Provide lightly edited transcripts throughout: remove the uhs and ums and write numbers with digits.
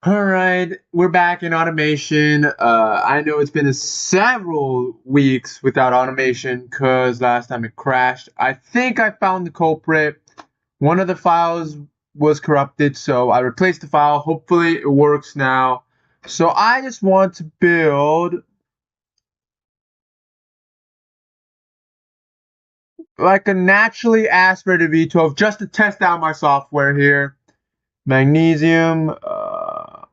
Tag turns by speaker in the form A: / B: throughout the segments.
A: Alright, we're back in automation. I know it's been several weeks without automation because last time it crashed. I think I found the culprit. One of the files was corrupted, so I replaced the file. Hopefully it works now. So I just want to build like a naturally aspirated V12 just to test out my software here. Magnesium,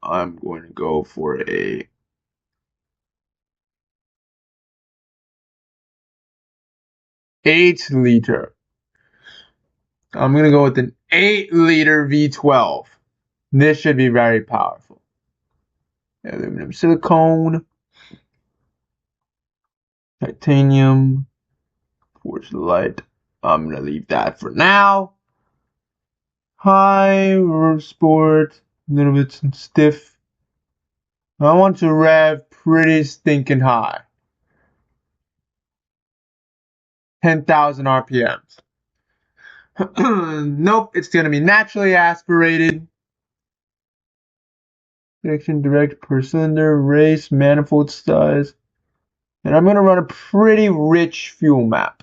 A: I'm going to go for a 8-liter. I'm going to go with an 8-liter V12. This should be very powerful. Aluminum silicone, titanium, forged light. I'm going to leave that for now. High, sport, a little bit stiff. I want to rev pretty stinking high. 10,000 RPMs. Nope, it's going to be naturally aspirated. Section direct per cylinder, race, manifold size. And I'm going to run a pretty rich fuel map.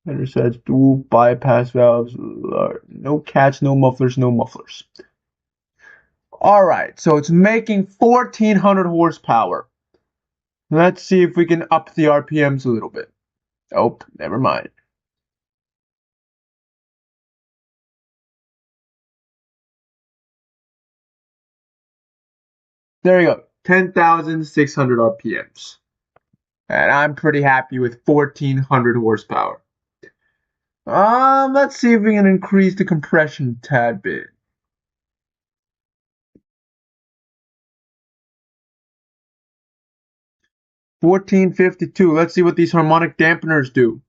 A: Undersides, dual bypass valves, no catch, no mufflers, no mufflers. Alright, so it's making 1400 horsepower. Let's see if we can up the RPMs a little bit. Oh, never mind. There you go, 10,600 RPMs. And I'm pretty happy with 1400 horsepower. Let's see if we can increase the compression a tad bit. $14.52. Let's see what these harmonic dampeners do.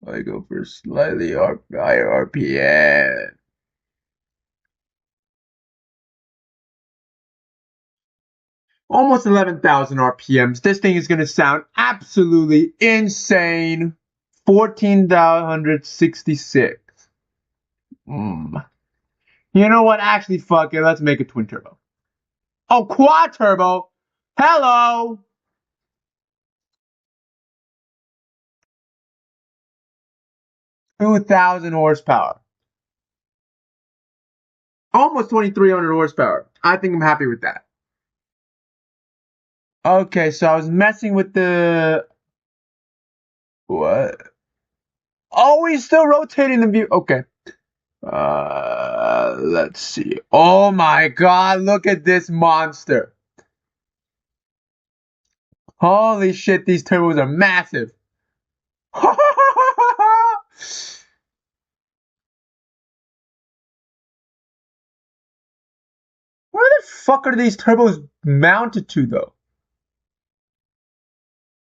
A: I go for slightly higher RPM. Almost 11,000 RPMs. This thing is going to sound absolutely insane. 14,166. You know what? Actually, fuck it. Let's make a twin turbo. Oh, quad turbo. Hello. $2,000 horsepower. Almost 2,300 horsepower. I think I'm happy with that. Okay, so I was messing with the... What? Oh, he's still rotating the view. Okay. Let's see. Oh my god, look at this monster. Holy shit, these turbos are massive. Where the fuck are these turbos mounted to, though?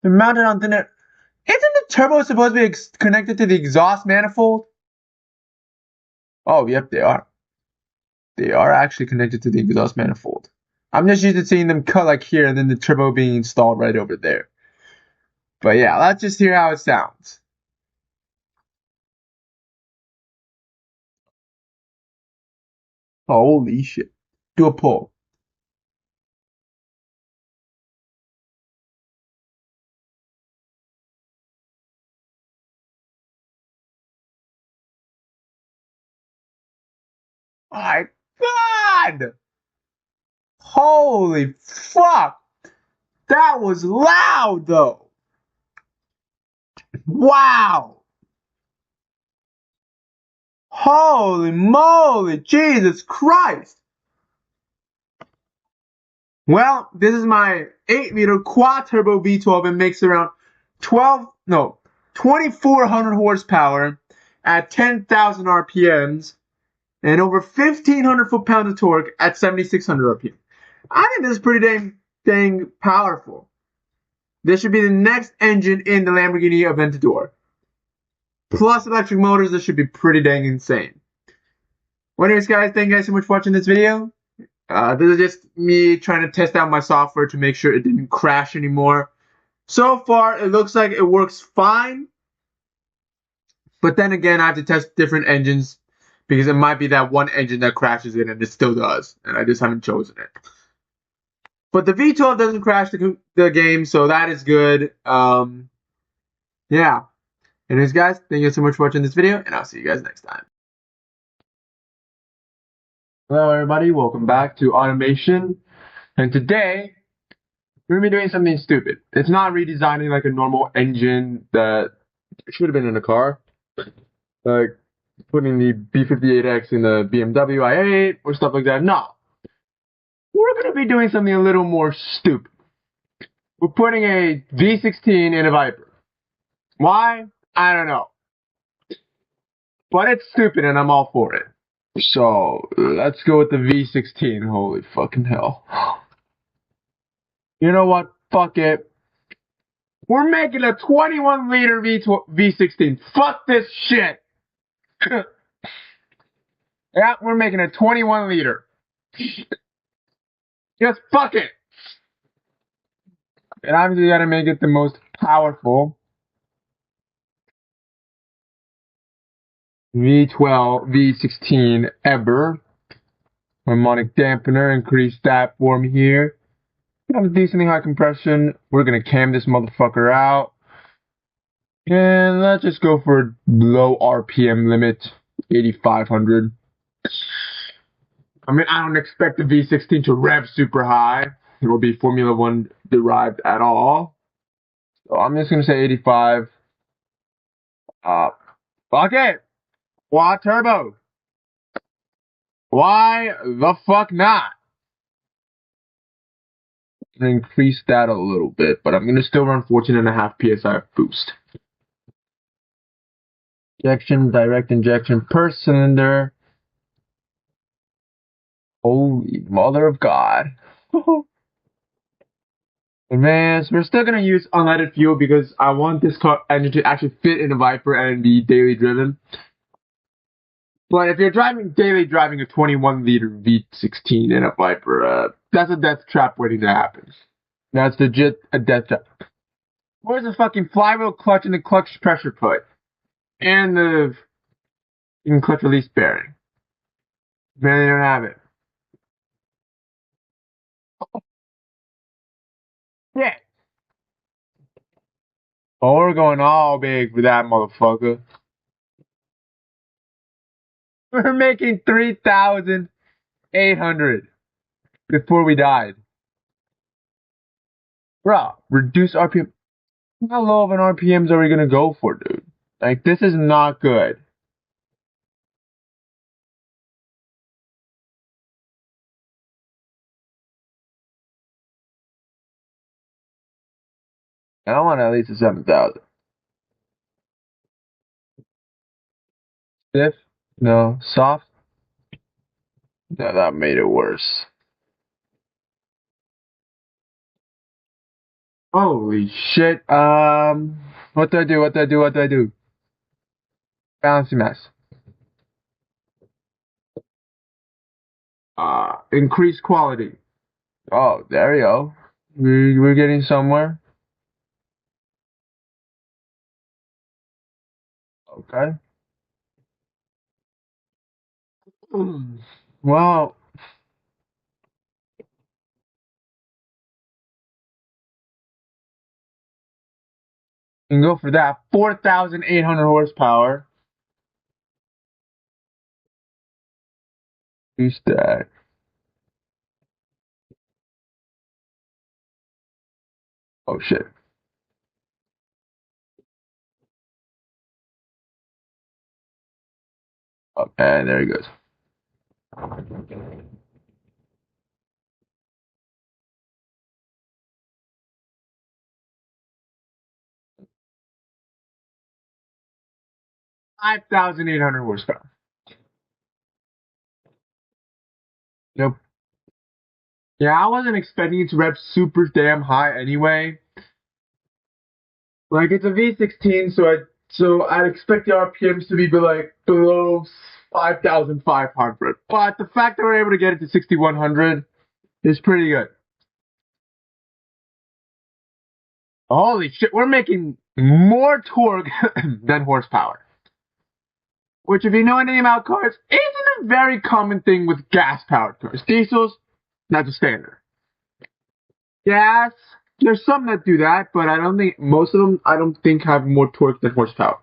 A: They're mounted on the net. Isn't the turbo supposed to be connected to the exhaust manifold? Oh, yep, they are. They are actually connected to the exhaust manifold. I'm just used to seeing them cut like here and then the turbo being installed right over there. But yeah, let's just hear how it sounds. Holy shit. Do a pull. My god! Holy fuck! That was loud though! Wow! Holy moly! Jesus Christ! Well, this is my 8-liter quad turbo V12 and makes around 2,400 horsepower at 10,000 RPMs and over 1,500 foot-pounds of torque at 7,600 RPM. I think this is pretty dang powerful. This should be the next engine in the Lamborghini Aventador. Plus electric motors, this should be pretty dang insane. Well, anyways, guys, thank you guys so much for watching this video. This is just me trying to test out my software to make sure it didn't crash anymore. So far, it looks like it works fine. But then again, I have to test different engines because it might be that one engine that crashes it and it still does. And I just haven't chosen it. But the V12 doesn't crash the game, so that is good. Yeah. Anyways, guys, thank you so much for watching this video, and I'll see you guys next time. Hello, everybody. Welcome back to Automation. And today, we're going to be doing something stupid. It's not redesigning like a normal engine that should have been in a car. Like putting the B58X in the BMW i8 or stuff like that. No. We're going to be doing something a little more stupid. We're putting a V16 in a Viper. Why? I don't know. But it's stupid and I'm all for it. So, let's go with the V16. Holy fucking hell. You know what? Fuck it. We're making a 21 liter V16. Fuck this shit. Yeah, we're making a 21 liter. Just fuck it. And obviously you gotta make it the most powerful V16 ever. Harmonic dampener, increase that for me here. Have decently high compression. We're gonna cam this motherfucker out. And let's just go for low RPM limit, 8,500. I mean, I don't expect the V16 to rev super high. It will be Formula 1 derived at all. So I'm just gonna say 85. Fuck it! Quad turbo. Why the fuck not? Increase that a little bit, but I'm gonna still run 14.5 psi boost. Injection, direct injection per cylinder. Holy mother of God. Advanced. We're still gonna use unleaded fuel because I want this car engine to actually fit in a Viper and be daily driven. But if you're daily driving a 21 liter V16 in a Viper, that's a death trap waiting to happen. That's legit a death trap. Where's the fucking flywheel clutch and the clutch pressure put? And the clutch release bearing. Man, they don't have it. Yeah. Oh, we're going all big for that motherfucker. We're making 3,800 before we died. Bro, reduce RPM. How low of an RPMs are we gonna go for, dude? Like, this is not good. I want at least a 7,000. Stiff? No. Soft? No, that made it worse. Holy shit. What do I do? What do I do? What do I do? Balancing mass. Increase quality. Oh, there you go. We're getting somewhere. Okay. Well, you can go for that. 4,800 horsepower. Use that. Oh shit. Okay, there he goes. $5,800 horsepower. Nope. Yeah, I wasn't expecting it to rev super damn high anyway. Like, it's a V16, so I'd expect the RPMs to be like below 5,500. But the fact that we're able to get it to 6,100 is pretty good. Holy shit, we're making more torque than horsepower. Which, if you know anything about cars, isn't a very common thing with gas-powered cars. Diesels, that's a standard. Gas, there's some that do that, but I don't think most of them. I don't think have more torque than horsepower.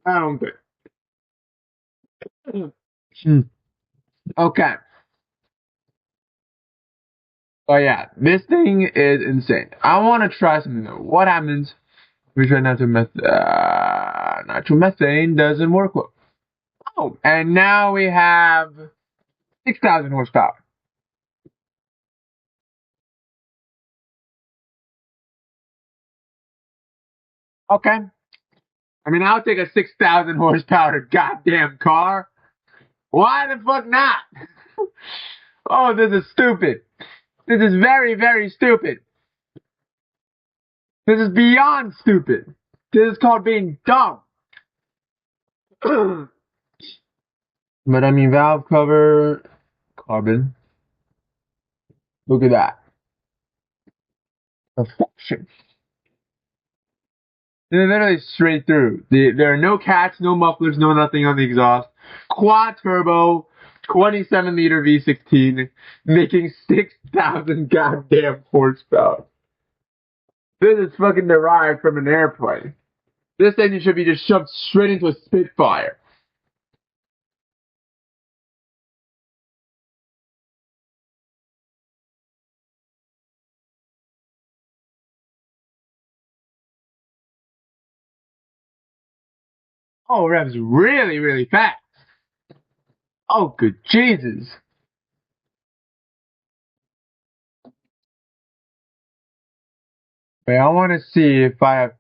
A: I don't think. Okay. But yeah, this thing is insane. I want to try something though. What happens if we try nitromethane doesn't work well? Oh, and now we have 6,000 horsepower. Okay. I mean, I'll take a 6,000 horsepower goddamn car. Why the fuck not? Oh, this is stupid. This is very, very stupid. This is beyond stupid. This is called being dumb. But I mean, valve cover, carbon. Look at that. Perfection. They're literally straight through. There are no cats, no mufflers, no nothing on the exhaust. Quad turbo, 27 liter V16, making 6,000 goddamn horsepower. This is fucking derived from an airplane. This engine should be just shoved straight into a Spitfire. Oh, it revs really, really fast. Oh, good Jesus. Wait, I want to see if I have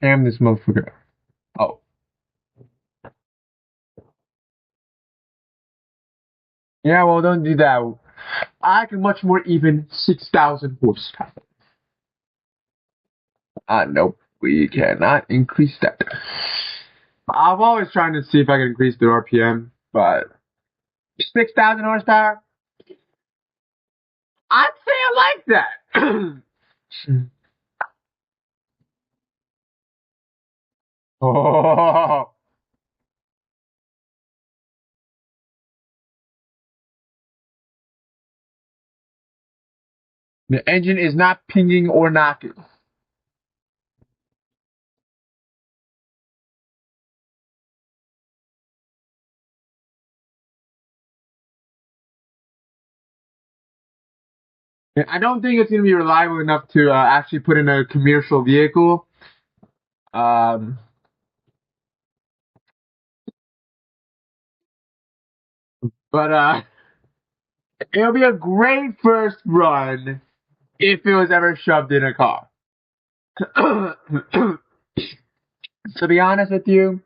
A: cam this motherfucker. Oh. Yeah, well, don't do that. I can much more even 6,000 horsepower. Nope. We cannot increase that. I'm always trying to see if I can increase the RPM, but 6,000 horsepower? I'd say I like that. Oh. The engine is not pinging or knocking. I don't think it's going to be reliable enough to actually put in a commercial vehicle. But it'll be a great first run if it was ever shoved in a car. To be honest with you,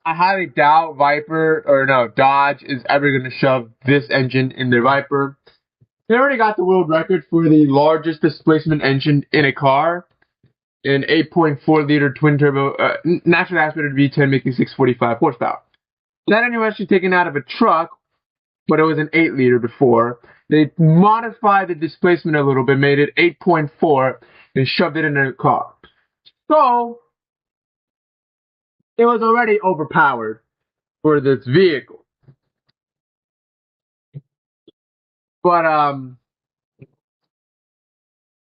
A: I highly doubt Dodge is ever going to shove this engine in their Viper. They already got the world record for the largest displacement engine in a car, an 8.4 liter twin turbo, naturally aspirated V10 making 645 horsepower. That engine was actually taken out of a truck, but it was an 8 liter before. They modified the displacement a little bit, made it 8.4, and shoved it in a car. So, it was already overpowered for this vehicle. But,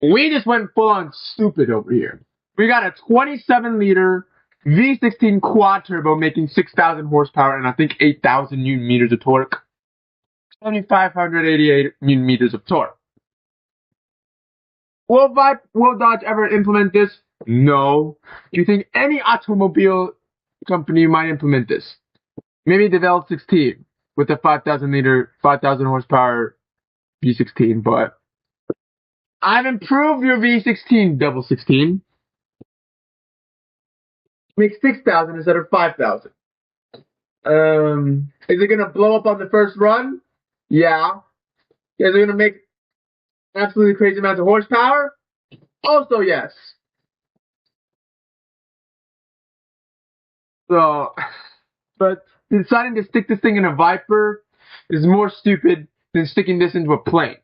A: we just went full on stupid over here. We got a 27 liter V16 quad turbo making 6,000 horsepower and I think 8,000 Newton meters of torque. 7,588 Newton meters of torque. Will Dodge ever implement this? No. Do you think any automobile company might implement this? Maybe the L16 with a 5,000 horsepower V16, but I've improved your V16 double 16. Make 6,000 instead of 5,000. Is it gonna blow up on the first run? Yeah. Is it gonna make absolutely crazy amounts of horsepower? Also, yes. So, but deciding to stick this thing in a Viper is more stupid than sticking this into a plane.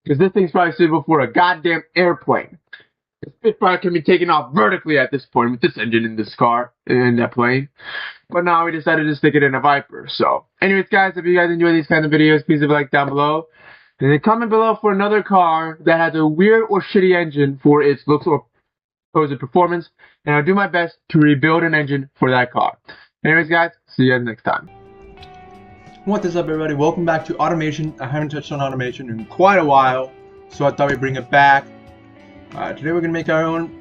A: Because this thing's probably suitable for a goddamn airplane. This probably can be taken off vertically at this point with this engine in this car, in that plane. But now we decided to stick it in a Viper. So, anyways, guys, if you guys enjoy these kind of videos, please leave a like down below. And then comment below for another car that has a weird or shitty engine for its looks or supposed performance. And I'll do my best to rebuild an engine for that car. Anyways, guys, see you guys next time. What is up, everybody? Welcome back to automation. I haven't touched on automation in quite a while, so I thought we'd bring it back. Today we're going to make our own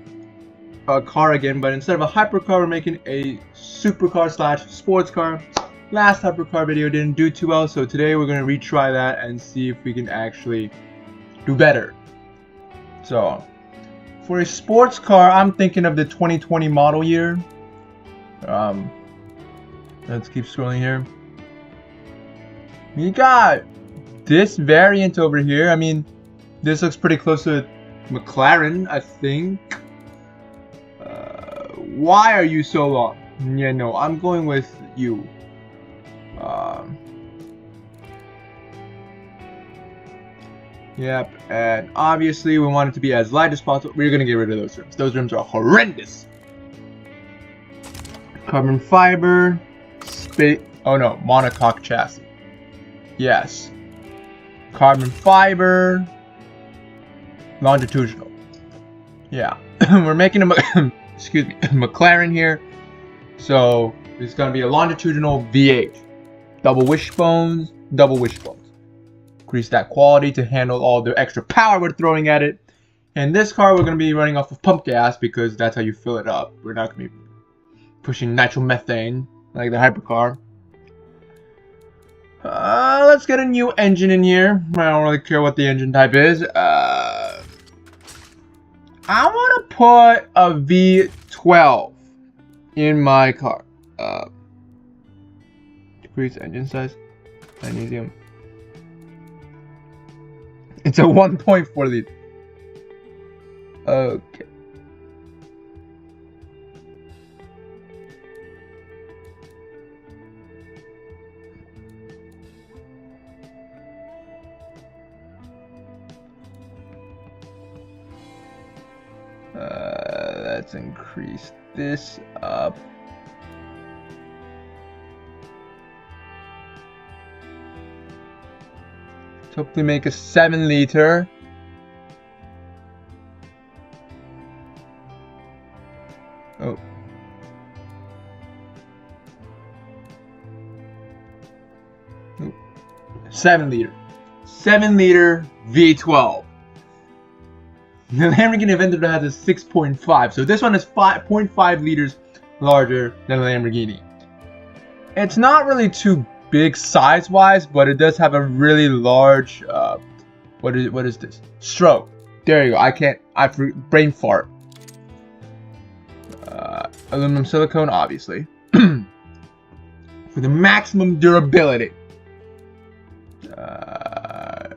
A: car again, but instead of a hypercar, we're making a supercar / sports car. Last hypercar video didn't do too well, so today we're going to retry that and see if we can actually do better. So, for a sports car, I'm thinking of the 2020 model year. Let's keep scrolling here. We got this variant over here. I mean, this looks pretty close to McLaren, I think. Why are you so long? Yeah, no, I'm going with you. Yep, and obviously we want it to be as light as possible. We're gonna get rid of those rims. Those rims are horrendous. Carbon fiber, oh no, monocoque chassis. Yes. Carbon fiber, longitudinal. Yeah, we're making a excuse me, McLaren here. So it's gonna be a longitudinal V8, double wishbones. Increase that quality to handle all the extra power we're throwing at it. And this car we're gonna be running off of pump gas because that's how you fill it up. We're not gonna be pushing nitromethane like the hypercar. Let's get a new engine in here. I don't really care what the engine type is. I want to put a V12 in my car. Decrease engine size. Magnesium. It's a 1.4 liter. Okay. Let's increase this up. Let's hopefully make a 7 liter. Oh. Oh. 7 liter. 7 liter V12. The Lamborghini Aventador has a 6.5, so this one is 5.5 liters larger than the Lamborghini. It's not really too big size-wise, but it does have a really large, what is this? Stroke. There you go. I brain fart. Aluminum silicone, obviously. For the maximum durability. We're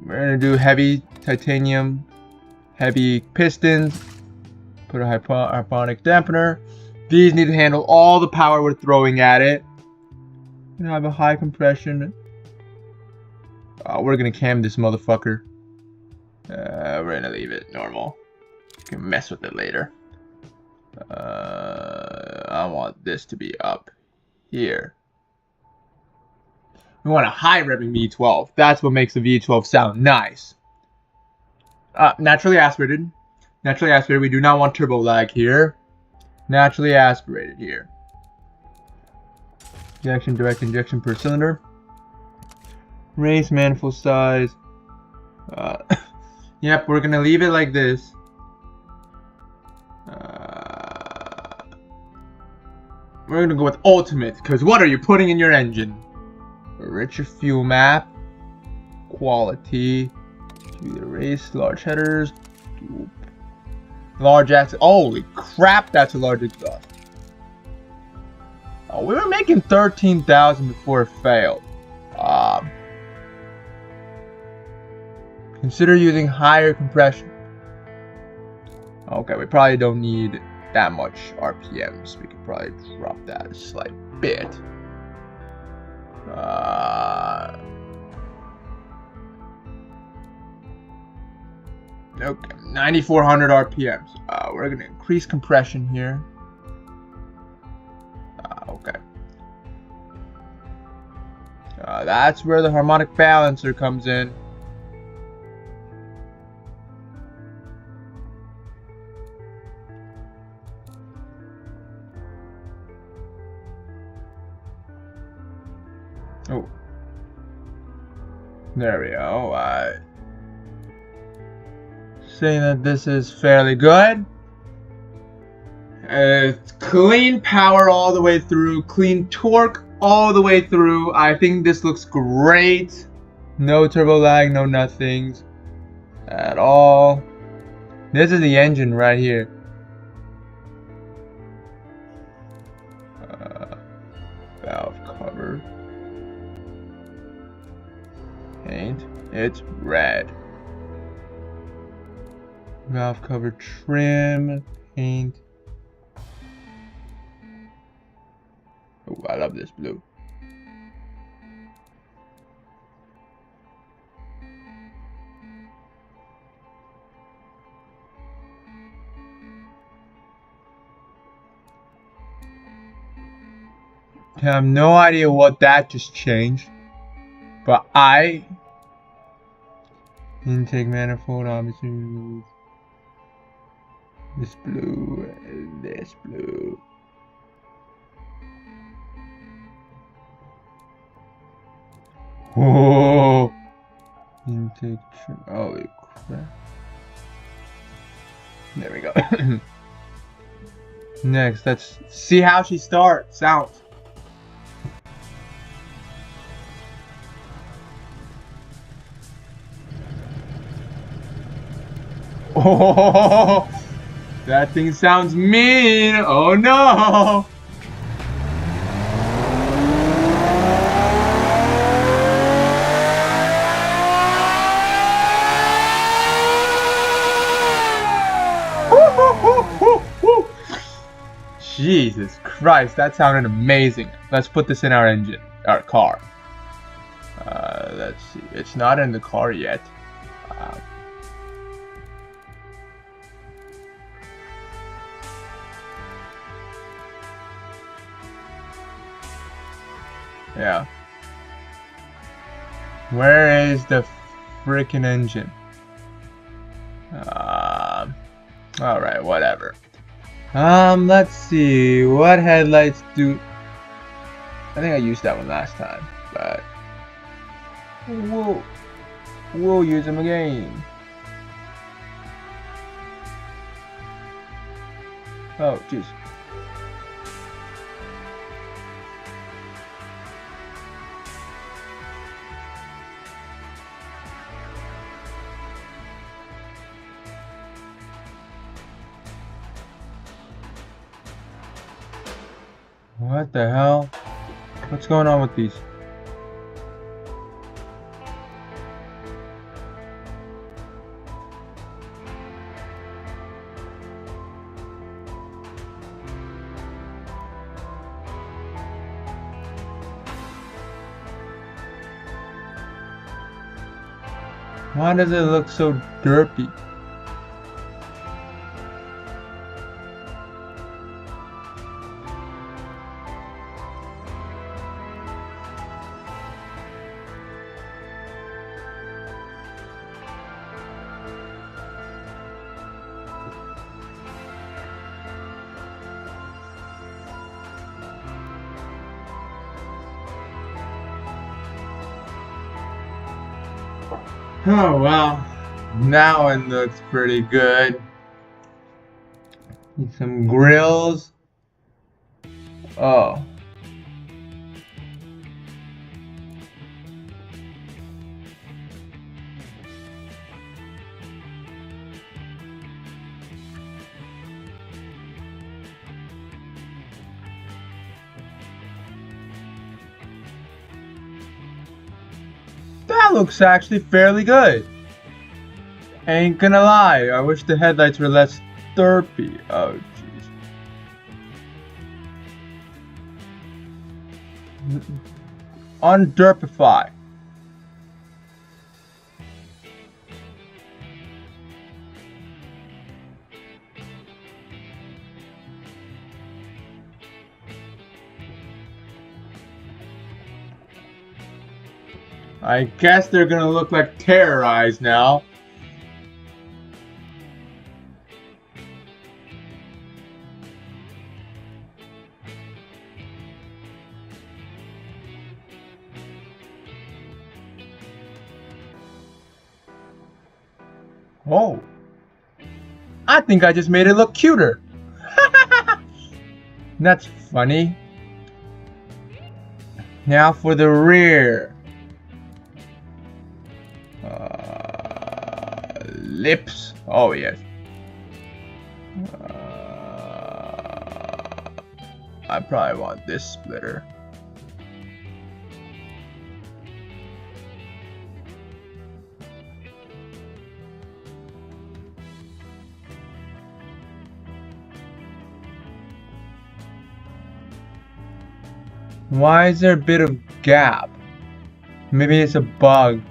A: gonna do heavy titanium. Heavy pistons, put a harmonic dampener. These need to handle all the power we're throwing at it. And have a high compression. We're gonna cam this motherfucker. We're gonna leave it normal. You can mess with it later. I want this to be up here. We want a high revving V12. That's what makes the V12 sound nice. Naturally aspirated. Naturally aspirated. We do not want turbo lag here. Naturally aspirated here. Injection, direct injection per cylinder. Race manifold size. Yep, we're gonna leave it like this. We're gonna go with ultimate, because what are you putting in your engine? A richer fuel map. Quality. Do the race, large headers, large axle. Holy crap, that's a large exhaust. Oh, we were making 13,000 before it failed. Consider using higher compression. Okay, we probably don't need that much RPMs. We could probably drop that a slight bit. Okay, 9,400 RPMs. We're gonna increase compression here. Okay. That's where the harmonic balancer comes in. Oh. There we go. Saying that this is fairly good. Clean power all the way through, clean torque all the way through. I think this looks great. No turbo lag, no nothings at all. This is the engine right here. Valve cover. Paint. It's red. Valve cover trim. Paint. Oh, I love this blue. I have no idea what that just changed, but intake manifold obviously this blue and this blue. Oh, intake trim. Holy crap! There we go. Next, let's see how she sounds. Oh, that thing sounds mean. Oh no. Jesus Christ, that sounded amazing. Let's put this in our engine, our car. Let's see. It's not in the car yet. Yeah. Where is the freaking engine? Alright, whatever. Let's see. What headlights do... I think I used that one last time, but... We'll use them again. Oh, jeez. What the hell? What's going on with these? Why does it look so derpy? Oh well, now it looks pretty good. Need some grills. Oh. That looks actually fairly good. Ain't gonna lie, I wish the headlights were less derpy. Oh jeez. Underpify. I guess they're gonna look like terrorized now. Oh, I think I just made it look cuter. That's funny. Now for the rear. Lips. Oh, yes. I probably want this splitter. Why is there a bit of gap? Maybe it's a bug.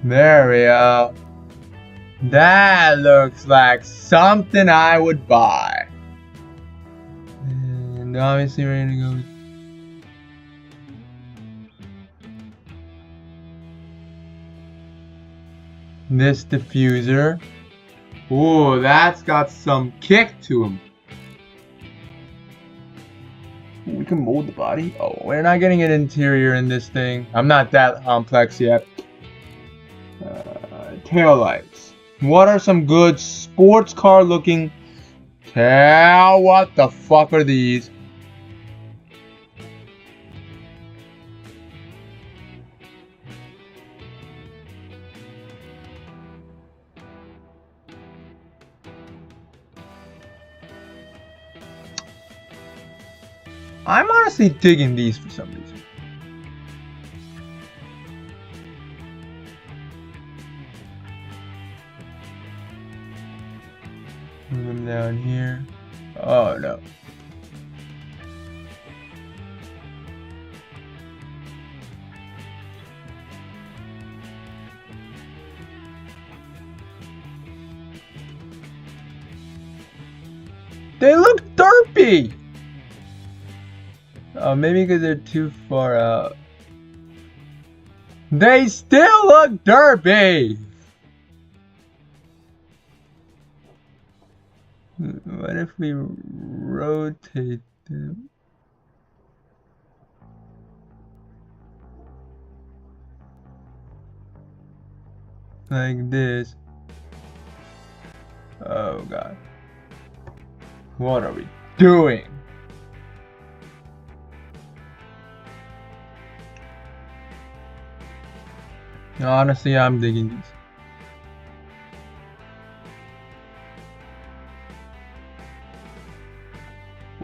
A: There we go. That looks like something I would buy. And obviously we're gonna go with this diffuser. Ooh, that's got some kick to him. We can mold the body. Oh, we're not getting an interior in this thing. I'm not that complex yet. Taillights. What are some good sports car looking tail? What the fuck are these? I'm honestly digging these for some reason. Move them down here. Oh no. They look derpy! Oh, maybe because they're too far out. They still look derpy! What if we rotate them? Like this. Oh god. What are we doing? Honestly, I'm digging these.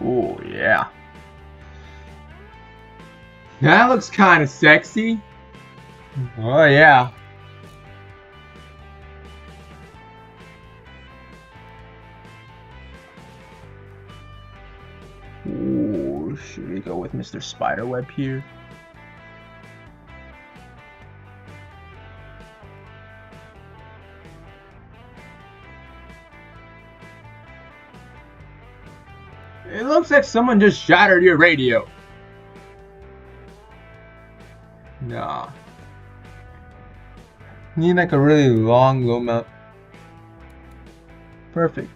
A: Oh yeah. That looks kind of sexy. Oh yeah. Ooh, should we go with Mr. Spiderweb here? It looks like someone just shattered your radio. Nah. Need like a really long low mount. Perfect.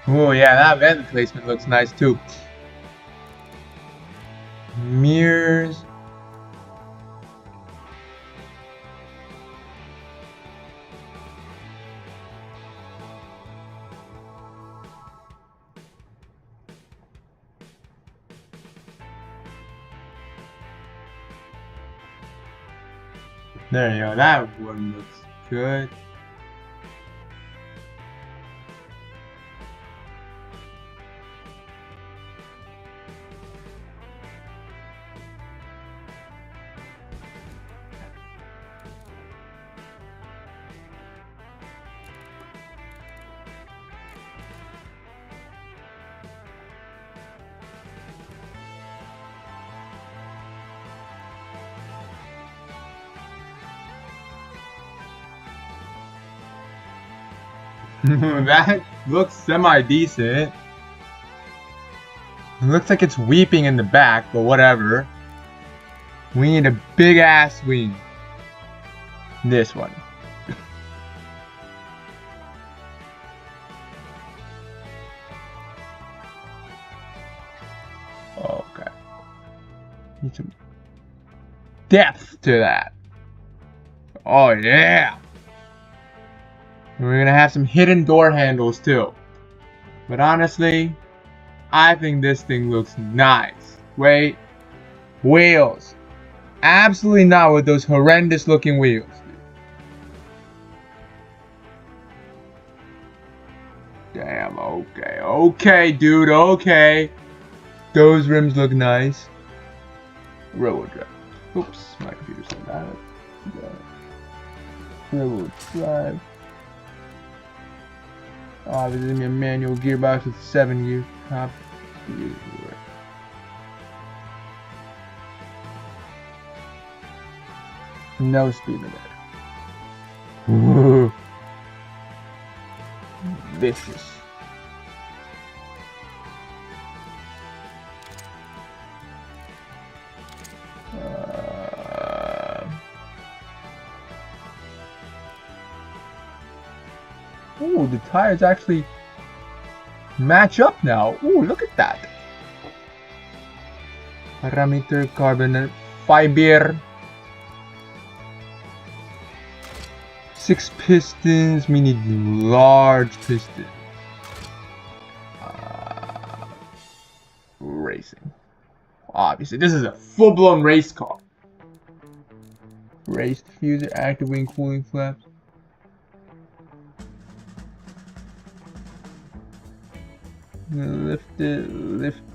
A: Oh yeah, that vent placement looks nice too. Mirrors. There you go, that one looks good. That looks semi-decent. It looks like it's weeping in the back, but whatever. We need a big ass wing. This one. Okay. Need some depth to that. Oh yeah. We're gonna have some hidden door handles too. But honestly, I think this thing looks nice. Wait. Wheels. Absolutely not with those horrendous looking wheels. Damn, okay. Okay, dude, okay. Those rims look nice. Railroad drive. Oops, my computer said that. Railroad drive. Oh, this is a manual gearbox with 7 gears. Top speed. No speed limit. Ooh. Vicious. Ooh, the tires actually match up now. Ooh, look at that. Parameter carbon fiber. 6 pistons. We need large pistons. Racing. Obviously, this is a full-blown race car. Race diffuser, active wing cooling flaps. Lift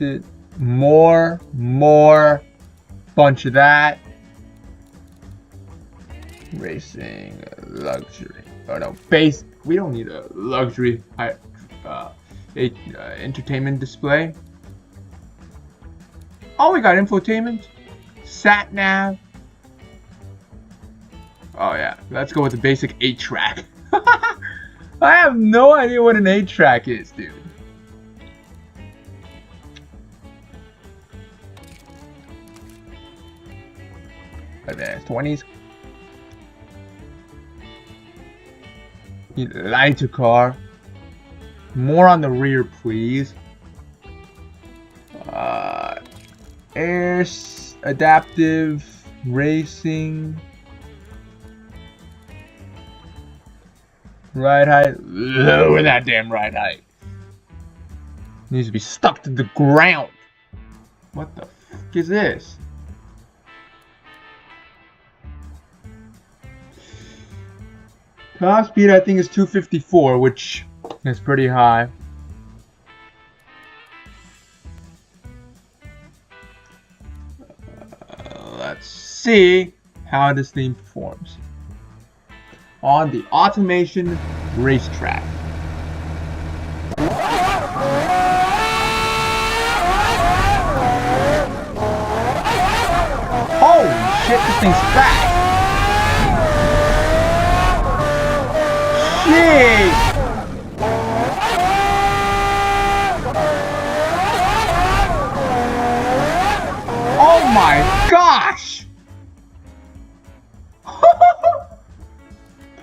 A: it. More. Bunch of that. Racing, luxury. Oh no, base. We don't need a luxury entertainment display. Oh, we got infotainment, sat nav. Oh yeah, let's go with the basic 8-track. I have no idea what an 8-track is, dude. Advanced 20s. Lighter car. More on the rear, please. Air adaptive racing. Ride height. Lower that damn ride height. Needs to be stuck to the ground. What the fuck is this? Top speed I think is 254, which is pretty high. Let's see how this thing performs on the automation racetrack. Holy shit, this thing's fast! Shit! Oh my gosh!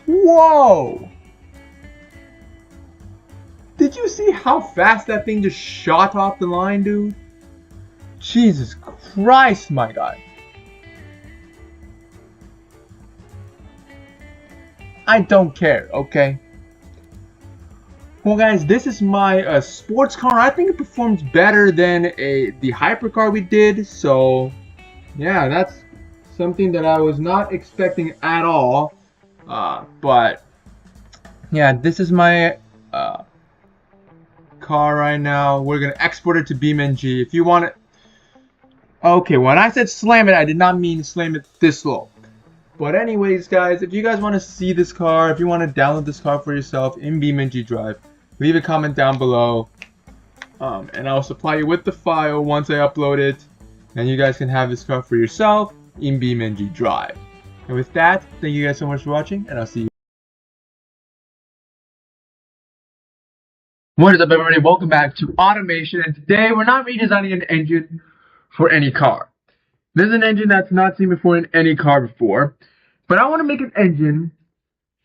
A: Whoa! Did you see how fast that thing just shot off the line, dude? Jesus Christ, my guy. I don't care, okay? Well guys, this is my sports car. I think it performs better than the hypercar we did. So yeah, that's something that I was not expecting at all. But yeah, this is my car right now. We're gonna export it to BeamNG. If you want it, okay, when I said slam it, I did not mean slam it this low. But anyways, guys, if you guys want to see this car, if you want to download this car for yourself in BeamNG Drive, leave a comment down below, and I'll supply you with the file once I upload it, and you guys can have this car for yourself in BeamNG Drive. And with that, thank you guys so much for watching, and I'll see you What is up, everybody? Welcome back to Automation, and today we're not redesigning an engine for any car. This is an engine that's not seen before in any car before, but I want to make an engine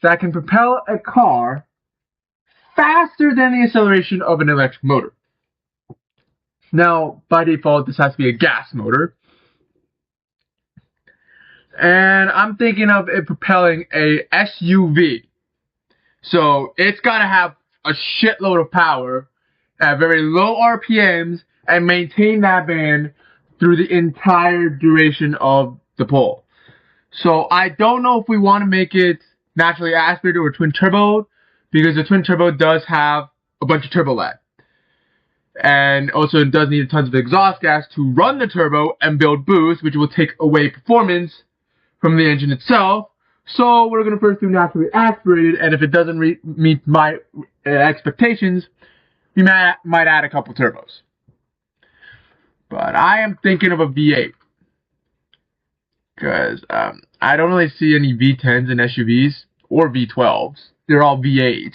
A: that can propel a car faster than the acceleration of an electric motor. Now, by default, this has to be a gas motor, and I'm thinking of it propelling a SUV. So it's got to have a shitload of power at very low RPMs and maintain that band through the entire duration of the pull. So I don't know if we want to make it naturally aspirated or twin turbo, because the twin turbo does have a bunch of turbo lag. And also it does need tons of exhaust gas to run the turbo and build boost, which will take away performance from the engine itself. So we're going to first do naturally aspirated, and if it doesn't meet my expectations, we might add a couple turbos. But I am thinking of a V8. Because I don't really see any V10s in SUVs or V12s. They're all V8s.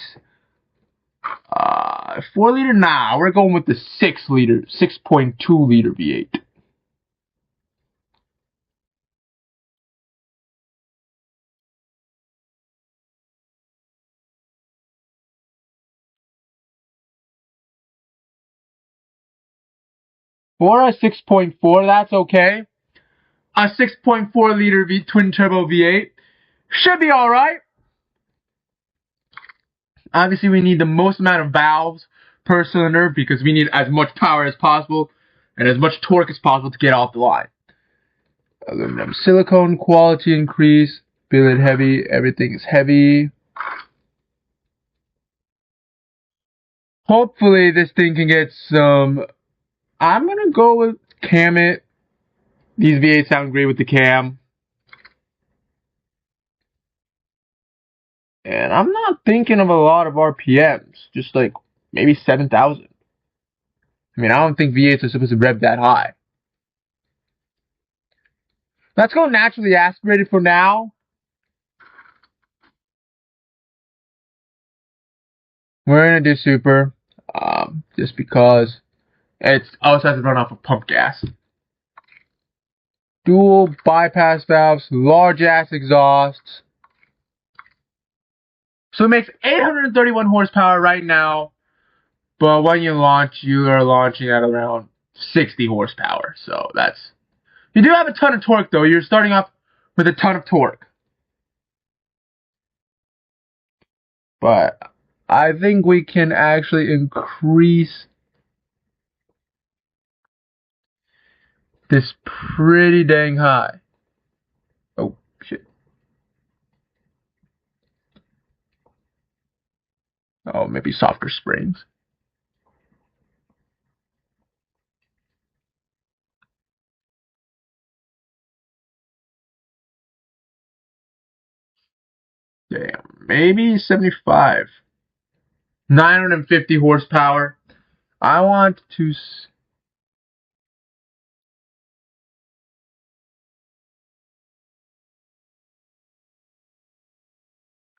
A: 4 liter? Nah, we're going with the 6.2 liter V8. For a 6.4, that's okay. A 6.4 liter twin turbo V8 should be alright. Obviously, we need the most amount of valves per cylinder because we need as much power as possible and as much torque as possible to get off the line. Aluminum silicone quality increase, billet heavy, everything is heavy. Hopefully this thing can get some, I'm gonna go with cam it. These V8 sound great with the cam. And I'm not thinking of a lot of RPMs, just like maybe 7,000. I mean, I don't think V8s are supposed to rev that high. Let's go naturally aspirated for now. We're gonna do super, just because it also has to run off of pump gas. Dual bypass valves, large ass exhausts. So it makes 831 horsepower right now, but when you launch, you are launching at around 60 horsepower. So that's, you do have a ton of torque though. You're starting off with a ton of torque. But I think we can actually increase this pretty dang high. Oh, shit. Oh, maybe softer springs. Damn, maybe 75. 950 horsepower. I want to...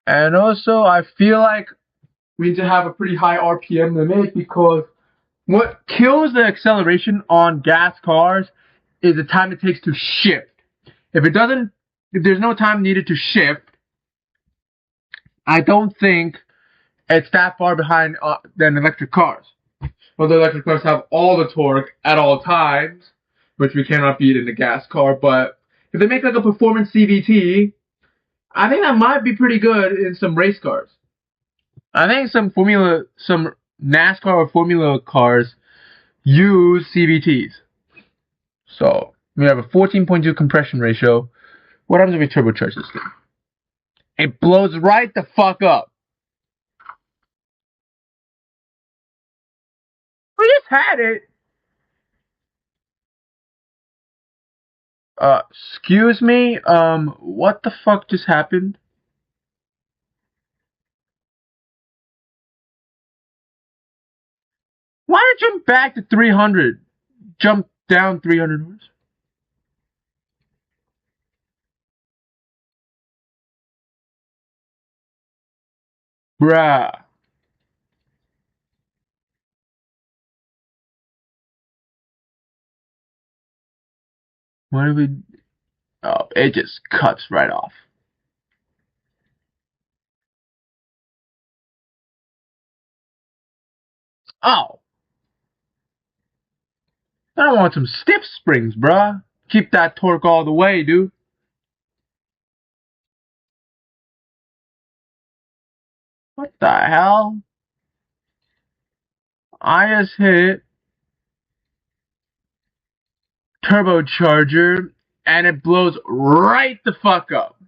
A: And also, I feel like we need to have a pretty high RPM limit, because what kills the acceleration on gas cars is the time it takes to shift. If there's no time needed to shift, I don't think it's that far behind than electric cars. Although electric cars have all the torque at all times, which we cannot beat in a gas car, but if they make like a performance CVT, I think that might be pretty good in some race cars. I think some NASCAR or Formula cars use CVTs. So we have a 14.2 compression ratio. What happens if we turbocharge this thing? It blows right the fuck up. We just had it. Excuse me. What the fuck just happened? Why did it jump back to 300? Jump down 300 horse? Bruh. What do we... Oh, it just cuts right off. Oh. I want some stiff springs, bruh. Keep that torque all the way, dude. What the hell? I just hit turbocharger and it blows right the fuck up.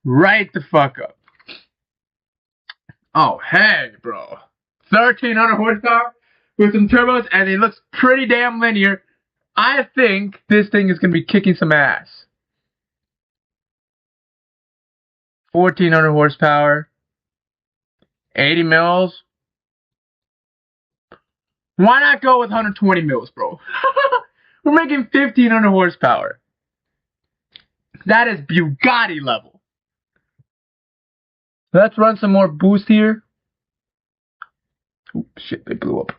A: Right the fuck up. Oh, hey, bro. 1,300 horsepower with some turbos and it looks pretty damn linear. I think this thing is going to be kicking some ass. 1,400 horsepower. 80 mils. Why not go with 120 mils, bro? We're making 1,500 horsepower. That is Bugatti level. Let's run some more boost here. Oh, shit, they blew up.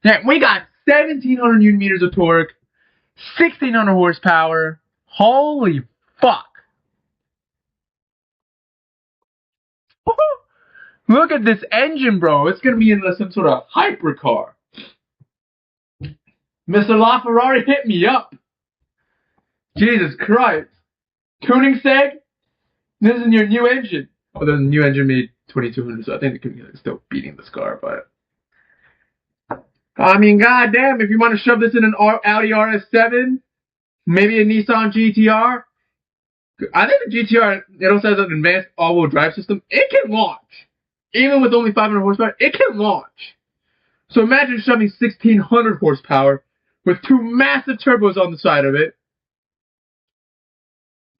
A: Yeah, we got 1,700 newton meters of torque, 1,600 horsepower. Holy fuck. Look at this engine, bro. It's going to be in some sort of hypercar. Mr. LaFerrari, hit me up. Jesus Christ. Tuning seg? This is your new engine. Oh, the new engine made 2,200, so I think it's still beating this car, but... I mean, goddamn, if you want to shove this in an Audi RS7, maybe a Nissan GTR, I think the GTR, it also has an advanced all-wheel drive system. It can launch. Even with only 500 horsepower, it can launch. So imagine shoving 1,600 horsepower with two massive turbos on the side of it.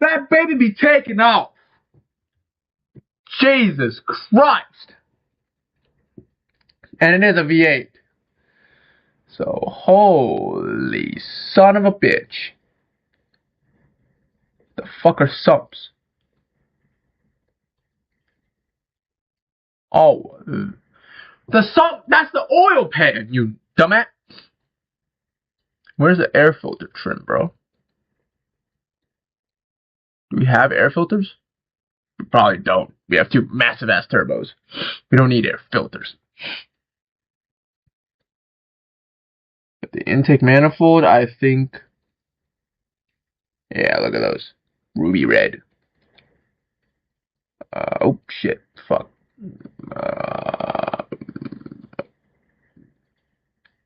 A: That baby be taking off. Jesus Christ. And it is a V8. So, holy son of a bitch. The fuck are sumps? Oh, the sump, that's the oil pan, you dumbass. Where's the air filter trim, bro? Do we have air filters? We probably don't. We have two massive ass turbos. We don't need air filters. But the intake manifold, I think... Yeah, look at those. Ruby red. Oh, shit. Fuck.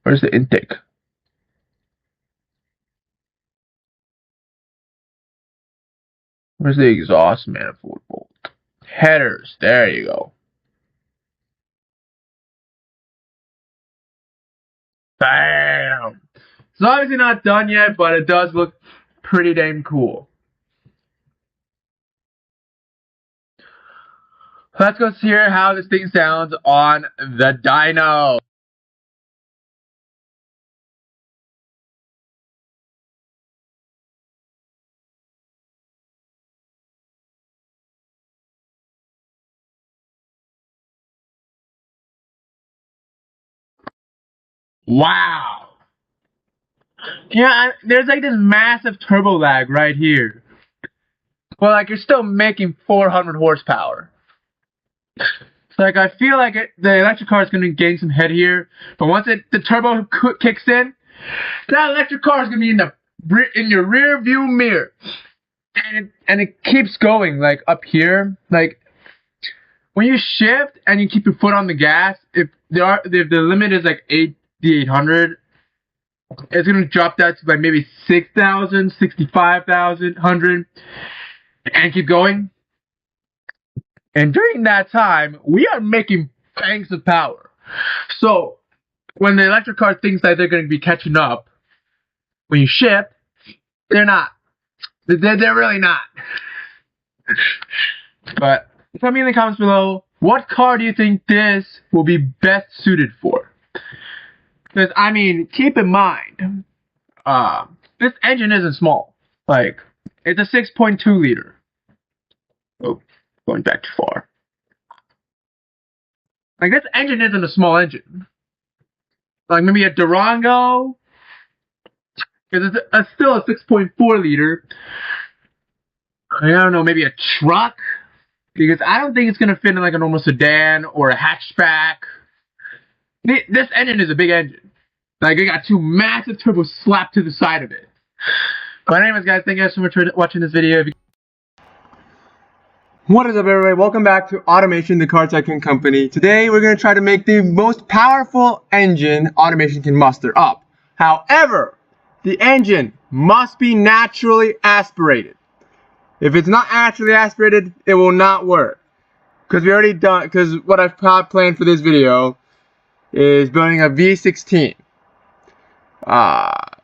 A: Where's the intake? Where's the exhaust manifold bolt? Headers. There you go. Bam! It's obviously not done yet, but it does look pretty damn cool. Let's go see how this thing sounds on the dyno. Wow. Yeah, there's like this massive turbo lag right here. Well, like you're still making 400 horsepower. So like I feel like the electric car is going to gain some head here, but once the turbo kicks in, that electric car is going to be in your rear view mirror, and it keeps going like up here. Like when you shift and you keep your foot on the gas, if the limit is like 8,800, it's going to drop that to like maybe 6,000, 65,000, 100, and keep going. And during that time, we are making banks of power. So, when the electric car thinks that they're going to be catching up, when you shift, they're not. They're really not. But, tell me in the comments below, what car do you think this will be best suited for? Because, I mean, keep in mind, this engine isn't small. Like, it's a 6.2 liter. Oh. going back too far. Like, this engine isn't a small engine. Like, maybe a Durango, because it's still a 6.4 liter. I don't know, maybe a truck, because I don't think it's going to fit in like a normal sedan or a hatchback. This engine is a big engine. Like, it got two massive turbos slapped to the side of it. But anyways, guys, thank you guys so much for watching this video. What is up, everybody? Welcome back to Automation, the car tycoon company. Today, we're going to try to make the most powerful engine automation can muster up. However, the engine must be naturally aspirated. If it's not naturally aspirated, it will not work. Because what I've planned for this video is building a V16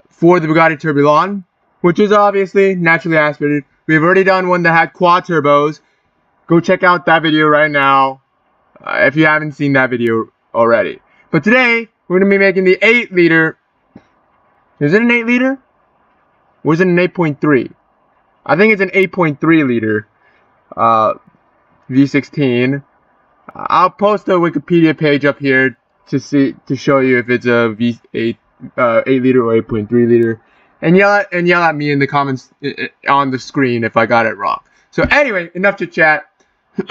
A: for the Bugatti Tourbillon, which is obviously naturally aspirated. We've already done one that had quad turbos. Go check out that video right now if you haven't seen that video already. But today, we're going to be making the 8 liter. Is it an 8 liter? Or is it an 8.3? I think it's an 8.3 liter V16. I'll post a Wikipedia page up here to show you if it's a V8 8 liter or 8.3 liter. And yell at me in the comments on the screen if I got it wrong. So anyway, enough to chat.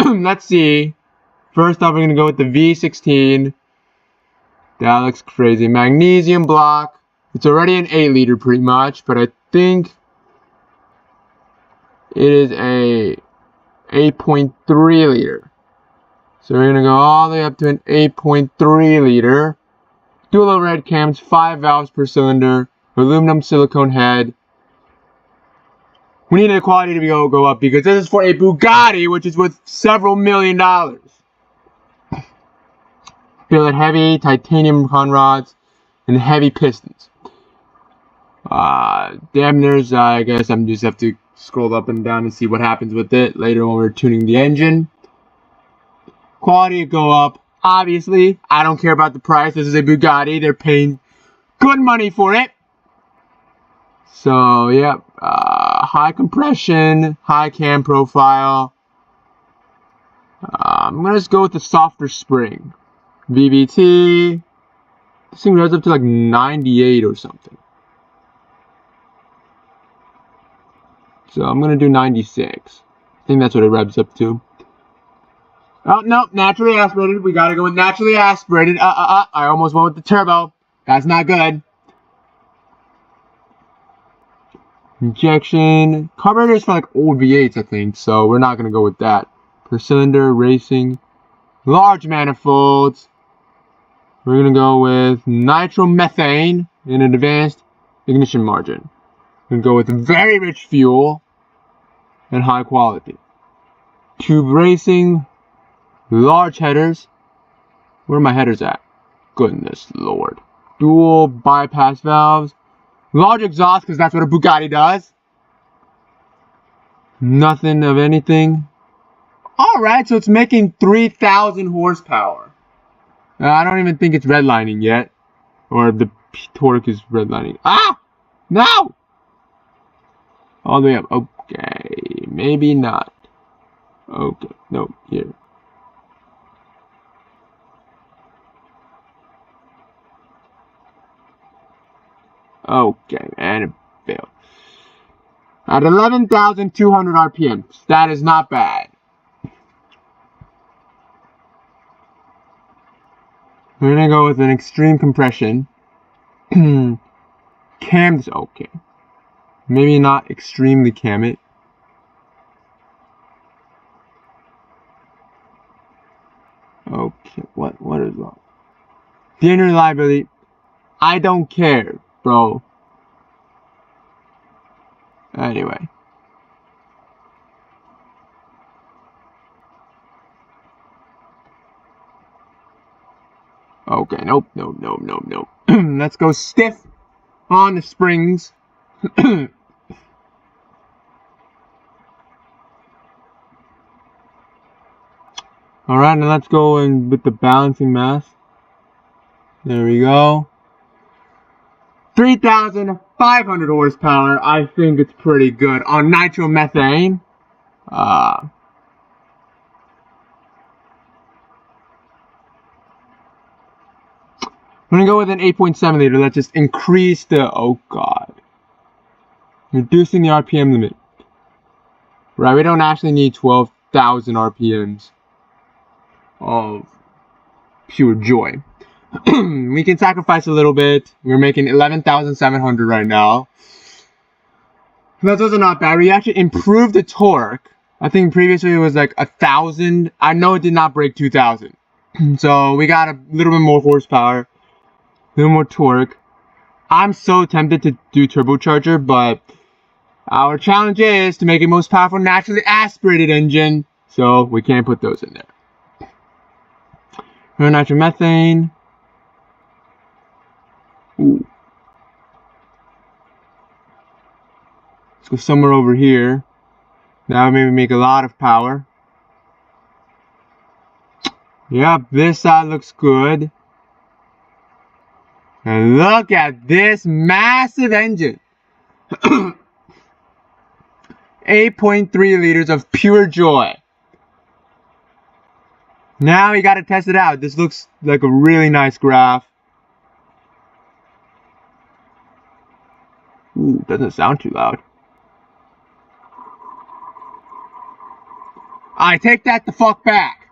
A: Let's see. First off, we're going to go with the V16. That looks crazy. Magnesium block. It's already an 8 liter pretty much, but I think it is a 8.3 liter. So we're going to go all the way up to an 8.3 liter. Dual overhead cams, 5 valves per cylinder, aluminum silicone head. We need the quality to go up because this is for a Bugatti, which is worth several $1 million. Billet heavy, titanium con rods, and heavy pistons. Dampeners, I guess I'm just have to scroll up and down and see what happens with it later when we're tuning the engine. Quality to go up. Obviously, I don't care about the price. This is a Bugatti. They're paying good money for it. So, yeah. High compression, high cam profile. I'm going to just go with the softer spring. VVT. This thing goes up to like 98 or something. So I'm going to do 96. I think that's what it revs up to. Oh, no, naturally aspirated. We got to go with naturally aspirated. I almost went with the turbo. That's not good. Injection. Carburetors for like old V8s, I think. So we're not going to go with that. Per cylinder, racing. Large manifolds. We're going to go with nitromethane in an advanced ignition margin. We're going to go with very rich fuel and high quality. Tube racing. Large headers. Where are my headers at? Goodness Lord. Dual bypass valves. Large exhaust, because that's what a Bugatti does. Nothing of anything. Alright, so it's making 3,000 horsepower. I don't even think it's redlining yet. Or the torque is redlining. Ah! No! All the way up. Okay. Maybe not. Okay. No, here. Okay, and it failed. At 11,200 RPMs. That is not bad. We're going to go with an extreme compression. Cams, okay. Maybe not extremely cam it. Okay, what is wrong? The inner reliability. I don't care, bro. Anyway. Okay, nope. Let's go stiff on the springs. Alright, now let's go in with the balancing mass. There we go. 3,500 horsepower. I think it's pretty good on nitromethane. I'm gonna go with an 8.7 liter. Let's just increase the, oh god. Reducing the RPM limit. Right, we don't actually need 12,000 RPMs of pure joy. We can sacrifice a little bit. We're making 11,700 right now. That's also not bad. We actually improved the torque. I think previously it was like 1,000. I know it did not break 2,000. So we got a little bit more horsepower, a little more torque. I'm so tempted to do turbocharger, but our challenge is to make a most powerful naturally aspirated engine, so we can't put those in there. Nitromethane. Ooh. Let's go somewhere over here. That would maybe make a lot of power. Yep, this side looks good. And look at this massive engine. 8.3 liters of pure joy. Now we gotta test it out. This looks like a really nice graph. Ooh, doesn't sound too loud. I take that the fuck back.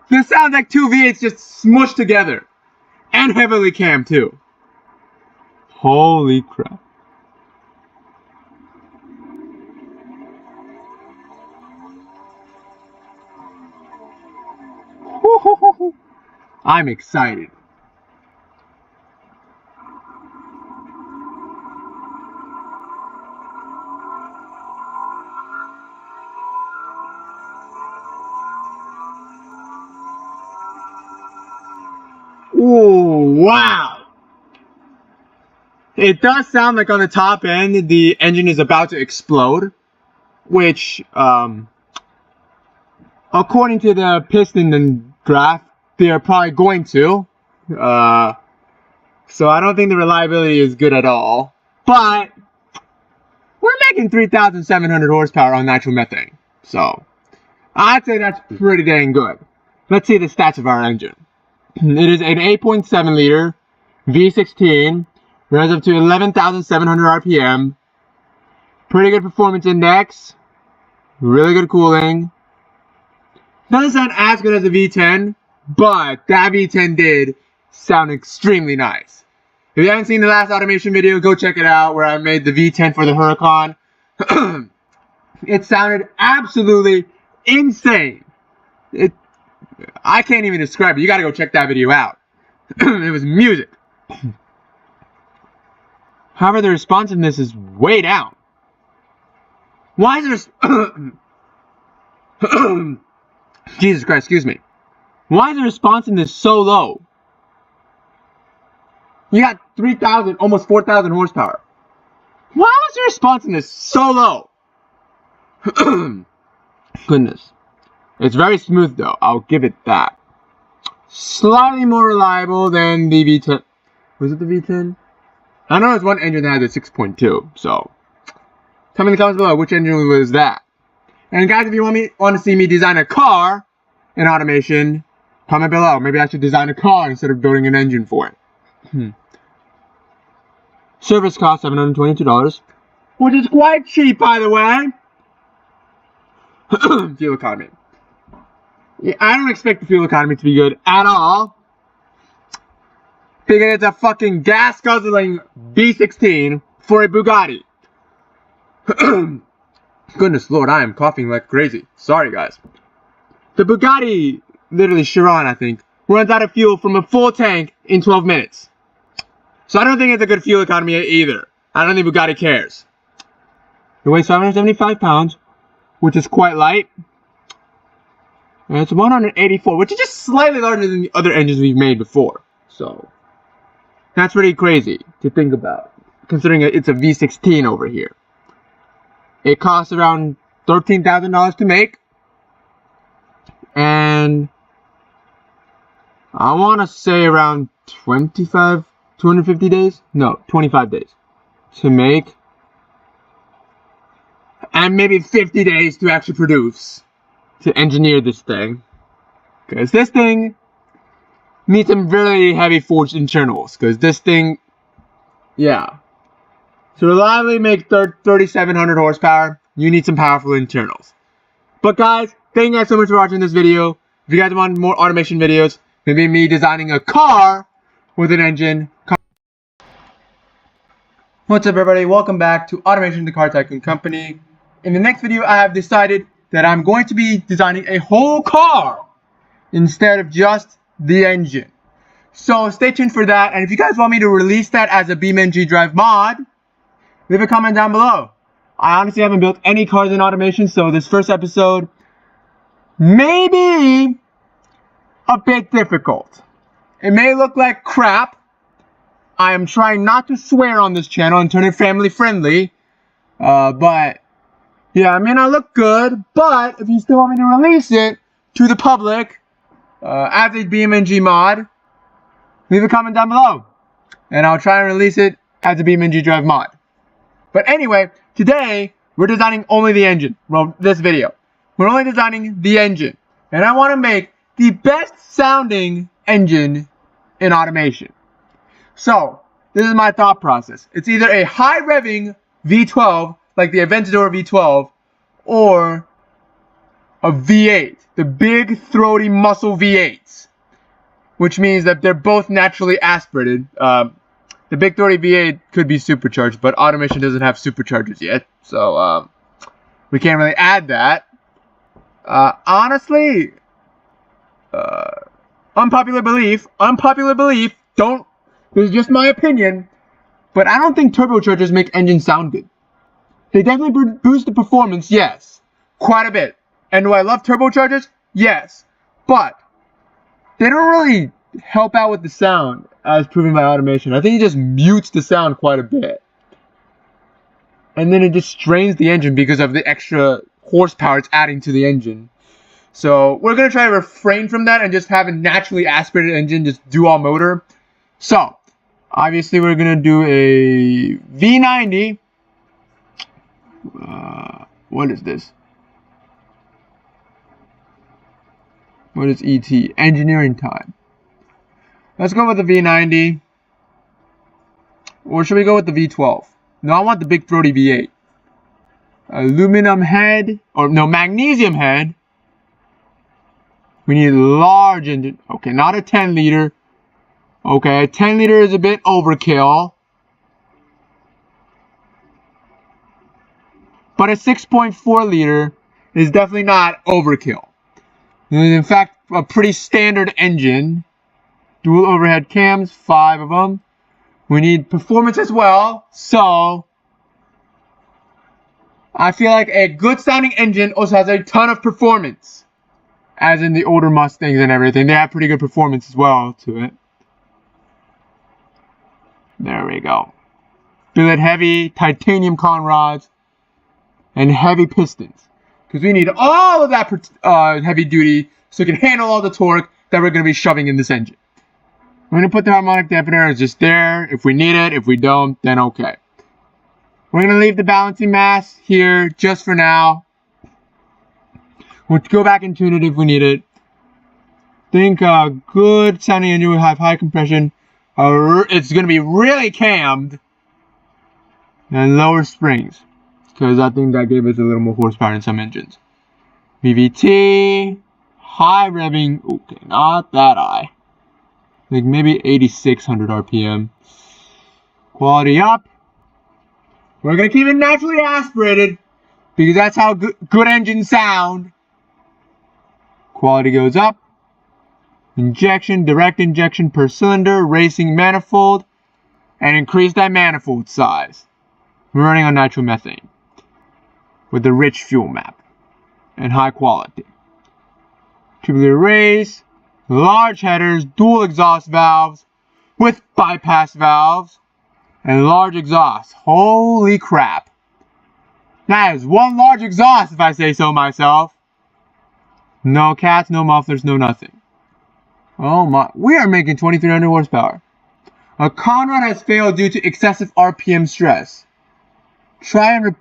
A: This sounds like two V8s just smushed together. And heavily cam too. Holy crap. I'm excited. Ooh, wow. It does sound like on the top end the engine is about to explode, which according to the piston and graph, they're probably going to. So I don't think the reliability is good at all. But we're making 3,700 horsepower on natural methane. So I'd say that's pretty dang good. Let's see the stats of our engine. It is an 8.7 liter V16, runs up to 11,700 RPM. Pretty good performance index. Really good cooling. Doesn't sound as good as a V10, but that V10 did sound extremely nice. If you haven't seen the last automation video, go check it out where I made the V10 for the Huracan. It sounded absolutely insane. I can't even describe it. You gotta go check that video out. It was music. However, the responsiveness is way down. Why is there... Jesus Christ, excuse me. Why is the responsiveness so low? You got 3,000, almost 4,000 horsepower. Why was the responsiveness so low? Goodness. It's very smooth though, I'll give it that. Slightly more reliable than the V10. Was it the V10? I know there's one engine that had a 6.2, so tell me in the comments below which engine was that. And guys, if you want to see me design a car in automation, comment below. Maybe I should design a car instead of building an engine for it. Service cost $722, which is quite cheap, by the way. Fuel economy. Yeah, I don't expect the fuel economy to be good at all, because it's a fucking gas-guzzling V16 for a Bugatti. Goodness Lord, I am coughing like crazy. Sorry, guys. The Bugatti, literally Chiron, I think, runs out of fuel from a full tank in 12 minutes. So I don't think it's a good fuel economy either. I don't think Bugatti cares. It weighs 575 pounds, which is quite light. And it's 184, which is just slightly larger than the other engines we've made before. So that's pretty crazy to think about, considering it's a V16 over here. It costs around $13,000 to make. And I want to say around 250 days? No, 25 days to make. And maybe 50 days to actually produce, to engineer this thing. Because this thing need some really heavy forged internals, because this thing, yeah. To reliably make 3,700 horsepower, you need some powerful internals. But guys, thank you guys so much for watching this video. If you guys want more automation videos, maybe me designing a car with an engine. What's up everybody, welcome back to Automation the Car Tycoon Company. In the next video I have decided that I'm going to be designing a whole car instead of just the engine. So stay tuned for that, and if you guys want me to release that as a BeamNG Drive mod, leave a comment down below. I honestly haven't built any cars in automation, so this first episode may be a bit difficult. It may look like crap. I am trying not to swear on this channel and turn it family friendly. But yeah, it may not look good, but if you still want me to release it to the public as a BeamNG mod, leave a comment down below, and I'll try and release it as a BeamNG Drive mod. But anyway, today we're designing only the engine. Well, this video, we're only designing the engine, and I want to make the best sounding engine in automation. So this is my thought process. It's either a high revving V12 like the Aventador V12, or a V8, the big throaty muscle V8s, which means that they're both naturally aspirated. The big throaty V8 could be supercharged, but automation doesn't have superchargers yet, so we can't really add that. Honestly, unpopular belief, don't, this is just my opinion, but I don't think turbochargers make engines sound good. They definitely boost the performance, yes, quite a bit. And do I love turbochargers? Yes, but they don't really help out with the sound, as proven by automation. I think it just mutes the sound quite a bit. And then it just strains the engine because of the extra horsepower it's adding to the engine. So we're going to try to refrain from that and just have a naturally aspirated engine, just dual motor. So, obviously we're going to do a V90. What is this? What is ET? Engineering time. Let's go with the V90. Or should we go with the V12? No, I want the big throaty V8. Aluminum head. Or no, magnesium head. We need a large engine. Okay, not a 10 liter. Okay, 10 liter is a bit overkill. But a 6.4 liter is definitely not overkill. It is in fact a pretty standard engine. Dual overhead cams, 5 of them. We need performance as well, so I feel like a good sounding engine also has a ton of performance. As in the older Mustangs and everything, they have pretty good performance as well to it. There we go. Billet heavy, titanium con rods, and heavy pistons. Because we need all of that heavy duty so it can handle all the torque that we're going to be shoving in this engine. We're going to put the harmonic dampener, it's just there. If we need it, if we don't, then okay. We're going to leave the balancing mass here just for now. We'll go back and tune it if we need it. Think a good sounding engine will have high compression. It's going to be really cammed. And lower springs. Because I think that gave us a little more horsepower in some engines. VVT. High revving. Okay, not that high. Like maybe 8,600 RPM. Quality up. We're going to keep it naturally aspirated. Because that's how good engines sound. Quality goes up. Injection, direct injection per cylinder, racing manifold, and increase that manifold size. We're running on nitromethane with a rich fuel map and high quality. Tubular race, large headers, dual exhaust valves with bypass valves, and large exhaust. Holy crap. That is one large exhaust if I say so myself. No cats, no mufflers, no nothing. Oh my, we are making 2,300 horsepower. A conrod has failed due to excessive RPM stress. Try and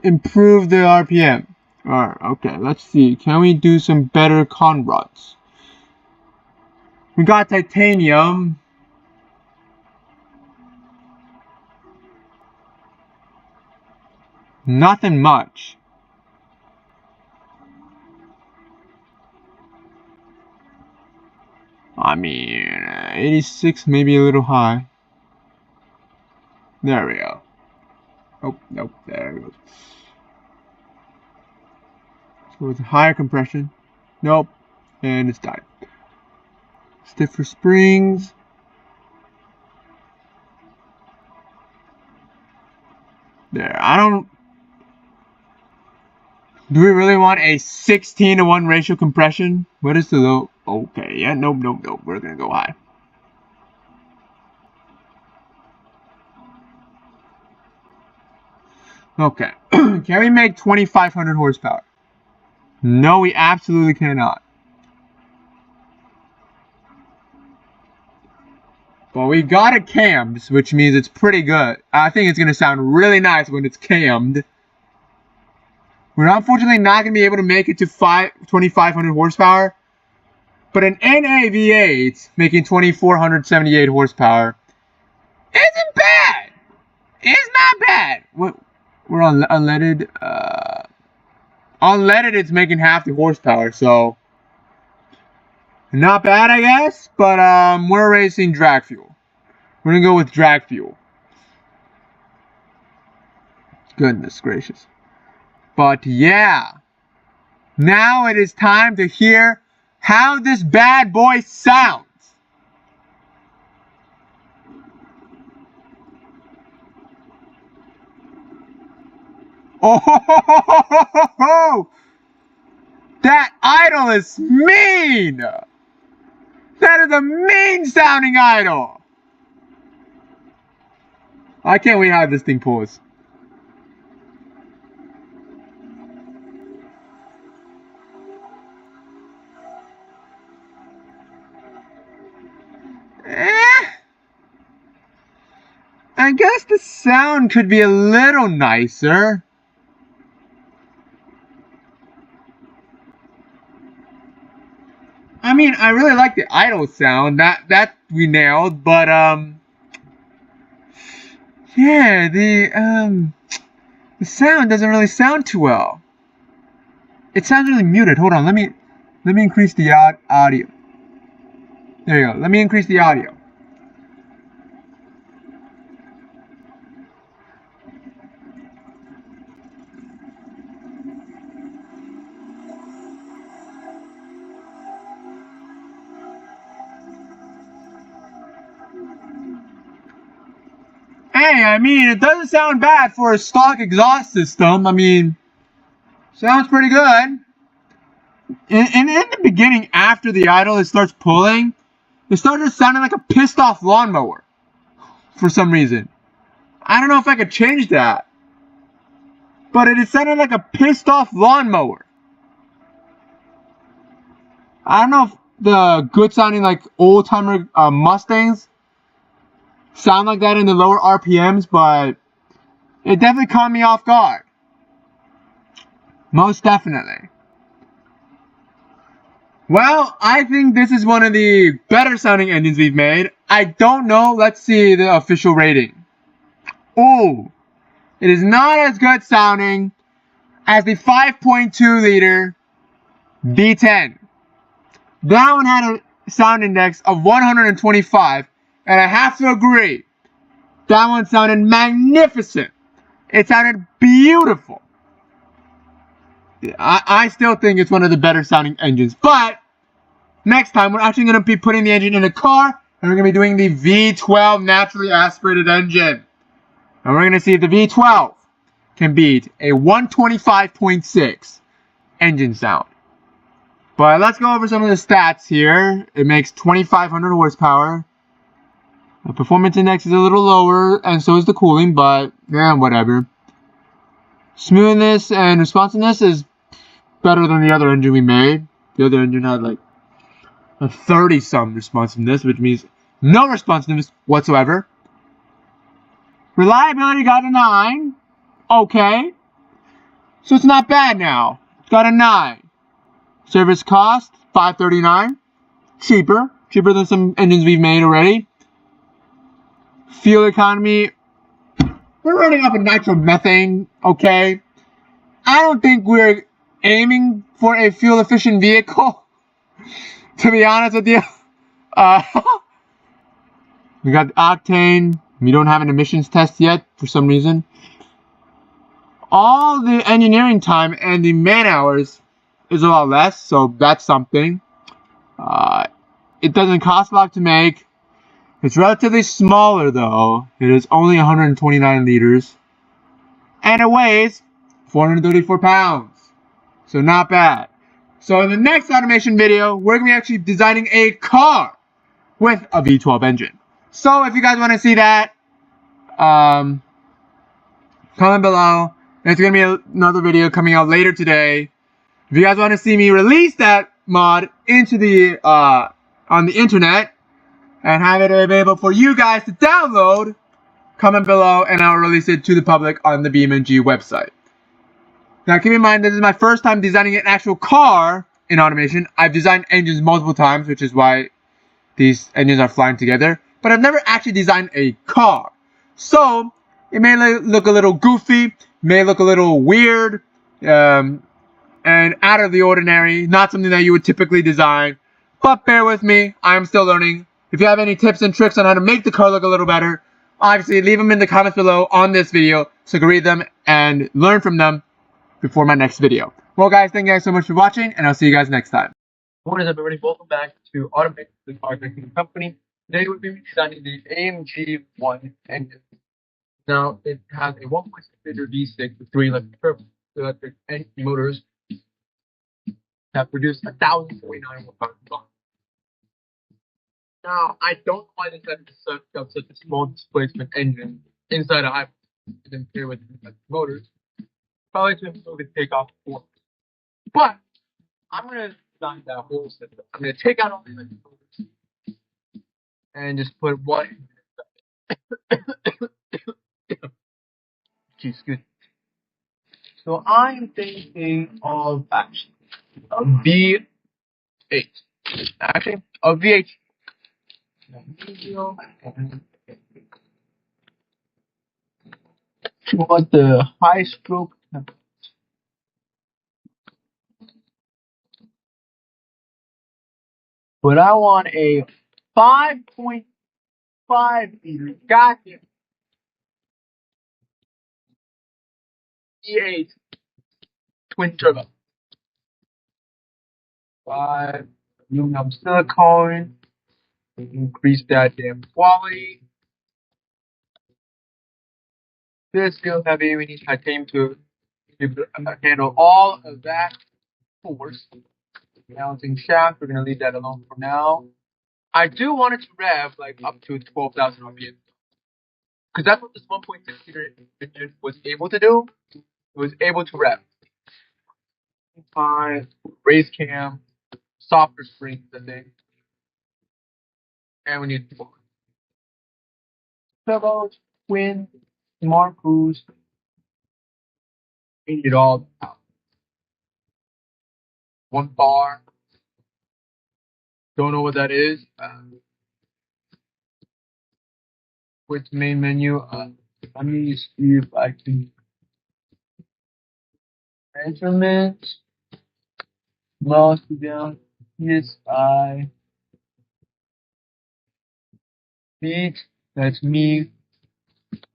A: improve the RPM. Alright, okay, let's see. Can we do some better conrods? We got titanium. Nothing much. I mean, 86 maybe a little high. There we go. Oh, nope, there it goes. So it's higher compression. Nope, and it's died. Stiffer springs. There, I don't... Do we really want a 16:1 ratio compression? What is the low? Okay, yeah, nope. We're gonna go high. Okay, can we make 2,500 horsepower? No, we absolutely cannot. Well, we got it cammed, which means it's pretty good. I think it's gonna sound really nice when it's cammed. We're unfortunately not going to be able to make it to 2,500 horsepower. But an NAV8 making 2,478 horsepower isn't bad. It's not bad. We're on unleaded. Unleaded, it's making half the horsepower, so not bad, I guess. But we're racing drag fuel. We're going to go with drag fuel. Goodness gracious. But yeah, now it is time to hear how this bad boy sounds. Oh, that idle is mean. That is a mean sounding idle. I can't wait how this thing pulls. I guess the sound could be a little nicer. I mean, I really like the idle sound. That we nailed, but yeah, the sound doesn't really sound too well. It sounds really muted. Hold on, let me increase the audio. There you go. Let me increase the audio. Hey, I mean, it doesn't sound bad for a stock exhaust system. I mean, sounds pretty good. In the beginning, after the idle, it starts pulling. It started sounding like a pissed off lawnmower. For some reason. I don't know if I could change that. But it sounded like a pissed off lawnmower. I don't know if the good sounding like old timer Mustangs sound like that in the lower RPMs, but it definitely caught me off guard. Most definitely. Well, I think this is one of the better sounding engines we've made. I don't know. Let's see the official rating. Oh, it is not as good sounding as the 5.2 liter V10. That one had a sound index of 125, and I have to agree, that one sounded magnificent. It sounded beautiful. I still think it's one of the better sounding engines, but next time we're actually going to be putting the engine in a car, and we're going to be doing the V12 naturally aspirated engine. And we're going to see if the V12 can beat a 125.6 engine sound. But let's go over some of the stats here. It makes 2,500 horsepower. The performance index is a little lower, and so is the cooling, but yeah, whatever. Smoothness and responsiveness is better than the other engine we made. The other engine had like a 30-some responsiveness, which means no responsiveness whatsoever. Reliability got a 9. Okay. So it's not bad now. It's got a 9. Service cost, $539. Cheaper. cheaper than some engines we've made already. Fuel economy, we're running off of nitromethane, okay? I don't think we're aiming for a fuel efficient vehicle, to be honest with you. Uh, we got octane. We don't have an emissions test yet for some reason. All the engineering time and the man hours is a lot less, so that's something. It doesn't cost a lot to make. It's relatively smaller though. It is only 129 liters. And it weighs 434 pounds. So not bad. So in the next automation video, we're going to be actually designing a car with a V12 engine. So if you guys want to see that, comment below. There's going to be another video coming out later today. If you guys want to see me release that mod into the on the internet and have it available for you guys to download, comment below and I'll release it to the public on the BeamNG website. Now keep in mind, this is my first time designing an actual car in automation. I've designed engines multiple times, which is why these engines are flying together, but I've never actually designed a car. So it may look a little goofy, may look a little weird, and out of the ordinary, not something that you would typically design, but bear with me, I'm still learning. If you have any tips and tricks on how to make the car look a little better, obviously leave them in the comments below on this video so I can read them and learn from them before my next video. Well guys, thank you guys so much for watching, and I'll see you guys next time.
B: What is up everybody, welcome back to Automate, the car making company. Today we'll be designing the AMG 1 engine. Now it has a 1.6 liter V6 with 3 electric motors that produce 1,049 horsepower. Now I don't know why this has such a small displacement engine inside a high and pair with motors. Probably to improve the takeoff performance. But I'm gonna design that whole system. I'm gonna take out all the electric motors and just put one. Excuse me. So I'm thinking of actually a V8. Actually, a V8. What the high stroke? But I want a 5.5 liter. Gotcha. V8 twin turbo. 5 aluminum silicone. Increase that damn quality. This is still heavy. We need titanium to handle all of that force. Balancing shaft, we're going to leave that alone for now. I do want it to rev like up to 12,000 RPM. Because that's what this 1.6 liter engine was able to do. It was able to rev. Race cam, softer springs, I think. And we need turbos, twin, smart cruise. We need it all out. 1 bar. Don't know what that is. With main menu, let me see if I can measurement, mouse down, PSI, feet, that's me,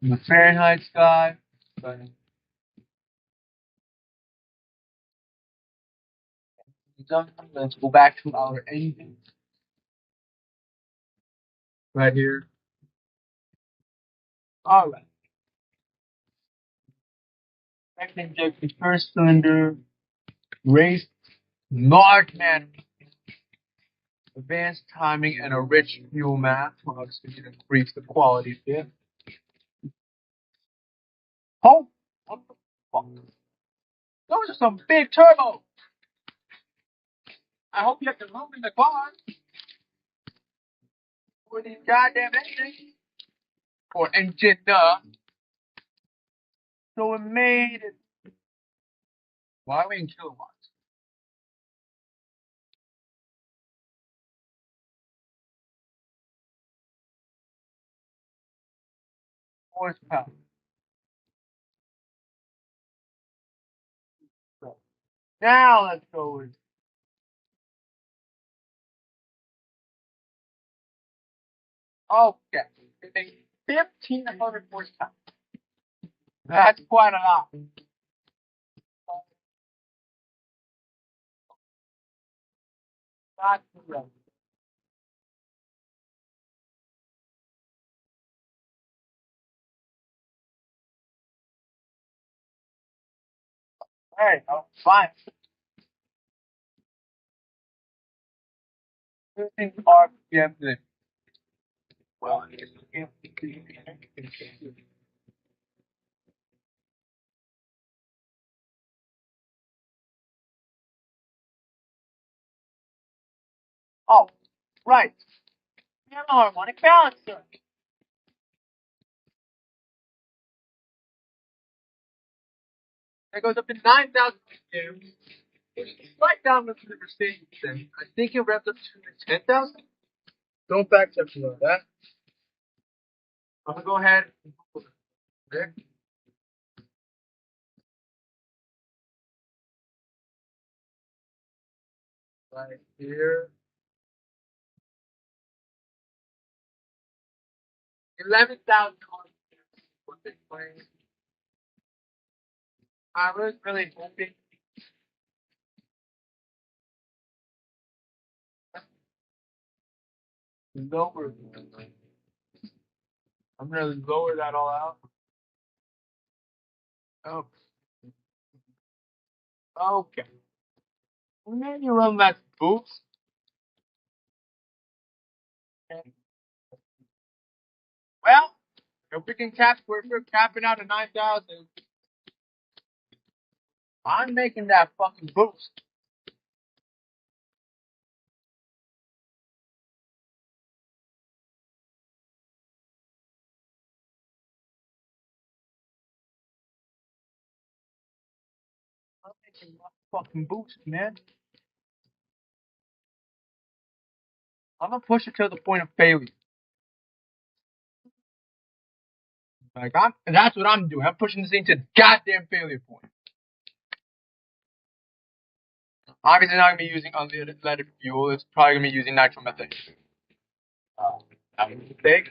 B: I'm a Fahrenheit guy, let's go back to our engine, right here. Alright. Second injection, first cylinder, race, large man, advanced timing, and a rich fuel map. Obviously, to increase the quality here. Oh, what the fuck? Those are some big turbos. I hope you have to room in the car for these goddamn engines. Or engine, So it made it. Why are we in kilowatts? horsepower. Now let's go with. Okay. It's a 1,500 horsepower. That's quite a lot. Not too bad. Alright, fine. 15 RPM limit. Well, oh, right. We have a harmonic balancer. That goes up to 9,000 RPM. Right down with the Mercedes thing. I think it revs up to 10,000. Don't back check me on that. I'm gonna go ahead and put it there. Right here. 11,000 for Bitcoin. I was really hoping lower. I'm gonna lower that all out. Oh, okay. Maybe run that boost. Okay. Well, if we can cap, we're capping out at 9,000. I'm making that fucking boost. I'm making that fucking boost, man. I'm gonna push it to the point of failure. Like that's what I'm doing. I'm pushing this thing to goddamn failure point. Obviously, not gonna be using unleaded fuel. It's probably gonna be using nitromethane. That was a mistake.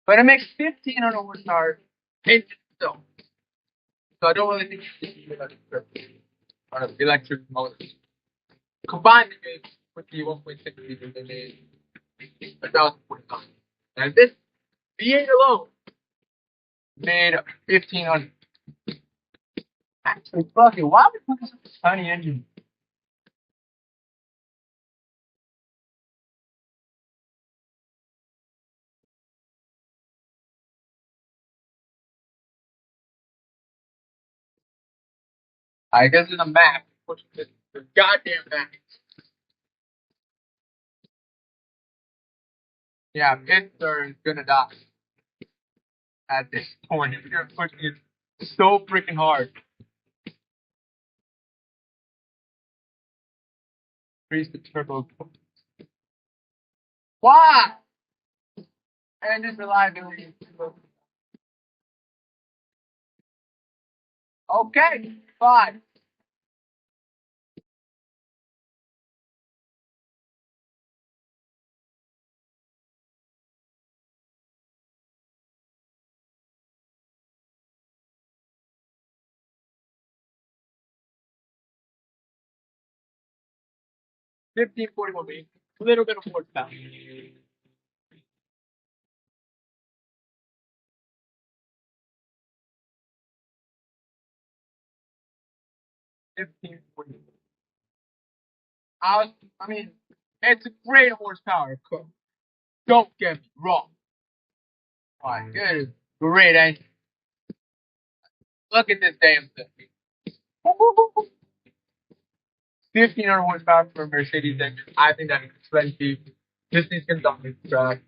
B: But it makes 1,500 horsepower engine still. So I don't really think it's electric motors. Combined with the 1.6 liter, they made 1,049. And this V8 alone made 1,500. Actually, fuck it. Why would we put such a tiny engine? I guess in the map. Push the goddamn map. Yeah, pits are gonna die at this point. You're pushing it so freaking hard. Increase the turbo. Why? And its reliability. Okay, fine. $15.41. A little bit of horsepower. 15.41. I mean, it's a great horsepower. Don't get me wrong. Like, it is great engine. Look at this damn thing. 1,500 horsepower for a Mercedes engine. I think that's expensive. This thing's gonna dominate the track.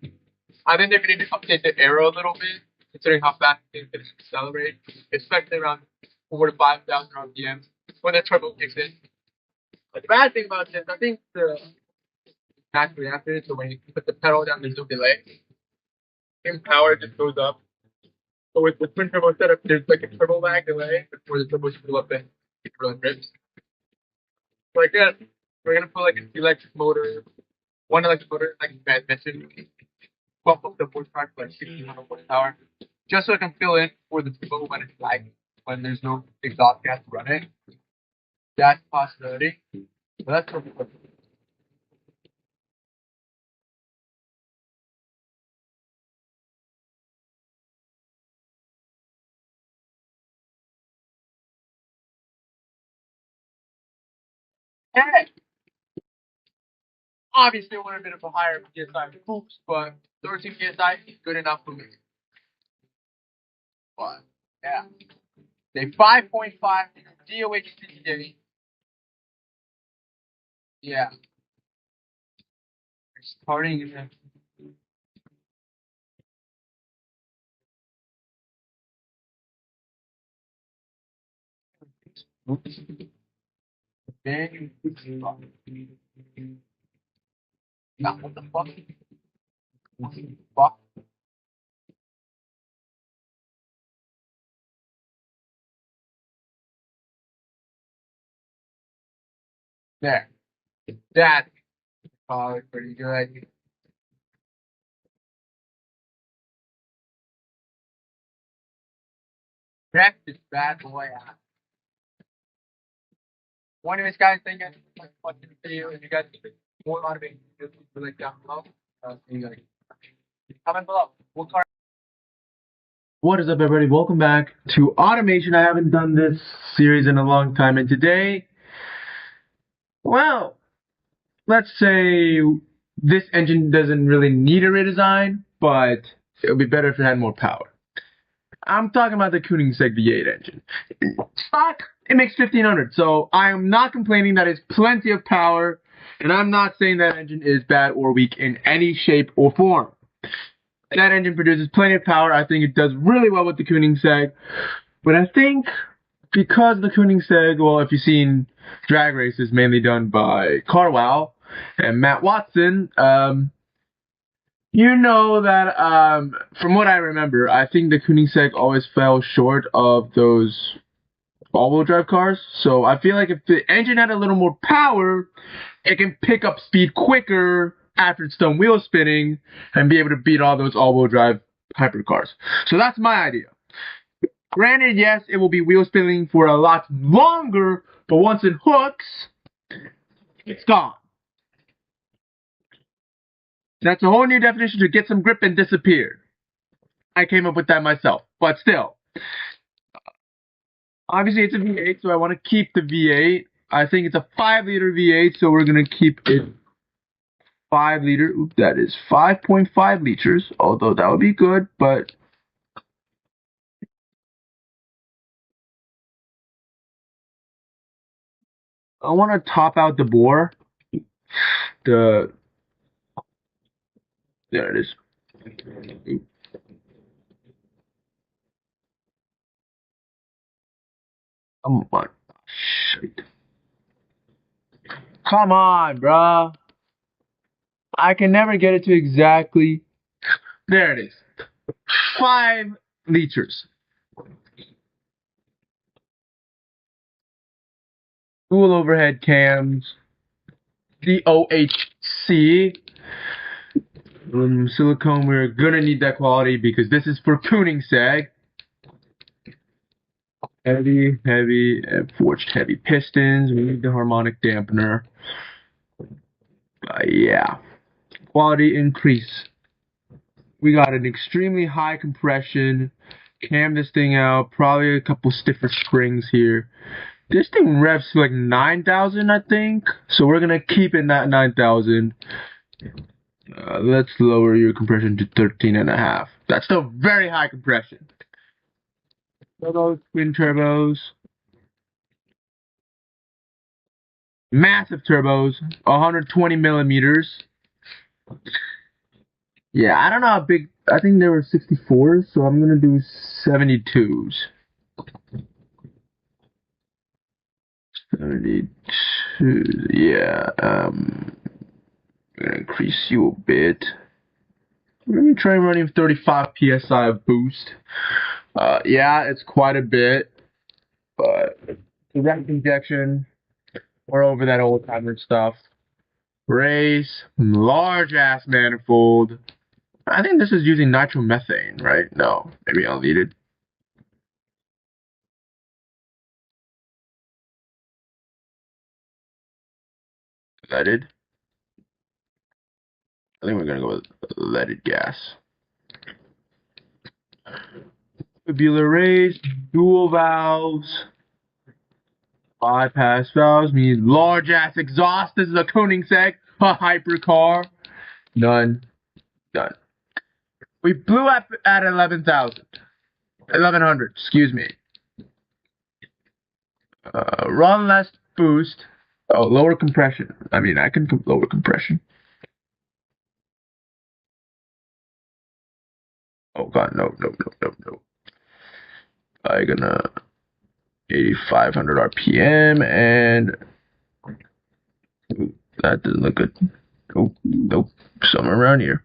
B: I think they're gonna update the aero a little bit, considering how fast it's gonna accelerate, especially around 4 to 5,000 RPM when the turbo kicks in. But the bad thing about this, I think the naturally after it. So when you put the pedal down, there's no delay. In power, it just goes up. So with the twin turbo setup, there's like a turbo lag delay before the turbo should go up and it really rips. So like that, we're gonna put like an electric motor, one electric motor, like I mentioned, bump up the horsepower to like 1600 horsepower, just so it can fill in for the turbo when it's lagging, when there's no exhaust gas to run it. That's a possibility. But that's perfect. Hey, obviously, I want a bit of a higher PSI boost, but 13 PSI is good enough for me. But yeah, they 5.5 DOHC day. Yeah, starting in then now what the fuck? What the fuck? There. That's probably pretty good. Check this bad boy out. One of these guys think I like watching the video and you guys think more automation videos, like down below. You guys comment below. What car?
A: What is up, everybody? Welcome back to Automation. I haven't done this series in a long time, and today, well, let's say this engine doesn't really need a redesign, but it would be better if it had more power. I'm talking about the Koenigsegg V8 engine. Stock, it makes 1500, so I am not complaining. That is plenty of power, and I'm not saying that engine is bad or weak in any shape or form. That engine produces plenty of power. I think it does really well with the Koenigsegg. But I think because the Koenigsegg, well, if you've seen drag races mainly done by Carwow and Matt Watson, you know that from what I remember, I think the Koenigsegg always fell short of those all-wheel drive cars. So I feel like if the engine had a little more power, it can pick up speed quicker after it's done wheel spinning and be able to beat all those all-wheel drive hypercars. So that's my idea. Granted, yes, it will be wheel spinning for a lot longer, but once it hooks, it's gone. That's a whole new definition to get some grip and disappear. I came up with that myself, but still. Obviously, it's a V8, so I want to keep the V8. I think it's a 5-liter V8, so we're going to keep it 5-liter. Oop, that is 5.5 liters, although that would be good, but I want to top out the bore. There it is. Oop. Come on. Shit. Come on, bruh. I can never get it to exactly. There it is. 5 liters. Dual overhead cams. DOHC. Silicone, we're gonna need that quality because this is for Koenigsegg. Heavy, forged heavy pistons. We need the harmonic dampener. Yeah. Quality increase. We got an extremely high compression. Cam this thing out. Probably a couple stiffer springs here. This thing revs to like 9,000, I think. So we're gonna keep it at 9,000. Let's lower your compression to 13.5. That's still very high compression. Those twin turbos. Massive turbos. 120 millimeters. Yeah, I don't know how big. I think there were 64s, so I'm gonna do 72s. 72. Yeah. I'm gonna increase you a bit. Let me try running 35 psi of boost. Yeah, it's quite a bit, but direct injection, we're over that old timer stuff. Race, large ass manifold. I think this is using nitromethane, right? No, maybe I'll need it. Leaded. I think we're gonna go with leaded gas. Tubular race, dual valves, bypass valves, means large ass exhaust. This is a Koenigsegg, a hypercar. None. Done. We blew up at 11,000. 1100, excuse me. Run less boost. Oh, lower compression. I mean, I can lower compression. Oh god, no. I'm gonna 8,500 RPM and ooh, that doesn't look good. Oh, nope, somewhere around here.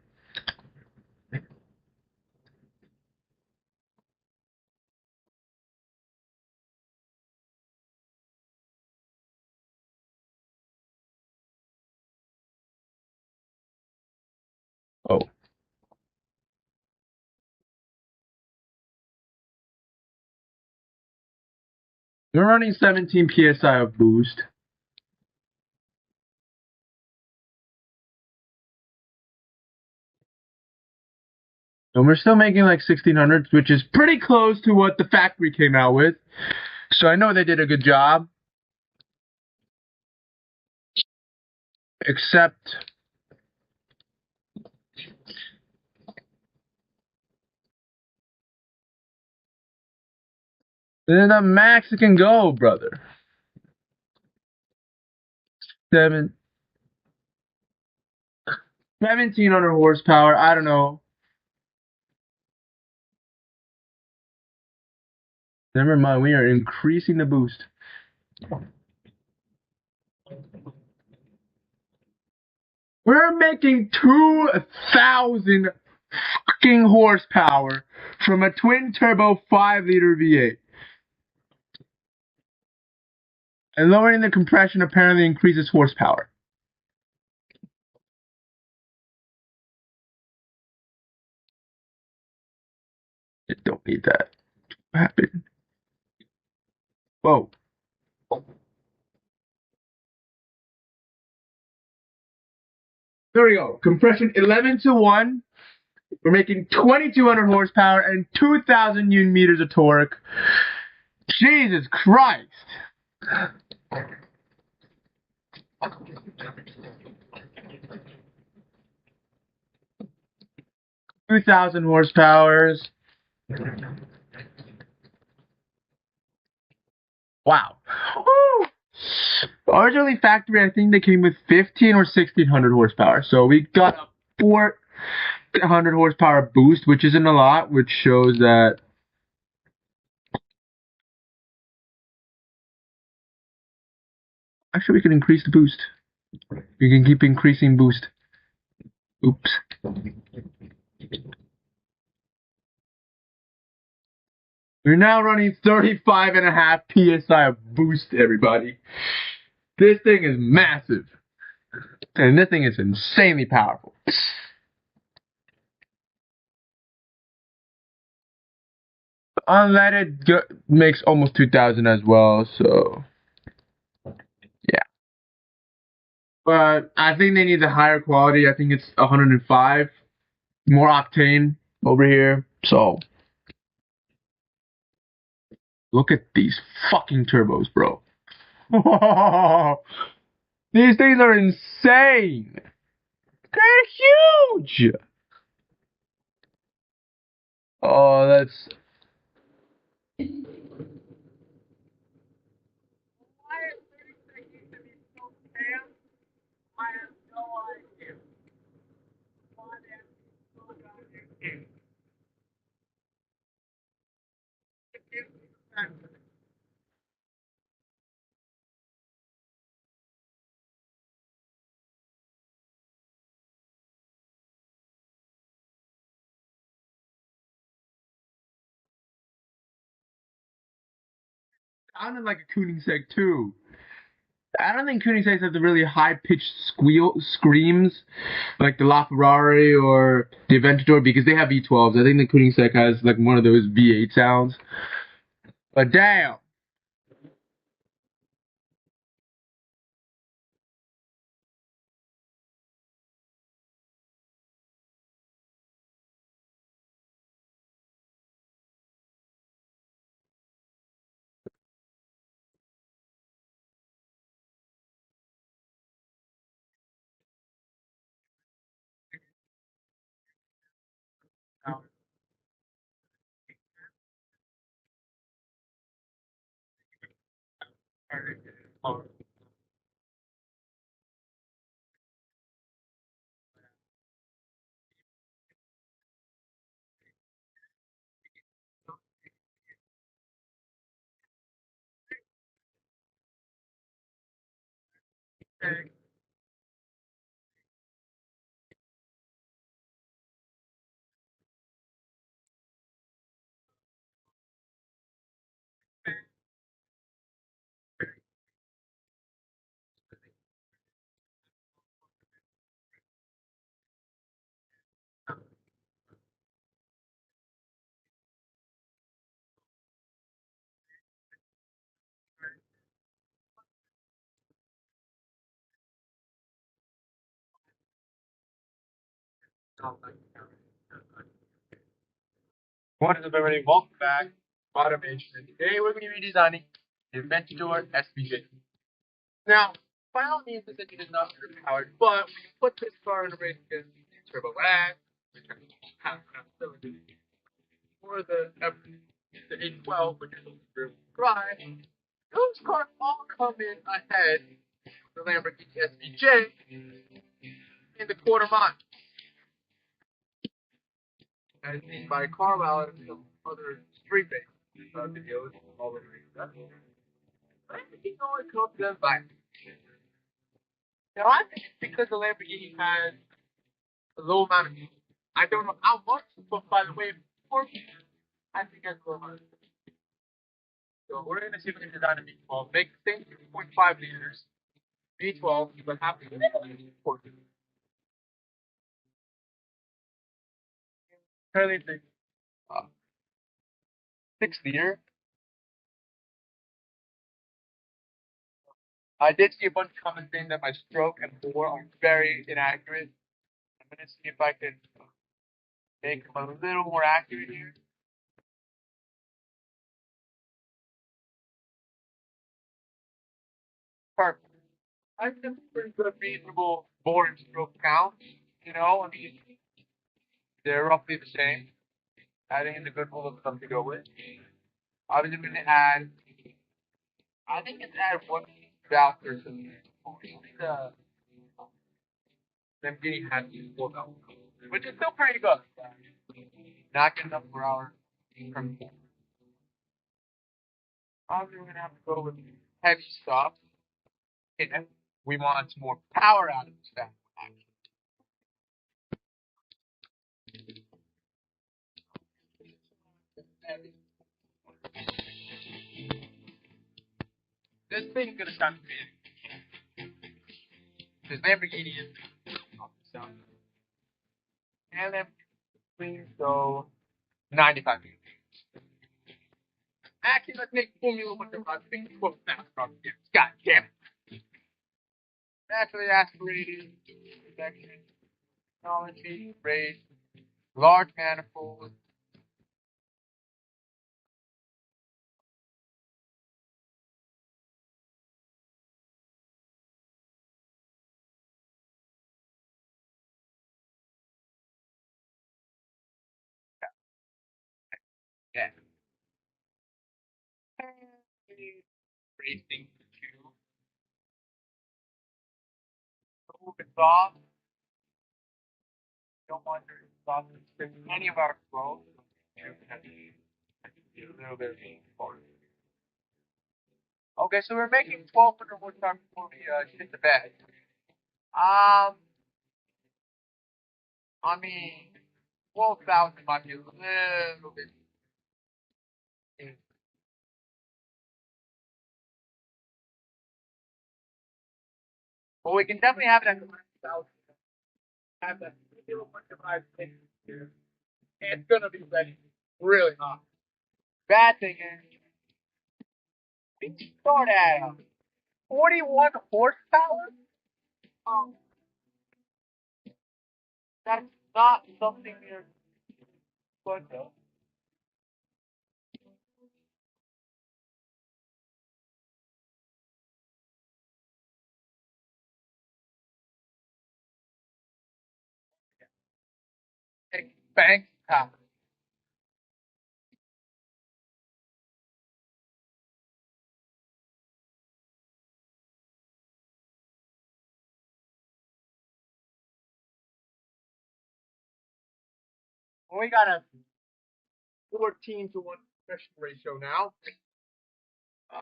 A: Oh, we're running 17 psi of boost. And we're still making like 1600, which is pretty close to what the factory came out with. So I know they did a good job. Except then the max it can go, brother. 1700 horsepower. I don't know. Never mind. We are increasing the boost. We're making 2,000 fucking horsepower from a twin turbo 5-liter V8. And lowering the compression apparently increases horsepower. I don't need that to happen. Whoa. There we go. Compression 11-to-1. We're making 2,200 horsepower and 2,000 Newton meters of torque. Jesus Christ. 2,000 horsepowers. Wow. Woo! Originally factory, I think they came with 1,500 or 1,600 horsepower. So we got a 400 horsepower boost, which isn't a lot, which shows that actually we can increase the boost. We can keep increasing boost. Oops. We're now running 35.5 psi of boost, everybody. This thing is massive. And this thing is insanely powerful. Unleaded makes almost 2,000 as well, so yeah. But I think they need the higher quality. I think it's 105. More octane over here. So look at these fucking turbos, bro. These things are insane. They're huge. Oh, that's sounded like a Koenigsegg too. I don't think Koenigsegg's have the really high pitched screams like the LaFerrari or the Aventador because they have V12s. I think the Koenigsegg has like one of those V8 sounds. But damn.
B: What is up, everybody? Welcome back to Automation. Today we're going to be redesigning the Aventador SVJ. Now, by all means, this engine is not underpowered, but when you put this car in a race against the Turbo X, which has enough cylinders, or the 812, which is rear drive, those cars all come in ahead of the Lamborghini SVJ in the quarter mile. As seen by Carlisle and some other street based videos all over the Lamborghini always comes in by. Now, I think it's because the Lamborghini has a low amount of fuel. I don't know how much, but by the way, before I think that's a little hard. So we're going to see if we can design a V12. Make the same 2.5 liters V12, but have the currently it's a 6 liter. I did see a bunch of comments saying that my stroke and bore are very inaccurate. I'm going to see if I can make them a little more accurate here. Perfect. I think that's a pretty good, reasonable bore and stroke count. You know, I mean, they're roughly the same. I think it's a good rule of thumb to go with. Obviously, I'm going to add, I think it's add one valve or something. The Lamborghini has 4 valves, which is still pretty good. Not good enough for our from. Obviously, we're going to have to go with heavy stuff. And we want more power out of this thing. This thing's gonna sound big. This Lamborghini is sound. And then please go 95. Actually, let's make Formula 1 I think 12 fast car. God damn it. Naturally aspirated, protection, technology, race, large manifold. Yeah. Racing to move it off. Don't want to stop any of our flow. A little bit of forward. Okay, so we're making 1,200 horsepower before we hit the bed. I mean, 12,000 might be a little bit. But we can definitely have it at 9,000. Have that 0.5 here. It's gonna be ready really hot. Bad thing is, we start at 41 horsepower. Um, that's not something you're good though. Bank power. We got a 14-to-1 compression ratio now. Uh,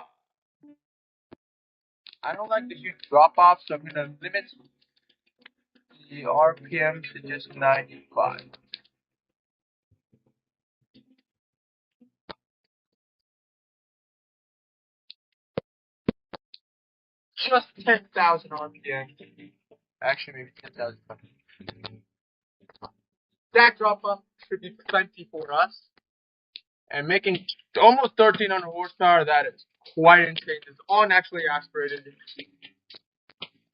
B: I don't like the huge drop off, so I'm gonna limit the RPM to just 95. Just 10,000 RPM. Actually, maybe 10,000. That drop off should be plenty for us. And making almost 1,300 horsepower, that is quite insane. It's unnaturally aspirated.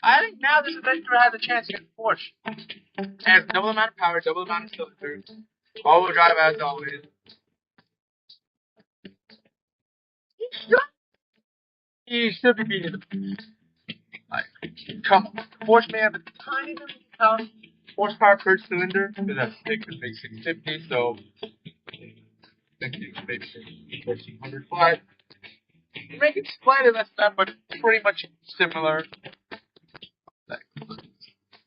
B: I think now this adventure has a chance to get Porsche. It has double amount of power, double amount of cylinders, all-wheel drive as always. He should be beating the like, come on. Porsche may have a tiny little pound horsepower per cylinder, but that's big, the big 650, so maybe 1,400. But make it slightly less than that, but pretty much similar. Like,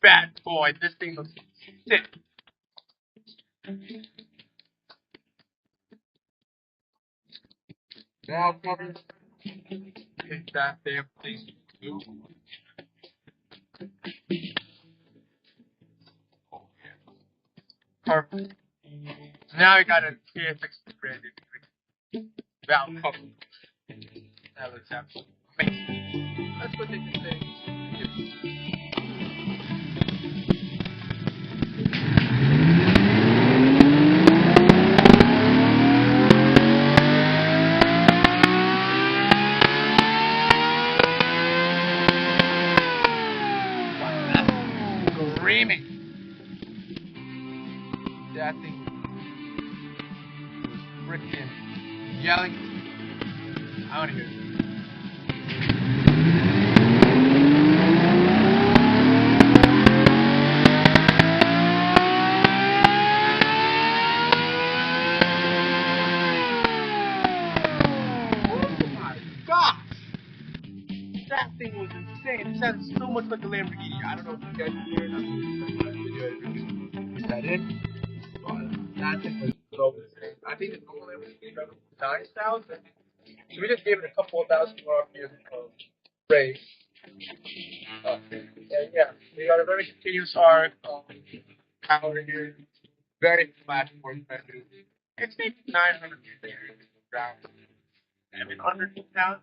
B: bad boy, this thing looks sick. Now cover. Hit that damn thing. Perfect. Now we got a TSX branded valve cover. That looks absolutely amazing. That's what they can say. Screaming. That thing was freaking yelling. I want to hear this. Oh my gosh! That thing was insane. It sounded so much like a Lamborghini. I don't know if you guys can hear it. I'm going to video that in. That thing was so insane. I think the normal Lamborghini was 9,000. So we just gave it a couple of thousand more RPM raise. And yeah, we got a very continuous arc power here. Very flat for pressure. It's maybe 900 rounds. I mean, 100 pounds.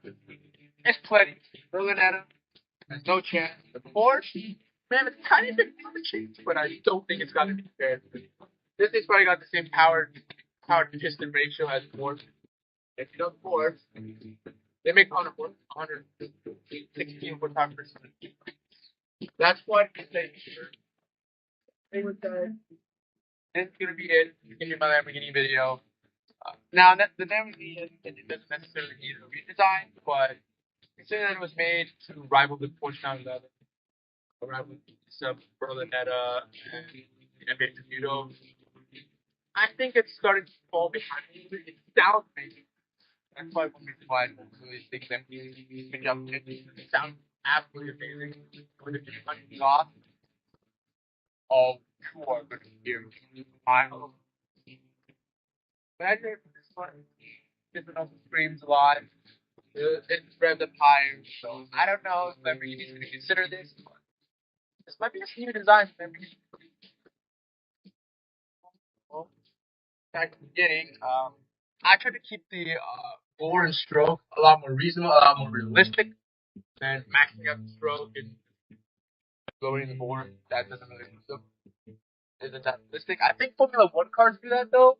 B: It's plenty. Berlinetta has no chance. The Porsche, man, it's tiny bit of a change, but I don't think it's got to be fair. This thing's probably got the same power to piston ratio as Porsche. If you know the Porsche, they make 116 horsepower per cylinder. That's what it's saying. They would say, this is going to be it. It's going to be my Lamborghini video. Now, the Lamborghini it doesn't necessarily need a redesign, but considering that it was made to rival the Porsche 911, rival the Berlinetta and the M8 Bermudo, I think it's starting to fall behind. It sounds amazing. That's probably one reason why I don't really think that we can jump in. It sounds absolutely amazing. With the money off, all you are going to hear miles. But I think this one, this one also screams a lot. It's revved up higher, so I don't know if Lamborghini's going to consider this. But this might be a new design for Lamborghini. Well, back to the beginning, I try to keep the bore and stroke a lot more reasonable, a lot more realistic than maxing out the stroke and lowering the more. That doesn't really isn't that realistic. I think Formula One cars do that though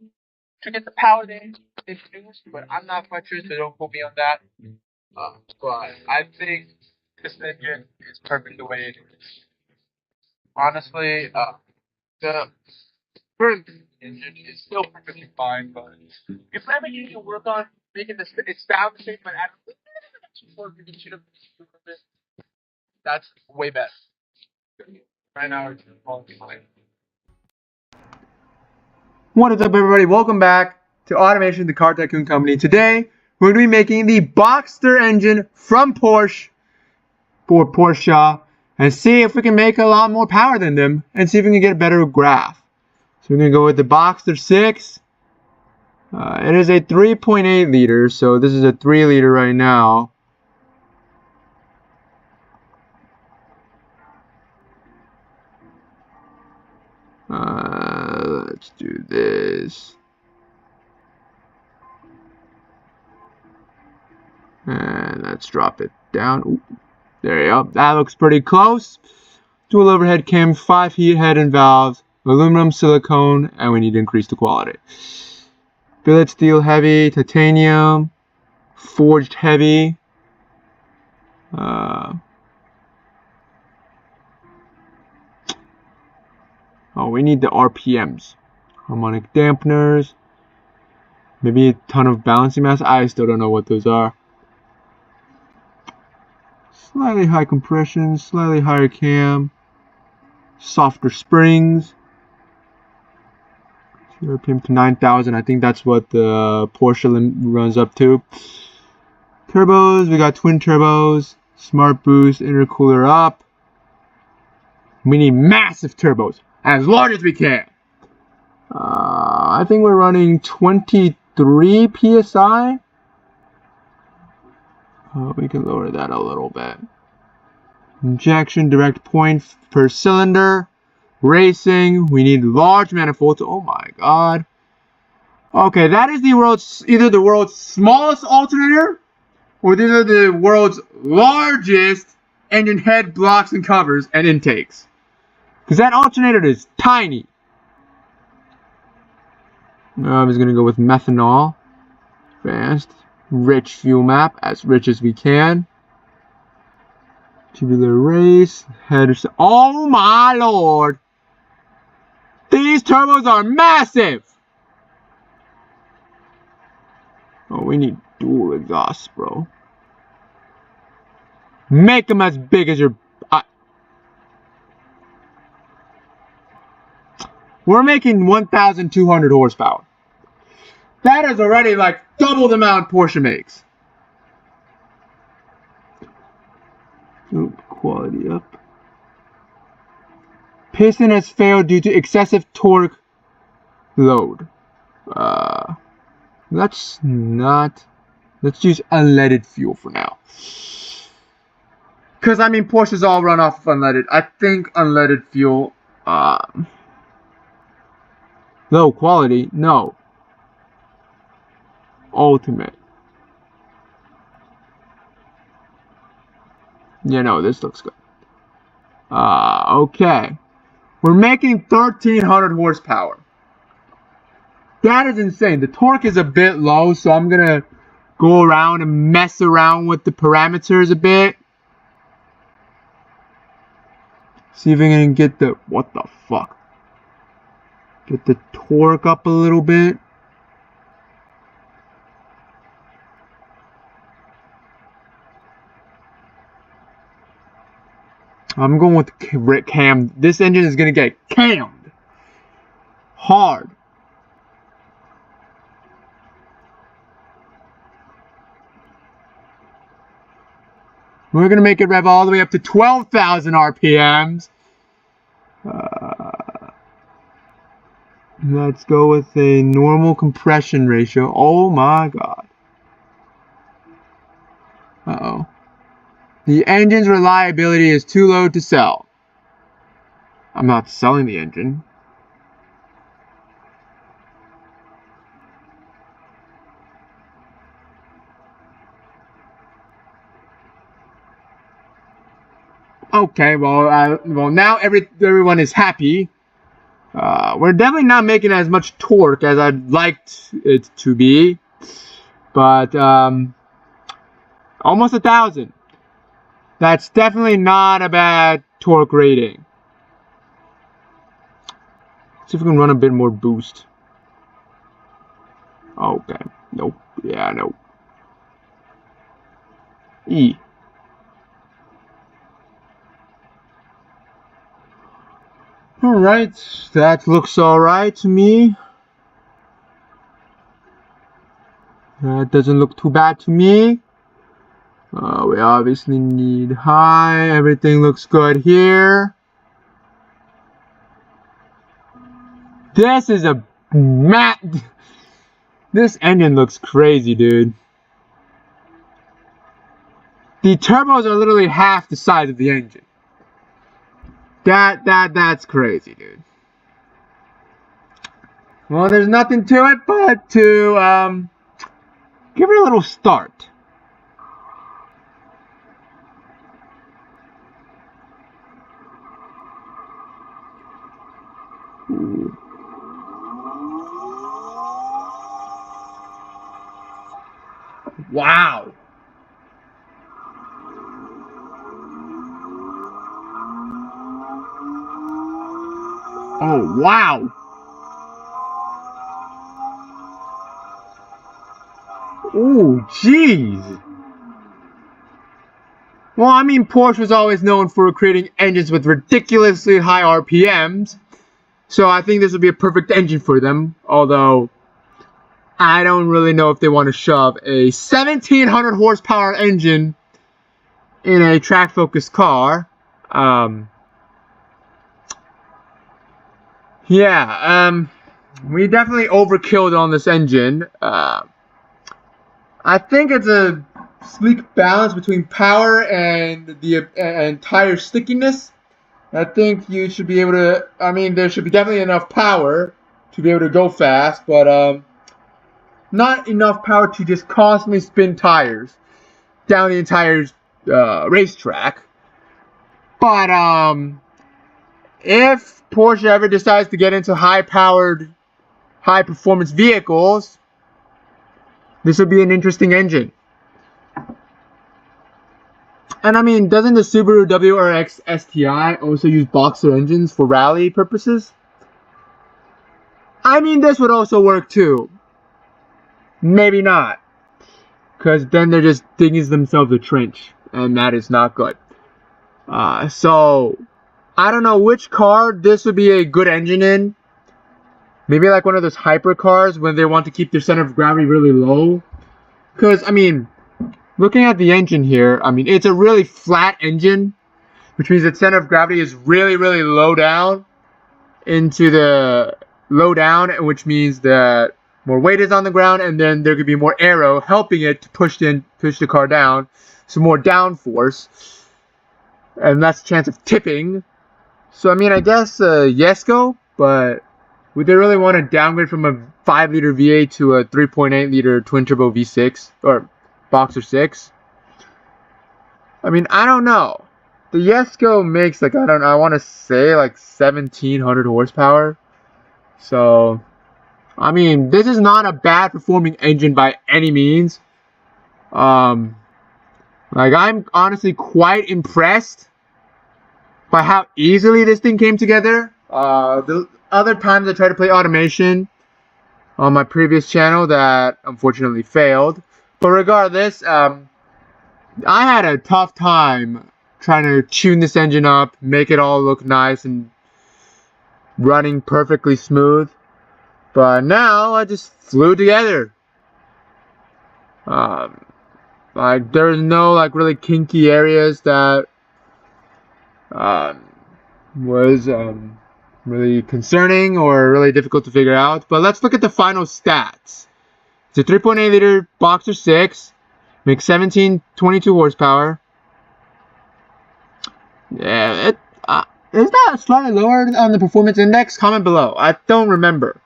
B: to get the power they introduced, but I'm not quite sure, so don't quote me on that. But I think this engine is perfect the way it is. Honestly, the current engine is still perfectly fine, but if ever you need to work on making this its sound the same, but add a little bit of extra work, you should have that's way better. Right now, it's fine.
A: What is up, everybody? Welcome back to Automation, the Car Tycoon Company. Today, we're going to be making the Boxster engine from Porsche for Porsche and see if we can make a lot more power than them and see if we can get a better graph. So we're going to go with the Boxster 6. It is a 3.8 liter, so this is a 3 liter right now. Let's do this. And let's drop it down. Ooh, there you go. That looks pretty close. Dual overhead cam, 5 heat head and valves, aluminum, silicone, and we need to increase the quality. Billet steel heavy, titanium, forged heavy. Oh, we need the RPMs. Harmonic dampeners. Maybe a ton of balancing mass. I still don't know what those are. Slightly high compression, slightly higher cam. Softer springs. RPM to 9,000. I think that's what the Porsche runs up to. Turbos, we got twin turbos. Smart boost, intercooler up. We need massive turbos, as large as we can. I think we're running 23 psi. We can lower that a little bit. Injection, direct point per cylinder. Racing, we need large manifolds. Oh my god. Okay, that is either the world's smallest alternator, or these are the world's largest engine head, blocks, and covers and intakes. Because that alternator is tiny. I'm just going to go with methanol. Advanced. Rich fuel map. As rich as we can. Tubular race. Headers. Oh my lord. These turbos are massive. Oh, we need dual exhausts, bro. Make them as big as your... We're making 1,200 horsepower. That is already like double the amount Porsche makes. Ooh, quality up. Piston has failed due to excessive torque load. Let's use unleaded fuel for now. Because, I mean, Porsches all run off of unleaded. I think unleaded fuel, low quality, no. Ultimate. Yeah, no, this looks good. Okay. We're making 1,300 horsepower. That is insane. The torque is a bit low, so I'm going to go around and mess around with the parameters a bit. See if we can get the... What the fuck? Get the torque up a little bit. I'm going with cam. This engine is going to get cammed. Hard. We're going to make it rev all the way up to 12,000 RPMs. Let's go with a normal compression ratio. Oh my god. Uh-oh. The engine's reliability is too low to sell. I'm not selling the engine. Okay, well now everyone is happy. We're definitely not making as much torque as I'd liked it to be, but almost 1,000. That's definitely not a bad torque rating. Let's see if we can run a bit more boost. Okay, nope, yeah, nope. E. Alright, that looks alright to me. That doesn't look too bad to me. We obviously need high. Everything looks good here. This is a This engine looks crazy, dude. The turbos are literally half the size of the engine. That's crazy, dude. Well, there's nothing to it but to give it a little start. Ooh. Wow. Oh, wow. Ooh, jeez. Well, I mean, Porsche was always known for creating engines with ridiculously high RPMs. So I think this would be a perfect engine for them. Although, I don't really know if they want to shove a 1,700 horsepower engine in a track-focused car. We definitely overkilled on this engine. I think it's a sleek balance between power and and tire stickiness. I think you should be able to. I mean, there should be definitely enough power to be able to go fast, but not enough power to just constantly spin tires down the entire racetrack. But if Porsche ever decides to get into high-powered, high-performance vehicles, this would be an interesting engine. And I mean, doesn't the Subaru WRX STI also use boxer engines for rally purposes? I mean, this would also work too. Maybe not. Because then they're just digging themselves a trench. And that is not good. So, I don't know which car this would be a good engine in. Maybe like one of those hypercars when they want to keep their center of gravity really low. Because, I mean, looking at the engine here, I mean, it's a really flat engine, which means its center of gravity is really, really low down, which means that more weight is on the ground, and then there could be more aero helping it to push the car down, so more downforce, and less chance of tipping. So, I mean, I guess yes go, but would they really want to downgrade from a 5-liter V8 to a 3.8-liter twin-turbo V6 or Boxer 6? I mean, I don't know. The Yesco makes like, I want to say like 1,700 horsepower. So, I mean, this is not a bad performing engine by any means. Like, I'm honestly quite impressed by how easily this thing came together. The other times I tried to play automation on my previous channel that unfortunately failed. But regardless, I had a tough time trying to tune this engine up, make it all look nice and running perfectly smooth. But now I just flew together. Like there's no like really kinky areas that was really concerning or really difficult to figure out. But let's look at the final stats. It's a 3.8-liter Boxer 6, makes 1722 horsepower. Yeah, is that slightly lower on the performance index? Comment below. I don't remember,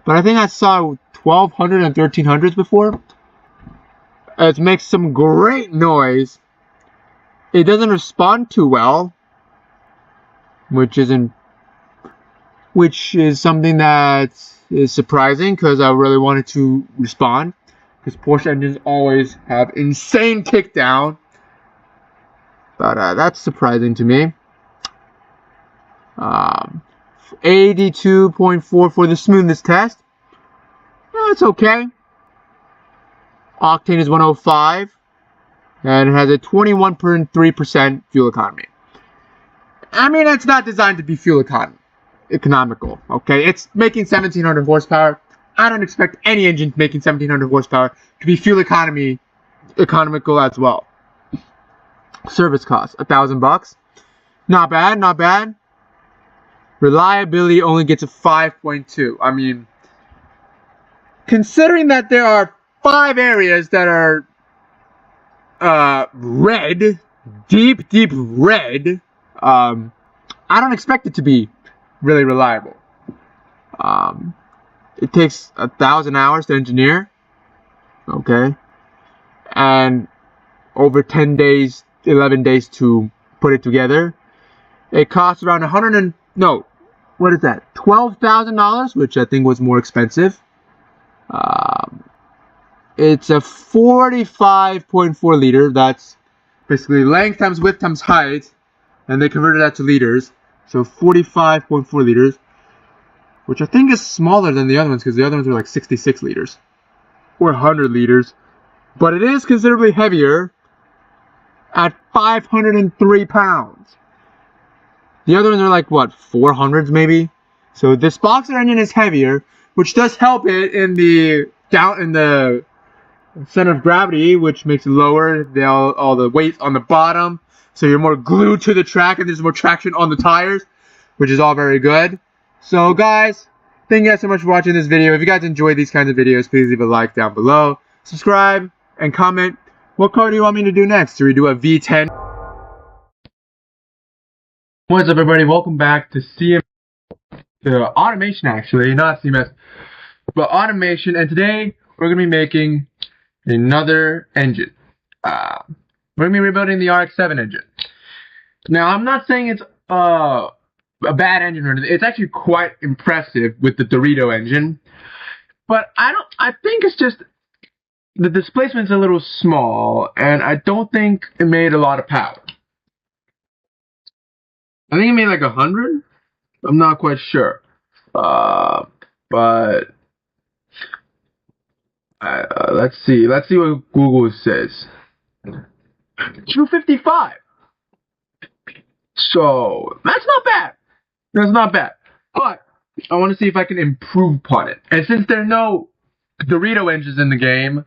A: but I think I saw 1200 and 1300s before. It makes some great noise. It doesn't respond too well. which is something that is surprising because I really wanted to respond, because Porsche engines always have insane kickdown. But that's surprising to me. 82.4 for the smoothness test. It's okay. Octane is 105, and it has a 21.3% fuel economy. I mean, it's not designed to be fuel economical, okay? It's making 1,700 horsepower. I don't expect any engine making 1,700 horsepower to be fuel economical as well. Service cost, $1,000. Not bad, not bad. Reliability only gets a 5.2. I mean, considering that there are 5 areas that are red, deep red, I don't expect it to be really reliable. It takes 1,000 hours to engineer, okay, and over 10 days, 11 days to put it together. It costs around $12,000, which I think was more expensive. It's a 45.4 liter. That's basically length times width times height, and they converted that to liters. So 45.4 liters, which I think is smaller than the other ones, because the other ones were like 66 liters or 100 liters. But it is considerably heavier at 503 pounds. The other ones are like, what, 400s maybe? So this boxer engine is heavier, which does help it in the center of gravity, which makes it lower all the weight on the bottom, so you're more glued to the track and there's more traction on the tires, which is all very good. So guys, thank you guys so much for watching this video. If you guys enjoyed these kinds of videos, please leave a like down below, subscribe, and comment what car do you want me to do next. Do we do a V10? What's up, everybody? Welcome back to automation, actually, not CMS, but automation. And today we're going to be making another engine. We're going to be rebuilding the RX-7 engine. Now, I'm not saying it's a bad engine or anything. It's actually quite impressive with the Dorito engine. But I think it's just the displacement's a little small, and I don't think it made a lot of power. I think it made like 100. I'm not quite sure. But let's see what Google says. 255. So that's not bad. That's not bad. But I want to see if I can improve upon it. And since there are no Dorito engines in the game,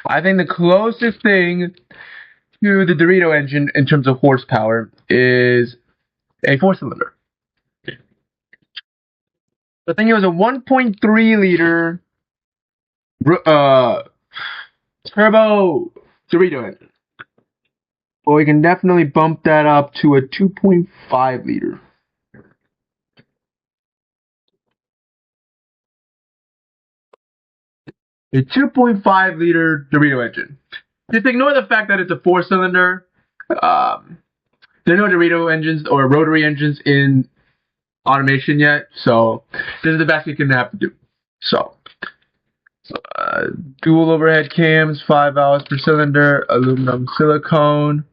A: I think the closest thing to the Dorito engine in terms of horsepower is a 4-cylinder. I think it was a 1.3 liter turbo Dorito engine. Well, we can definitely bump that up to a 2.5 liter. A 2.5 liter Dorito engine. Just ignore the fact that it's a 4-cylinder. There are no Dorito engines or rotary engines in automation yet, so this is the best we can have to do. So, dual overhead cams, 5 valves per cylinder, aluminum silicone.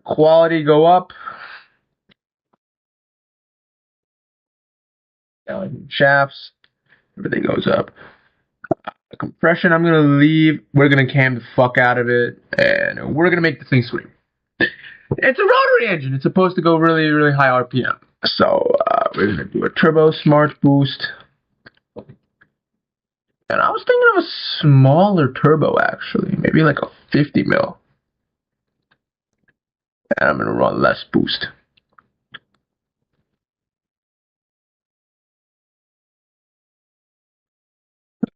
A: Quality go up. Shafts, everything goes up. Compression, I'm gonna leave. We're gonna cam the fuck out of it, and we're gonna make this thing scream. It's a rotary engine. It's supposed to go really, really high RPM. So we're gonna do a turbo smart boost. And I was thinking of a smaller turbo, actually, maybe like a 50 mil. And I'm gonna run less boost.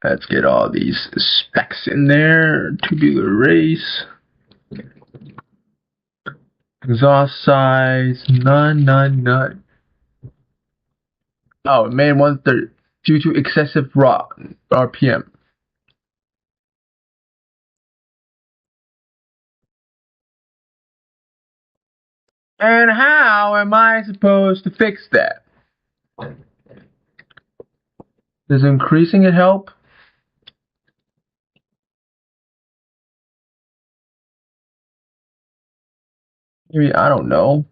A: Let's get all these specs in there. Tubular race. Exhaust size. None. Oh, it made 130 due to excessive raw RPM. And how am I supposed to fix that? Does increasing it help? Maybe, I don't know.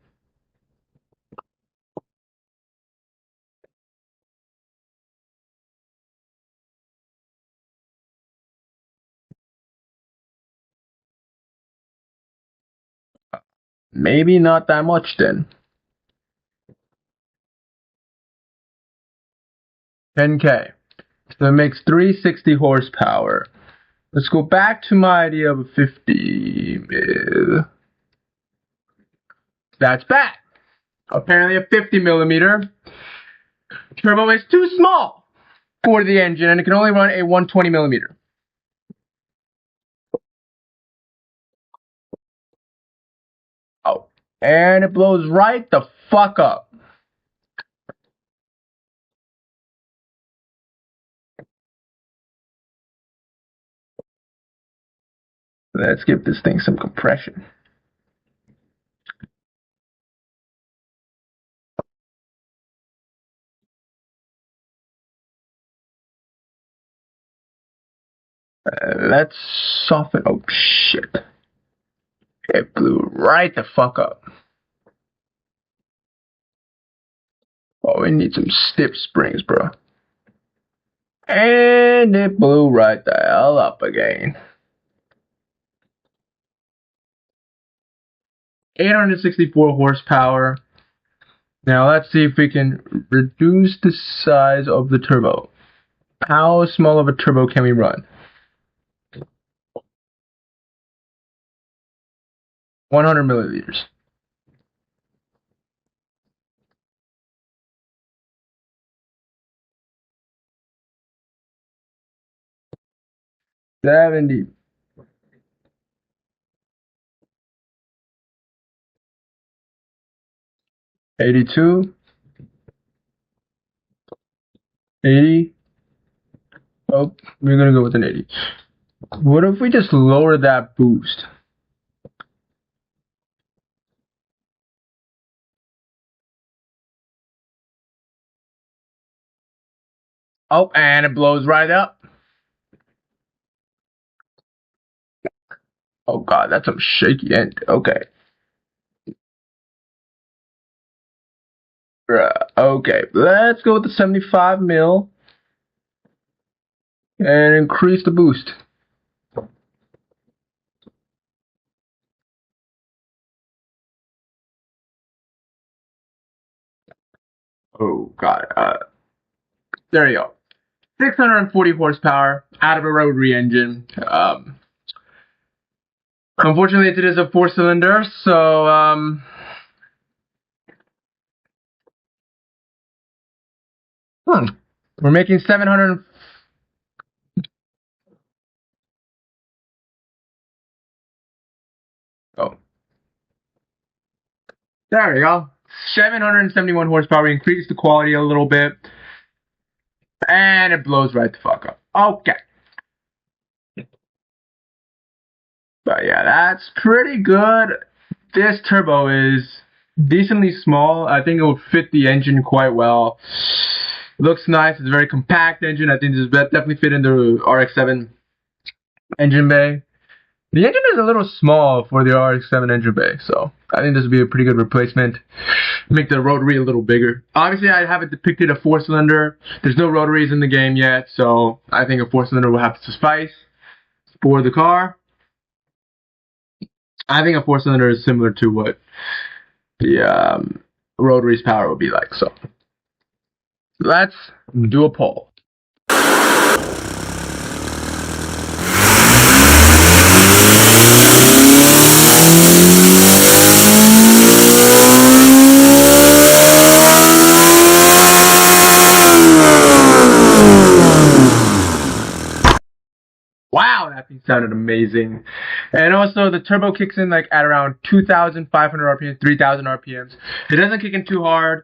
A: Maybe not that much then. 10K. So it makes 360 horsepower. Let's go back to my idea of a 50 mil. That's bad. Apparently a 50 millimeter turbo is too small for the engine and it can only run a 120 millimeter. Oh, and it blows right the fuck up. Let's give this thing some compression. Let's soften. Oh shit. It blew right the fuck up. Oh, we need some stiff springs, bro. And it blew right the hell up again. 864 horsepower. Now let's see if we can reduce the size of the turbo. How small of a turbo can we run? 100 milliliters. $70. 82. 80. Oh, we're gonna go with an 80. What if we just lower that boost? Oh, and it blows right up. Oh god, that's some shaky end. Okay. Okay, let's go with the 75 mil and increase the boost. Oh god, there you go. 640 horsepower out of a rotary engine. Unfortunately, it is a 4-cylinder, so we're making 700. Oh, there we go. 771 horsepower. We increased the quality a little bit, and it blows right the fuck up. Okay. But yeah, that's pretty good. This turbo is decently small. I think it will fit the engine quite well. Looks nice. It's a very compact engine. I think this definitely fit in the RX-7 engine bay. The engine is a little small for the RX-7 engine bay, so I think this would be a pretty good replacement. Make the rotary a little bigger. Obviously, I haven't depicted a 4-cylinder. There's no rotaries in the game yet, so I think a 4-cylinder will have to suffice for the car. I think a 4-cylinder is similar to what the rotary's power would be like. So let's do a poll. Wow, that thing sounded amazing. And also, the turbo kicks in like at around 2,500 RPMs, 3,000 RPMs. It doesn't kick in too hard,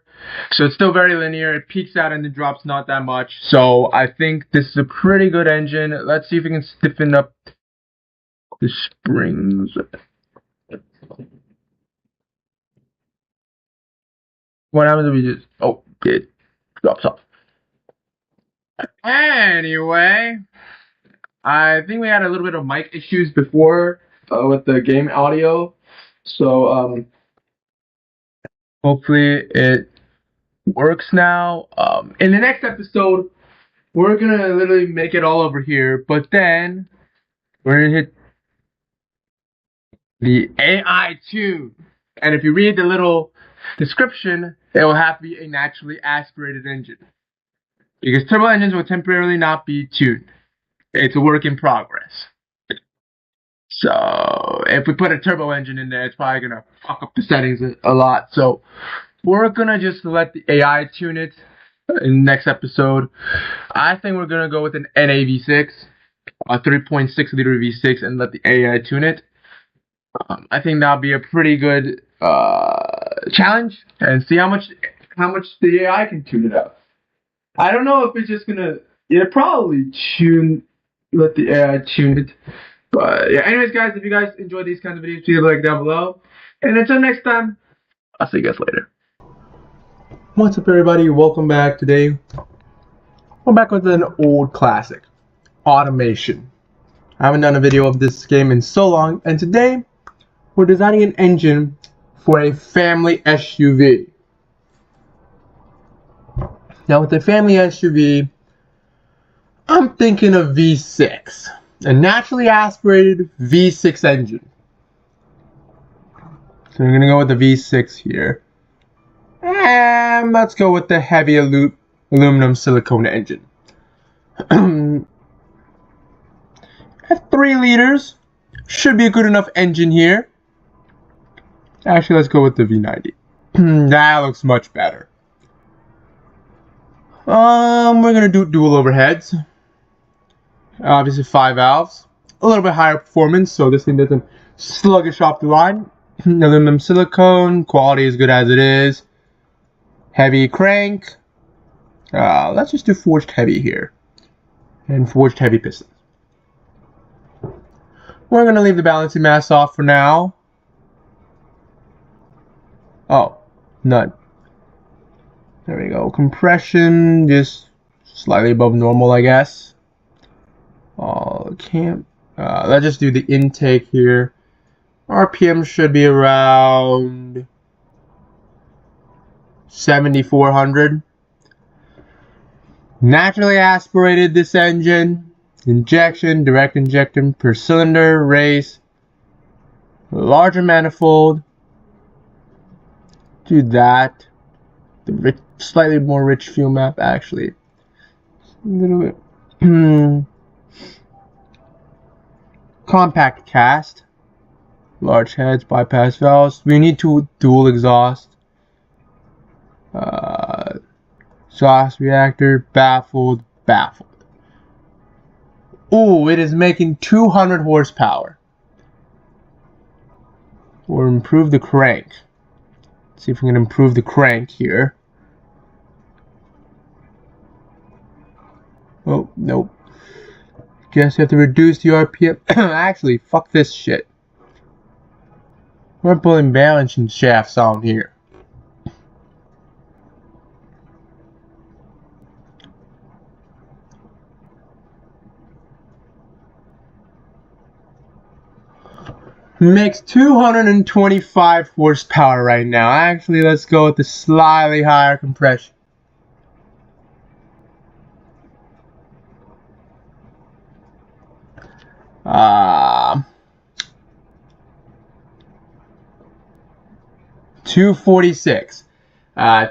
A: so it's still very linear. It peaks out and then drops not that much. So I think this is a pretty good engine. Let's see if we can stiffen up the springs. What happens if we just... Oh, it drops off. Anyway, I think we had a little bit of mic issues before with the game audio. So, hopefully it works now. In the next episode, we're gonna literally make it all over here, but then we're gonna hit the AI tune. And if you read the little description, it will have to be a naturally aspirated engine. Because turbo engines will temporarily not be tuned. It's a work in progress. So if we put a turbo engine in there, it's probably gonna fuck up the settings a lot. So we're gonna just let the AI tune it in the next episode. I think we're gonna go with an NAV6, a 3.6 liter V6, and let the AI tune it. I think that'll be a pretty good challenge, and see how much the AI can tune it out. I don't know if it's just gonna probably let the AI tune it. But yeah, anyways, guys, if you guys enjoy these kinds of videos, please like down below. And until next time, I'll see you guys later. What's up, everybody? Welcome back. Today, we're back with an old classic, automation. I haven't done a video of this game in so long, and today, we're designing an engine for a family SUV. Now, with the family SUV, I'm thinking of V6. A naturally aspirated V6 engine. So we're going to go with the V6 here. And let's go with the heavy aluminum silicone engine. At 3 liters, should be a good enough engine here. Actually, let's go with the V90. That looks much better. We're going to do dual overheads. Obviously 5 valves, a little bit higher performance, so this thing doesn't sluggish off the line. Aluminum silicone, quality is good as it is. Heavy crank. Let's just do forged heavy here, and forged heavy pistons. We're gonna leave the balancing mass off for now. Oh, none. There we go. Compression just slightly above normal, I guess. Let's just do the intake here. RPM should be around 7,400. Naturally aspirated this engine. Injection, direct injection per cylinder, race. Larger manifold. Do that. The slightly more rich fuel map, actually. A little bit. Compact cast, large heads, bypass valves. We need to dual exhaust, exhaust reactor, baffled. Ooh, it is making 200 horsepower. Or improve the crank. Let's see if we can improve the crank here. Oh, nope. Guess you have to reduce the RPM. Actually, fuck this shit. We're pulling balancing shafts on here. Makes 225 horsepower right now. Actually, let's go with the slightly higher compression. Uh, 246.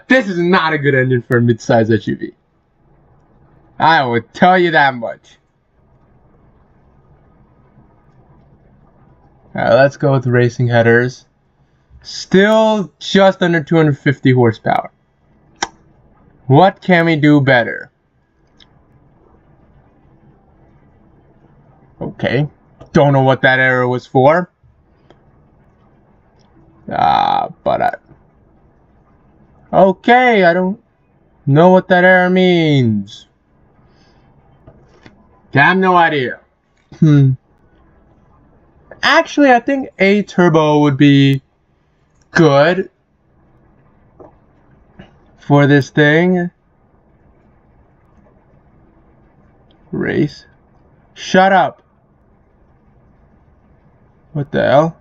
A: This is not a good engine for a mid-size SUV. I will tell you that much. Let's go with racing headers. Still just under 250 horsepower. What can we do better? Okay. Don't know what that error was for. Okay, I don't know what that error means. I have no idea. Actually, I think a turbo would be good. for this thing. Race. Shut up. What the hell?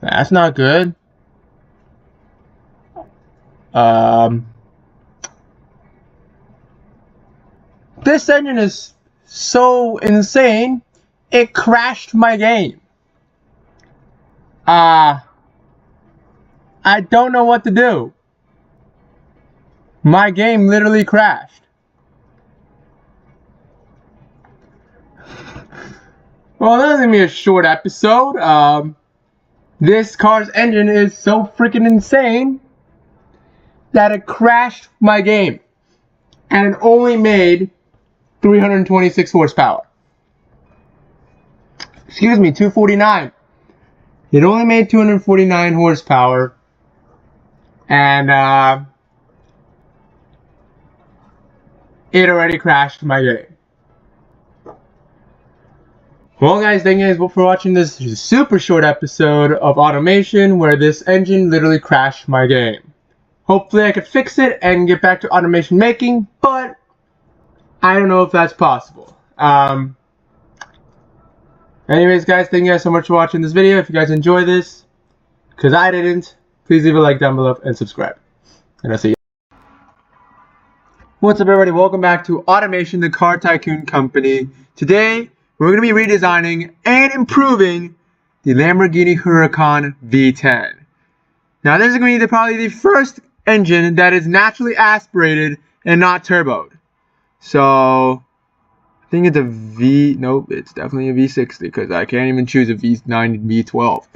A: That's not good. This engine is so insane, it crashed my game. I don't know what to do. My game literally crashed. Well, this is gonna be a short episode. This car's engine is so freaking insane that it crashed my game. And it only made 326 horsepower. Excuse me, 249. It only made 249 horsepower. And it already crashed my game. Well guys, thank you guys for watching this super short episode of automation where this engine literally crashed my game. Hopefully I could fix it and get back to automation making, but I don't know if that's possible. Anyways guys, thank you guys so much for watching this video. If you guys enjoy this, because I didn't, please leave a like down below and subscribe. And I'll see you. What's up everybody, welcome back to Automation, the Car Tycoon Company. Today, we're going to be redesigning and improving the Lamborghini Huracan V10. Now this is going to be probably the first engine that is naturally aspirated and not turboed. So, I think it's a V, nope, it's definitely a V60 because I can't even choose a V9 and V12.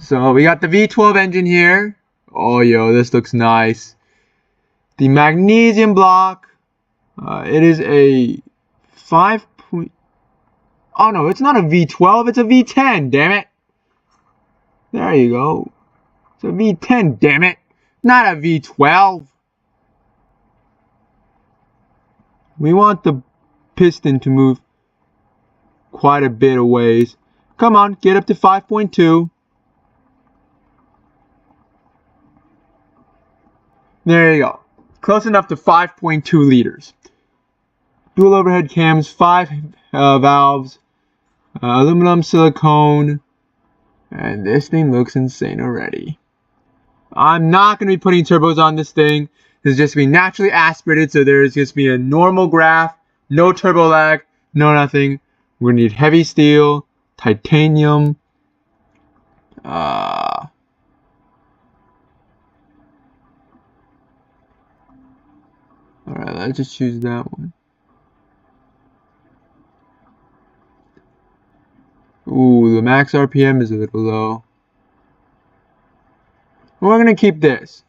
A: So we got the V12 engine here. Oh yo, this looks nice. The magnesium block, it is a 5. Oh no, it's not a V12, it's a V10, damn it. There you go. It's a V10, damn it. Not a V12. We want the piston to move quite a bit of ways. Come on, get up to 5.2. There you go. Close enough to 5.2 liters. Dual overhead cams, 5 valves, aluminum silicone, and this thing looks insane already. I'm not going to be putting turbos on this thing. This is just going to be naturally aspirated, so there's just going to be a normal graph, no turbo lag, no nothing. We're going to need heavy steel, titanium, alright, let's just choose that one. Ooh, the max RPM is a little low. We're going to keep this.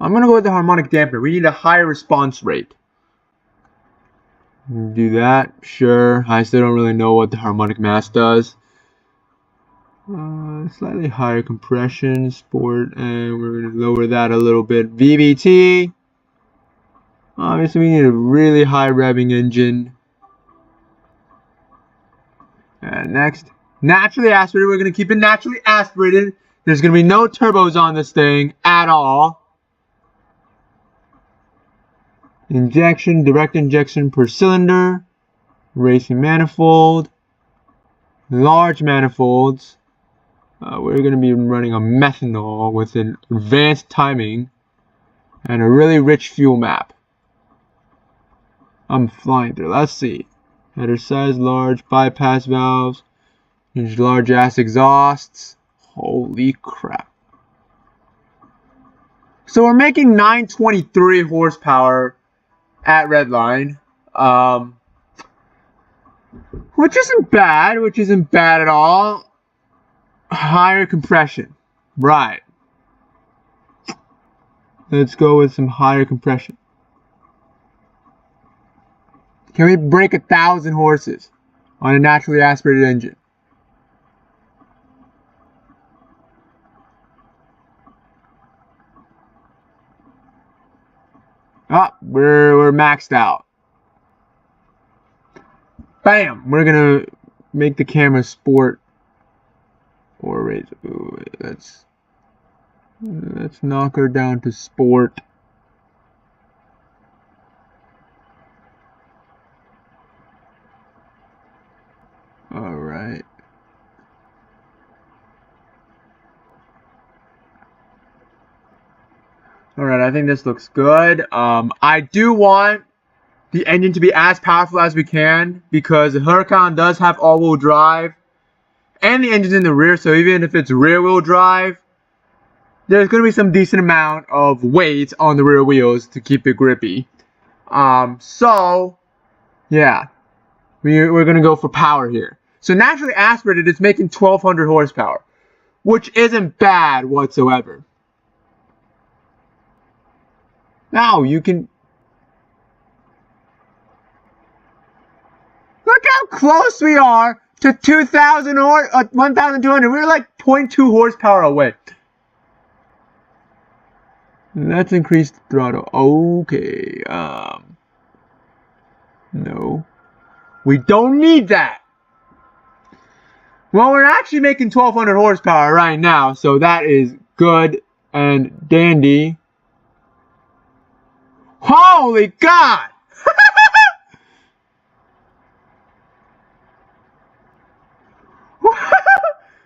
A: I'm going to go with the harmonic damper. We need a higher response rate. Do that, sure. I still don't really know what the harmonic mass does. Slightly higher compression, sport, and we're going to lower that a little bit. VVT. Obviously, we need a really high revving engine. And next, naturally aspirated. We're going to keep it naturally aspirated. There's going to be no turbos on this thing at all. Injection, direct injection per cylinder. Racing manifold. Large manifolds. We're going to be running a methanol with an advanced timing and a really rich fuel map. I'm flying through. Let's see. Header size, large bypass valves, large ass exhausts. Holy crap. So we're making 923 horsepower at redline. Which isn't bad at all. Higher compression. Right. Let's go with some higher compression. Can we break 1,000 horses on a naturally aspirated engine? Oh, we're maxed out. Bam! We're gonna make the camera sport. Or raise. Ooh, let's knock her down to sport. All right. All right, I think this looks good. I do want the engine to be as powerful as we can because the Huracan does have all-wheel drive and the engine's in the rear, so even if it's rear-wheel drive, there's going to be some decent amount of weight on the rear wheels to keep it grippy. So, yeah, we're going to go for power here. So naturally aspirated, it's making 1,200 horsepower, which isn't bad whatsoever. Now you can... Look how close we are to 2,000 or 1,200. We're like 0.2 horsepower away. Let's increase the throttle. Okay. No. We don't need that. Well, we're actually making 1,200 horsepower right now, so that is good and dandy. Holy God!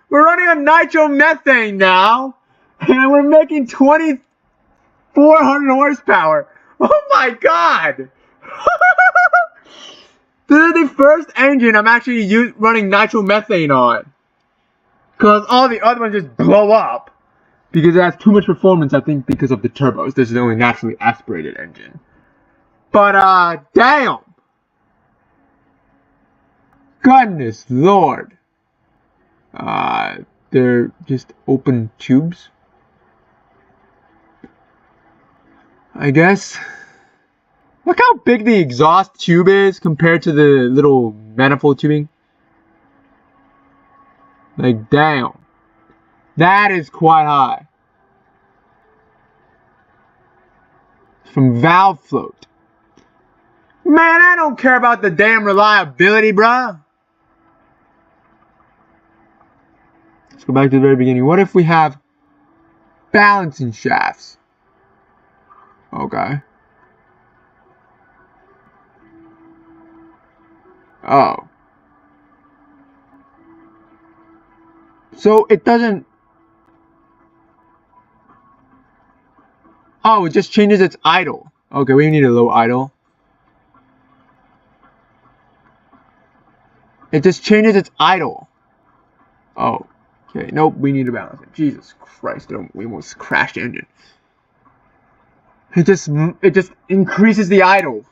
A: We're running on nitromethane now, and we're making 2,400 horsepower. Oh my God! This is the first engine I'm actually running nitromethane on. Because all the other ones just blow up. Because it has too much performance, I think, because of the turbos. This is the only naturally aspirated engine. But, damn! Goodness Lord. They're just open tubes, I guess. Look how big the exhaust tube is compared to the little manifold tubing. Like, damn. That is quite high. From valve float. Man, I don't care about the damn reliability, bruh. Let's go back to the very beginning. What if we have balancing shafts? Okay. Oh. So it doesn't... Oh, it just changes its idle. Okay, we need a low idle. It just changes its idle. Oh. Okay, nope, we need to balance it. Jesus Christ, we almost crashed the engine. It just increases the idle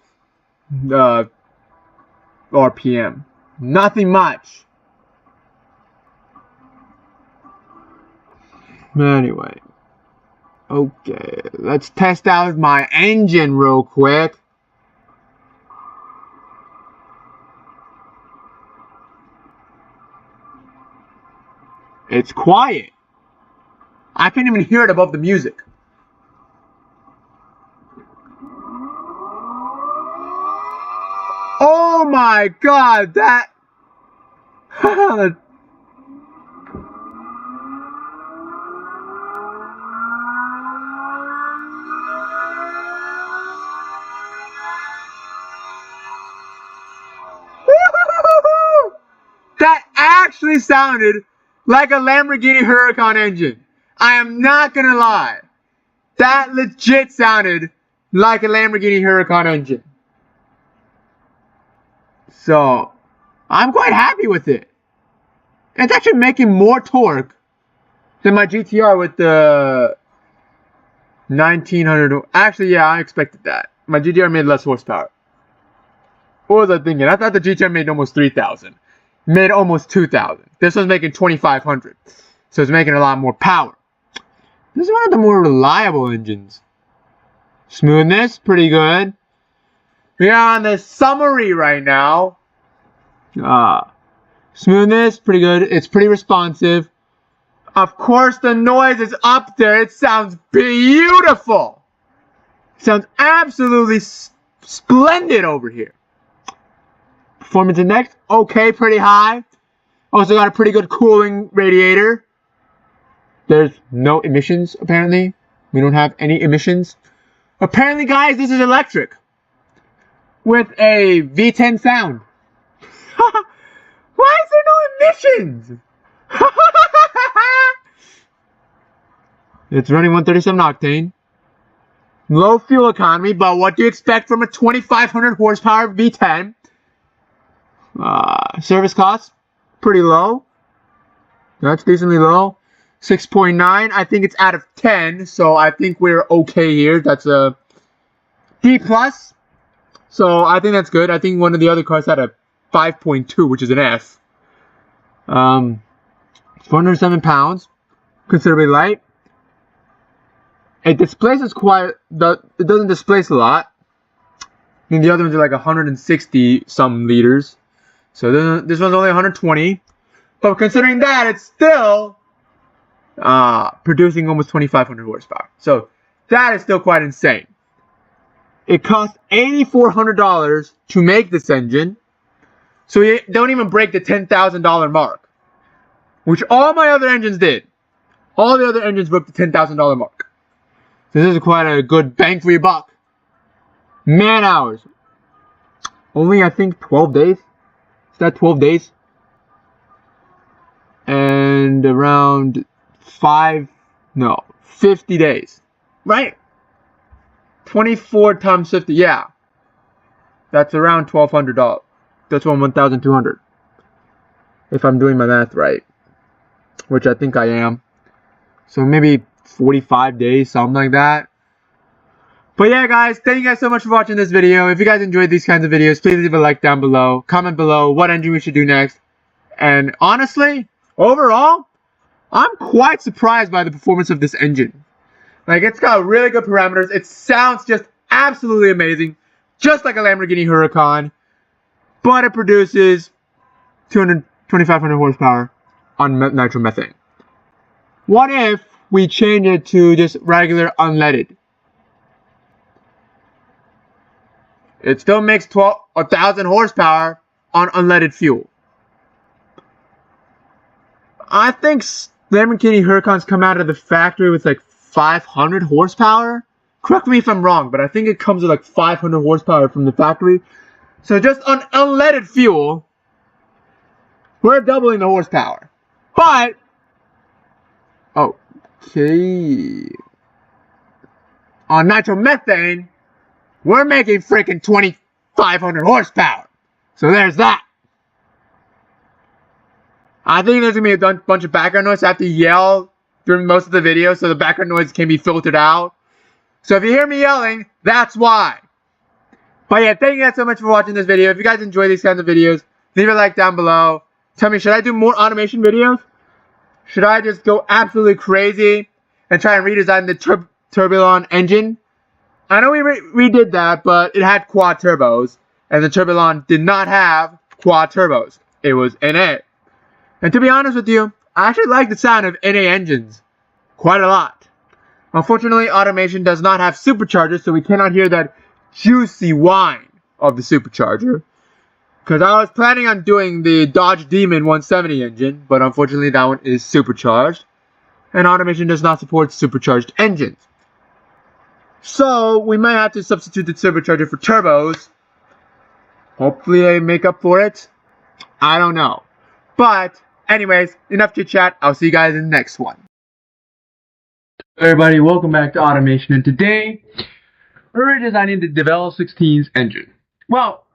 A: RPM. Nothing much. Anyway. Okay, let's test out my engine real quick. It's quiet. I can't even hear it above the music. Oh my God, that... That actually sounded like a Lamborghini Huracan engine. I am not gonna lie. That legit sounded like a Lamborghini Huracan engine. So, I'm quite happy with it. It's actually making more torque than my GTR with the 1900. Actually, yeah, I expected that. My GTR made less horsepower. What was I thinking? I thought the GTR made almost 3,000. Made almost 2,000. This one's making 2,500. So it's making a lot more power. This is one of the more reliable engines. Smoothness, pretty good. We are on the summary right now. Smoothness, pretty good. It's pretty responsive. Of course, the noise is up there. It sounds beautiful. Sounds absolutely splendid over here. Performance index, okay, pretty high. Also got a pretty good cooling radiator. There's no emissions, apparently. We don't have any emissions. Apparently, guys, this is electric. With a V10 sound. Why is there no emissions? It's running 137 octane. Low fuel economy, but what do you expect from a 2,500 horsepower V10? Service costs, pretty low. That's decently low. 6.9. I think it's out of 10, so I think we're okay here. That's a D+. So I think that's good. I think one of the other cars had a 5.2, which is an F. 407 pounds. Considerably light. It displaces quite... It doesn't displace a lot. I mean, the other ones are like 160 some liters. So this one's only 120. But considering that, it's still producing almost 2,500 horsepower. So that is still quite insane. It costs $8,400 to make this engine. So you don't even break the $10,000 mark. Which all my other engines did. All the other engines broke the $10,000 mark. So this is quite a good bang for your buck. Man hours. Only, I think, 12 days. Is that 12 days? And around 50 days. Right? 24 times 50, yeah. That's around $1,200. That's around $1,200. If I'm doing my math right. Which I think I am. So maybe 45 days, something like that. But yeah, guys, thank you guys so much for watching this video. If you guys enjoyed these kinds of videos, please leave a like down below. Comment below what engine we should do next. And honestly, overall, I'm quite surprised by the performance of this engine. Like, it's got really good parameters. It sounds just absolutely amazing. Just like a Lamborghini Huracan. But it produces 2,500 horsepower on nitromethane. What if we change it to just regular unleaded? It still makes 1,000 horsepower on unleaded fuel. I think Lamborghini Huracans come out of the factory with like 500 horsepower. Correct me if I'm wrong, but I think it comes with like 500 horsepower from the factory. So just on unleaded fuel, we're doubling the horsepower. But, okay, on nitromethane, we're making freaking 2,500 horsepower. So there's that. I think there's going to be a bunch of background noise. I have to yell during most of the video so the background noise can be filtered out. So if you hear me yelling, that's why. But yeah, thank you guys so much for watching this video. If you guys enjoy these kinds of videos, leave a like down below. Tell me, should I do more automation videos? Should I just go absolutely crazy and try and redesign the Turbulon engine? I know we redid that, but it had quad turbos. And the Turbulon did not have quad turbos. It was NA. And to be honest with you, I actually like the sound of NA engines quite a lot. Unfortunately, automation does not have superchargers, so we cannot hear that juicy whine of the supercharger. Because I was planning on doing the Dodge Demon 170 engine, but unfortunately that one is supercharged. And automation does not support supercharged engines. So we might have to substitute the supercharger for turbos. Hopefully they make up for it. I don't know. But anyways, enough chit chat. I'll see you guys in the next one. Hey everybody, welcome back to Automation, and today we're redesigning the Devel 16's engine. Well,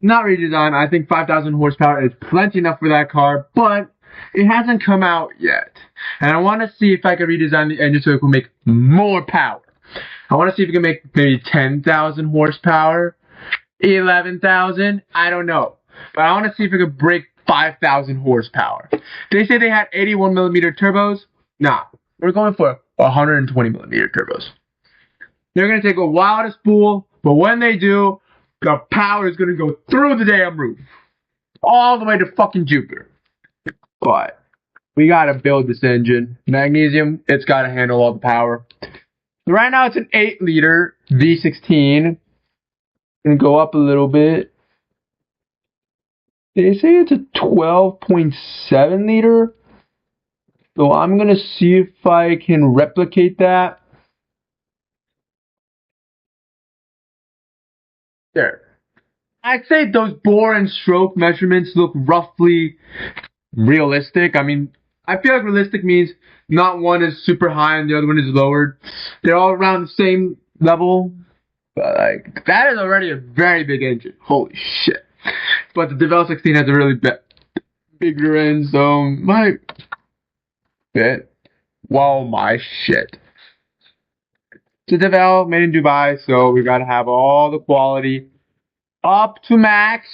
A: not redesign. I think 5,000 horsepower is plenty enough for that car, but it hasn't come out yet. And I want to see if I can redesign the engine so it will make more power. I want to see if it can make maybe 10,000 horsepower, 11,000, I don't know. But I want to see if it can break 5,000 horsepower. They say they had 81mm turbos. Nah, we're going for 120mm turbos. They're going to take a wildest spool, but when they do, the power is going to go through the damn roof. All the way to fucking Jupiter. But we got to build this engine. Magnesium, it's got to handle all the power. Right now it's an 8-liter V16. Gonna go up a little bit. They say it's a 12.7 liter. So I'm gonna see if I can replicate that. There. I'd say those bore and stroke measurements look roughly realistic. I mean, I feel like realistic means not one is super high and the other one is lowered. They're all around the same level. But like that is already a very big engine. Holy shit. But the Devel 16 has a really bigger end, so my bit. Wow, my shit. It's a Devel made in Dubai, so we gotta have all the quality up to max.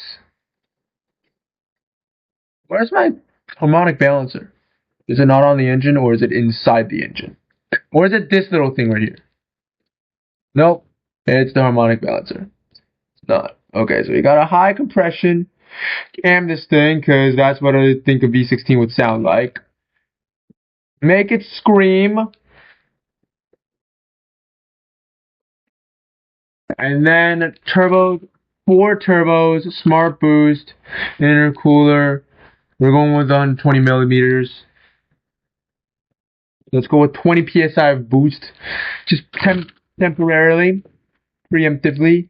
A: Where's my harmonic balancer? Is it not on the engine, or is it inside the engine? Or is it this little thing right here? Nope. It's the harmonic balancer. It's not. Okay, so we got a high compression cam this thing, because that's what I think a V16 would sound like. Make it scream. And then turbo, 4 turbos, smart boost, intercooler. We're going with 120 millimeters. Let's go with 20 psi of boost, just temporarily, preemptively.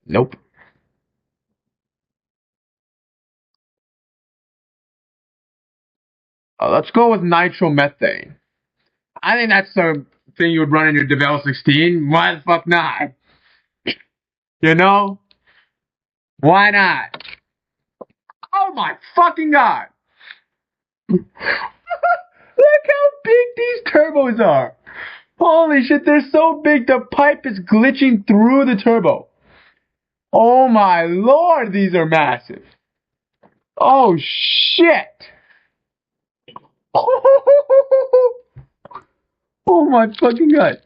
A: Nope. Let's go with nitromethane. I think that's the thing you would run in your Devel 16. Why the fuck not? You know? Why not? Oh my fucking god! Look how big these turbos are! Holy shit, they're so big the pipe is glitching through the turbo. Oh my lord, these are massive. Oh shit! Oh my fucking god.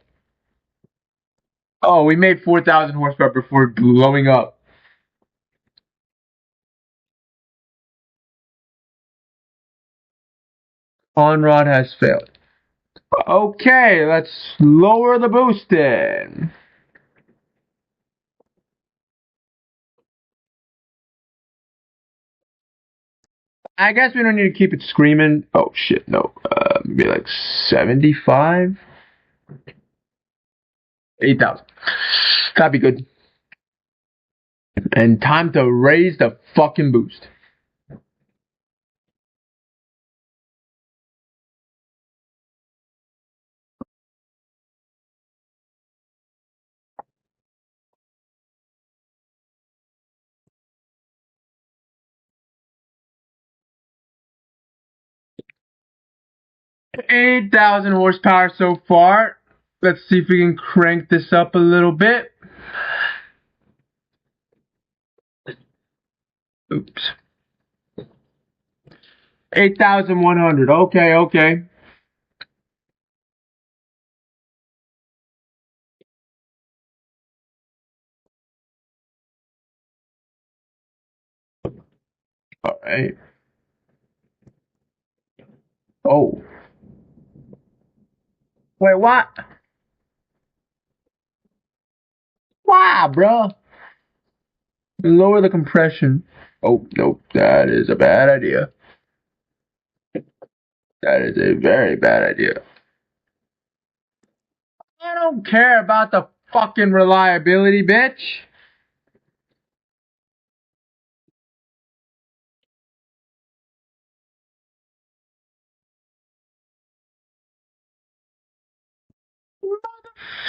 A: Oh, we made 4,000 horsepower before blowing up. On-rod has failed. Okay, let's lower the boost in. I guess we don't need to keep it screaming. Oh shit, no. Maybe like 75? 8,000. That'd be good. And time to raise the fucking boost. Eight thousand horsepower so far. Let's see if we can crank this up a little bit. Oops. 8,100. Okay, okay. All right. Oh. Wait, what? Why, bro? Lower the compression. Oh, nope. That is a bad idea. That is a very bad idea. I don't care about the fucking reliability, bitch.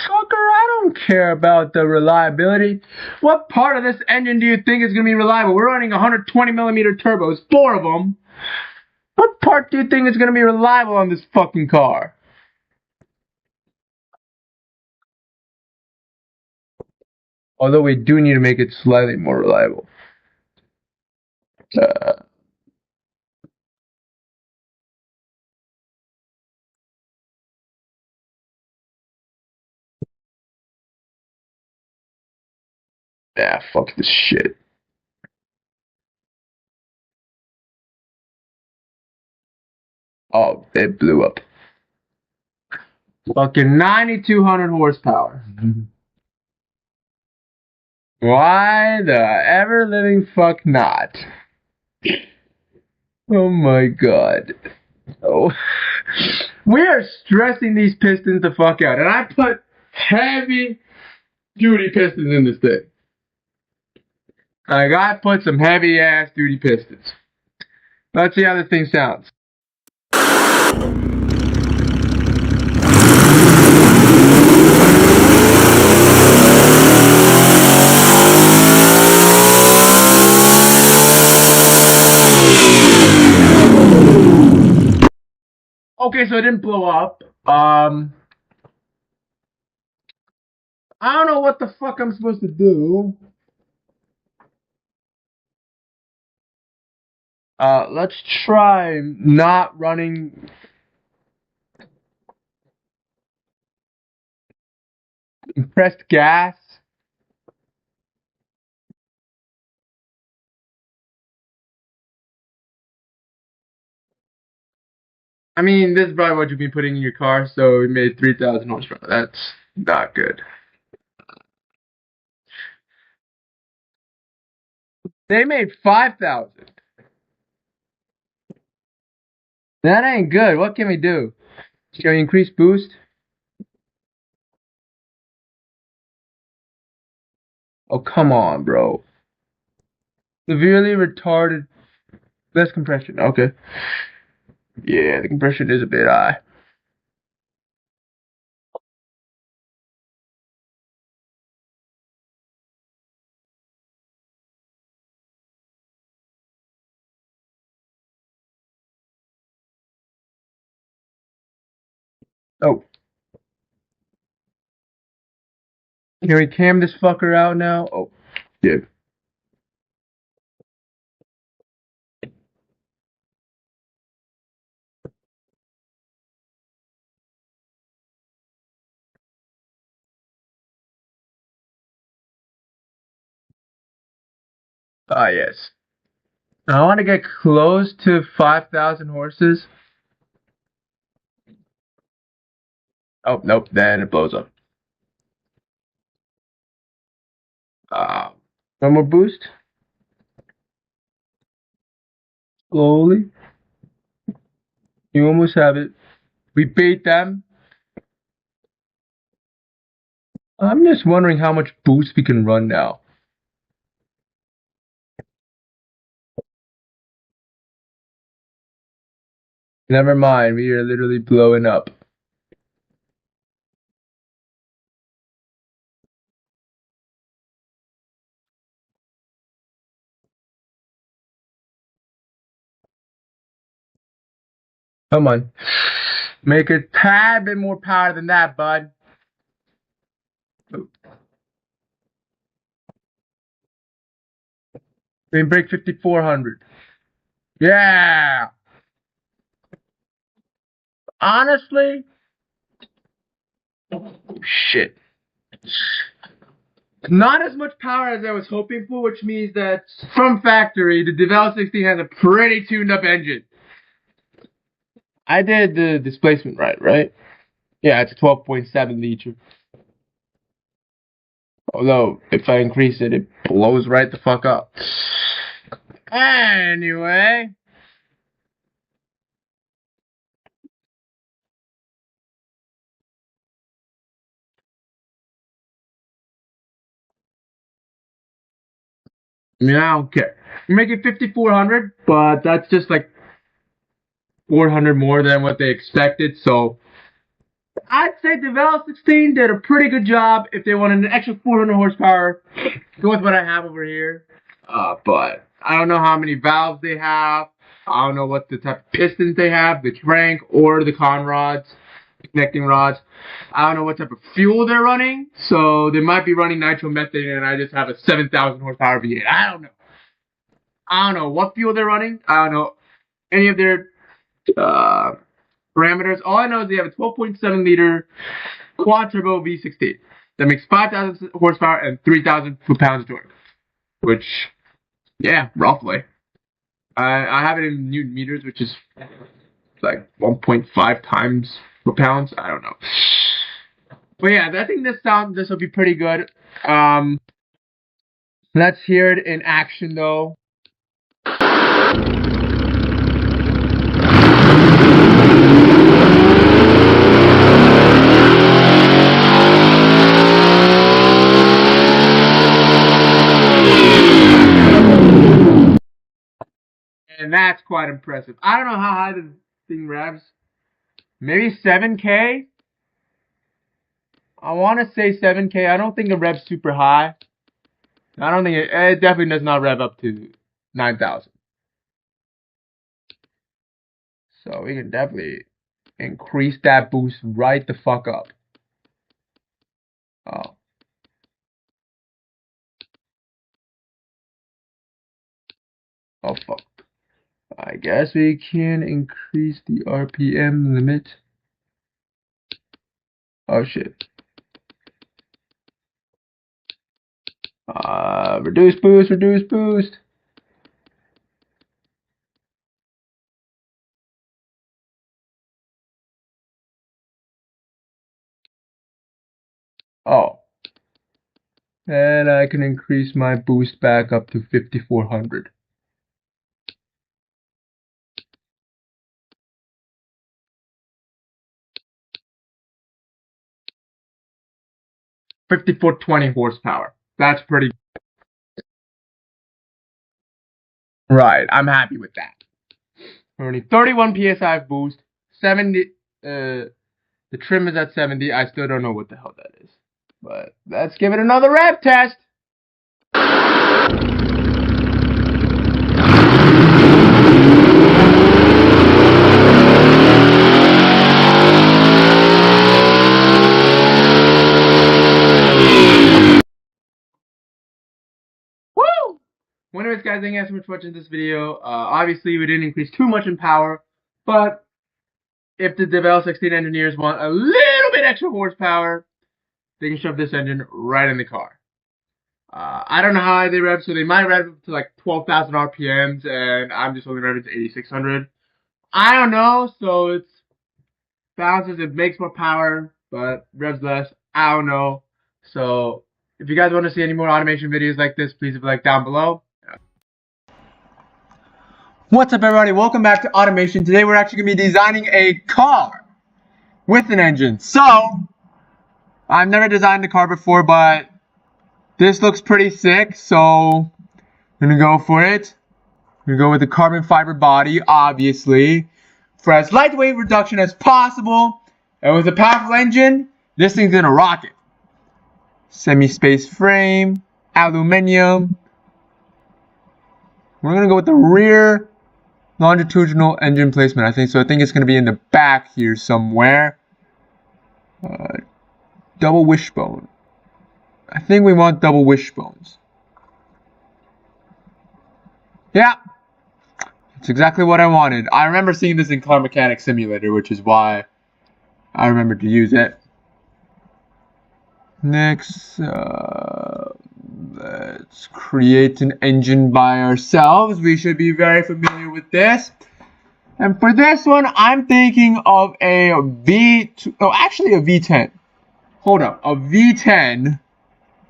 A: Fucker, I don't care about the reliability. What part of this engine do you think is going to be reliable? We're running 120 millimeter turbos, 4 of them. What part do you think is going to be reliable on this fucking car? Although we do need to make it slightly more reliable. Yeah, fuck this shit. Oh, it blew up. Fucking 9,200 horsepower. Why the ever living fuck not? Oh my god. Oh. We are stressing these pistons the fuck out. And I put heavy duty pistons in this thing. Like, I put some heavy ass duty pistons. Let's see how this thing sounds. Okay, so it didn't blow up. I don't know what the fuck I'm supposed to do. Let's try not running. Compressed gas. I mean, this is probably what you've been putting in your car, so we made 3,000 horsepower. That's not good. They made 5,000. That ain't good. What can we do? Can we increase boost? Oh, come on, bro. Severely retarded. Less compression. Okay. Yeah, the compression is a bit high. Oh. Can we cam this fucker out now? Oh, yeah. Ah, yes. I want to get close to 5,000 horses. Oh, nope. Then it blows up. One more boost. Slowly. You almost have it. We beat them. I'm just wondering how much boost we can run now. Never mind. We are literally blowing up. Come on. Make a tad bit more power than that, bud. We can break 5,400. Yeah. Honestly. Oh, shit. Not as much power as I was hoping for, which means that from factory, the Devel 16 has a pretty tuned up engine. I did the displacement right? Yeah, it's 12.7 liter. Although, if I increase it, it blows right the fuck up. Anyway. I mean, I don't care. We make it 5,400, but that's just like 400 more than what they expected, so I'd say Devel 16 did a pretty good job if they wanted an extra 400 horsepower. Go with what I have over here. But I don't know how many valves they have. I don't know what the type of pistons they have, the crank or the con rods, the connecting rods. I don't know what type of fuel they're running. So they might be running nitromethane and I just have a 7,000 horsepower V8. I don't know. I don't know what fuel they're running. I don't know any of their parameters. All I know is they have a 12.7 liter quad turbo V16 that makes 5,000 horsepower and 3,000 foot-pounds of torque. Which, yeah, roughly. I have it in Newton meters, which is like 1.5 times foot-pounds. I don't know. But yeah, I think this will be pretty good. Let's hear it in action though. And that's quite impressive. I don't know how high the thing revs. Maybe 7K? I want to say 7K. I don't think it revs super high. I don't think it definitely does not rev up to 9,000. So we can definitely increase that boost right the fuck up. Oh. Oh fuck. I guess we can increase the RPM limit. Oh shit. Reduce boost, reduce boost. Oh. And I can increase my boost back up to 5,400. $5,420 horsepower. That's pretty. Right, I'm happy with that. Only 31 psi boost. 70. The trim is at 70. I still don't know what the hell that is. But let's give it another rev test. Woo! Anyways, guys, thank you guys so much for watching this video. Obviously, we didn't increase too much in power, but if the Devel 16 engineers want a little bit extra horsepower, they can shove this engine right in the car. I don't know how high they rev, so they might rev up to like 12,000 RPMs, and I'm just only revving to 8,600. I don't know, so it's bounces, it makes more power, but revs less. I don't know. So if you guys want to see any more automation videos like this, please leave a like down below. What's up, everybody? Welcome back to Automation. Today we're actually going to be designing a car with an engine. So I've never designed a car before, but this looks pretty sick, so I'm going to go for it. I'm going to go with the carbon fiber body, obviously, for as lightweight reduction as possible. And with a powerful engine, this thing's going to rock it. Semi-space frame, aluminum. We're going to go with the rear longitudinal engine placement, I think. So I think it's going to be in the back here somewhere. Double wishbone. I think we want double wishbones. Yeah. That's exactly what I wanted. I remember seeing this in Car Mechanic Simulator, which is why I remembered to use it. Next, let's create an engine by ourselves. We should be very familiar with this. And for this one, I'm thinking of a V2, oh, actually a V10. Hold up, a V10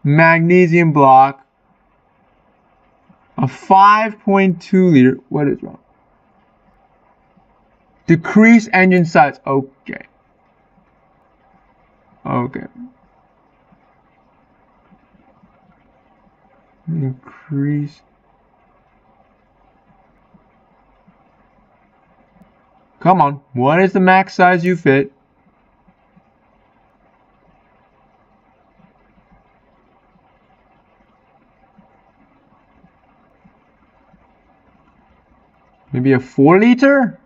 A: magnesium block, a 5.2 liter. What is wrong? Decrease engine size. Okay. Okay. Increase. Come on. What is the max size you fit? Maybe a 4 liter?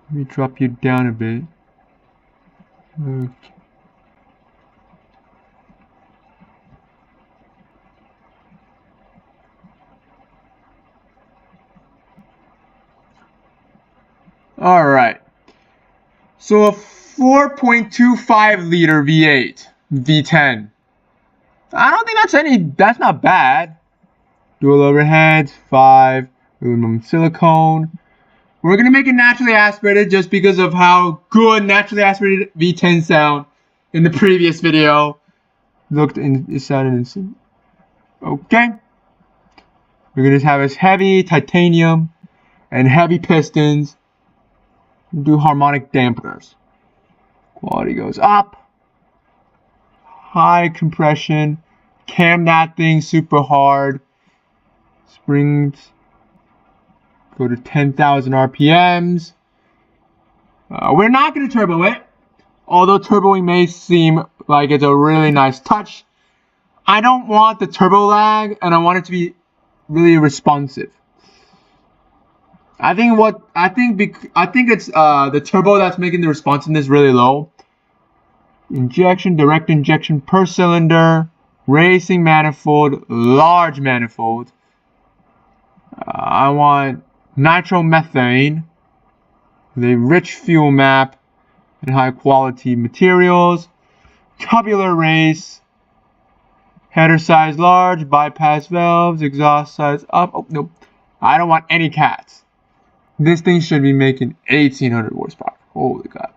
A: Let me drop you down a bit. Okay. Alright. So a 4.25 liter V8, V10. I don't think that's not bad. Dual overheads, 5. aluminum silicone. We're gonna make it naturally aspirated just because of how good naturally aspirated V10 sound in the previous video. It sounded insane. Okay. We're gonna have this heavy titanium and heavy pistons. Do harmonic dampeners. Quality goes up. High compression. Cam that thing super hard. Springs go to 10,000 RPMs. We're not going to turbo it, although turboing may seem like it's a really nice touch. I don't want the turbo lag, and I want it to be really responsive. I think it's the turbo that's making the responsiveness really low. Injection, direct injection per cylinder, racing manifold, large manifold. I want nitromethane, the rich fuel map, and high quality materials. Tubular race, header size large, bypass valves, exhaust size up. Oh, nope. I don't want any cats. This thing should be making 1800 horsepower. Holy God.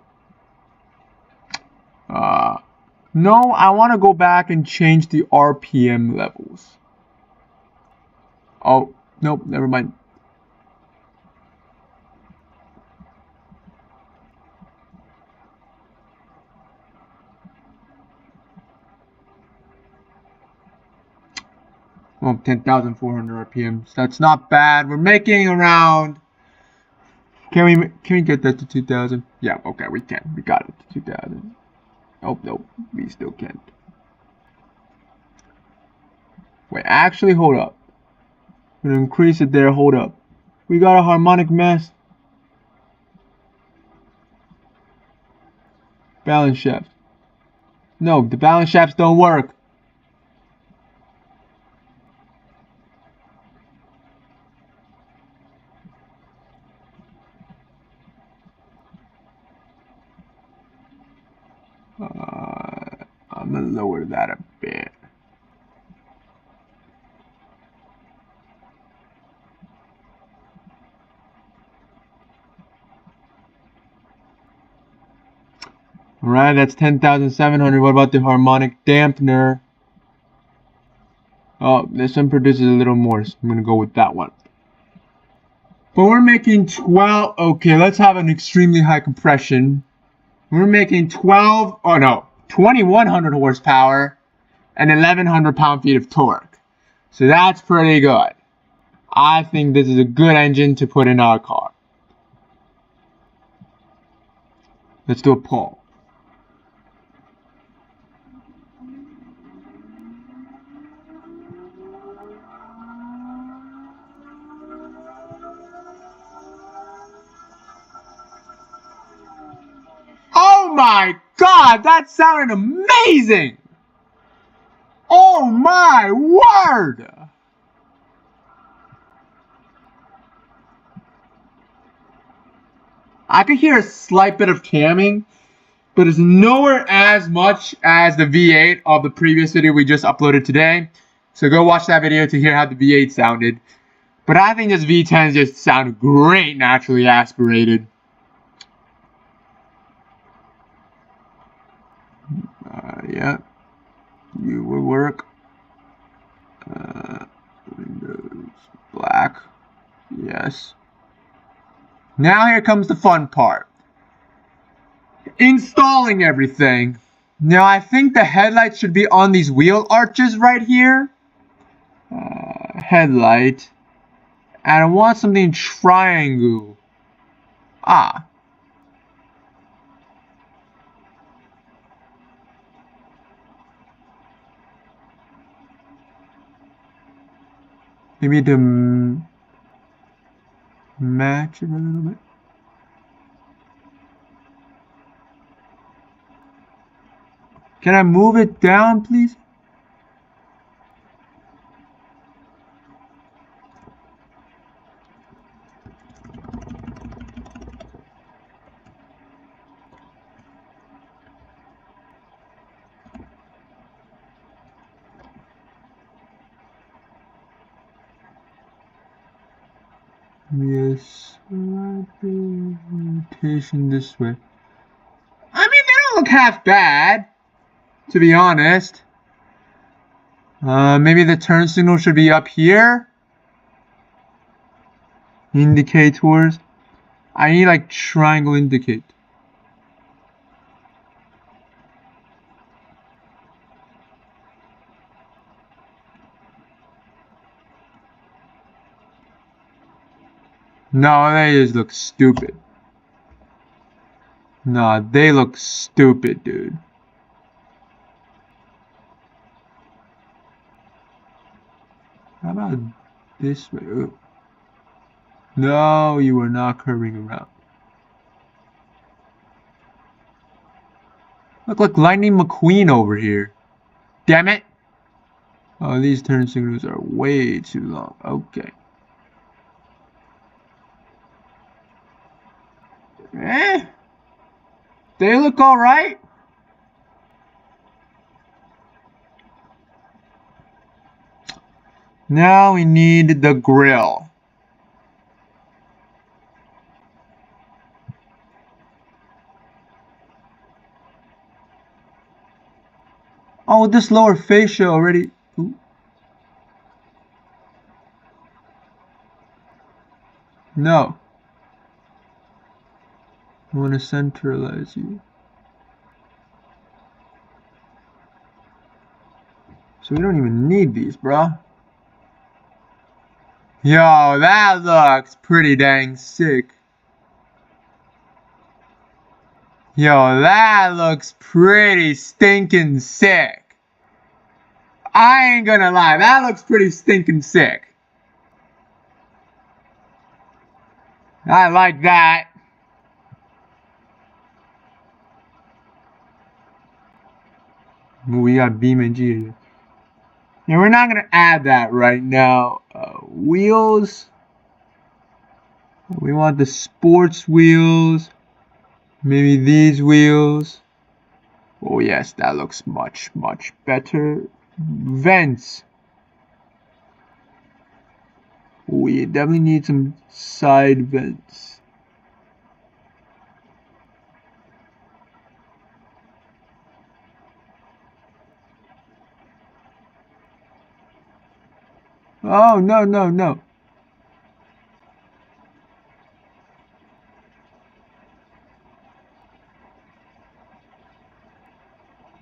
A: No, I want to go back and change the RPM levels. Oh, nope, never mind. Well, 10,400 RPMs. That's not bad. We're making around. Can we get that to 2,000? Yeah, okay, we can. We got it to 2,000. Oh, no, we still can't. Wait, actually, hold up. I'm gonna increase it there. Hold up. We got a harmonic mess. Balance shaft. No, the balance shafts don't work. I'm gonna lower that a bit. Alright, that's 10,700. What about the harmonic dampener? Oh, this one produces a little more, so I'm gonna go with that one. But we're making 12. Okay, let's have an extremely high compression. We're making 2,100 horsepower and 1,100 pound-feet of torque. So that's pretty good. I think this is a good engine to put in our car. Let's do a poll. Oh my God, that sounded amazing! Oh my word! I could hear a slight bit of camming, but it's nowhere as much as the V8 of the previous video we just uploaded today. So go watch that video to hear how the V8 sounded. But I think this V10 just sounded great naturally aspirated. Yeah, you would work. Windows black. Yes. Now here comes the fun part. Installing everything. Now I think the headlights should be on these wheel arches right here. Headlight. And I want something triangle. Ah. Maybe to match it a little bit. Can I move it down, please? Yes, rotation this way. I mean, they don't look half bad, to be honest. Maybe the turn signal should be up here. Indicators. I need like triangle indicate. No, they just look stupid. No, they look stupid, dude. How about this way? Ooh. No, you are not curving around. Look like Lightning McQueen over here. Damn it! Oh, these turn signals are way too long. Okay. They look alright. Now we need the grill. Oh, this lower fascia already. Ooh. No. I want to centralize you. So we don't even need these, bruh. Yo, that looks pretty dang sick. Yo, that looks pretty stinking sick. I ain't gonna lie, that looks pretty stinking sick. I like that. We got beam and G. Yeah, we're not gonna add that right now. Wheels. We want the sports wheels. Maybe these wheels. Oh yes, that looks much, much better. Vents. We definitely need some side vents. Oh, no, no, no.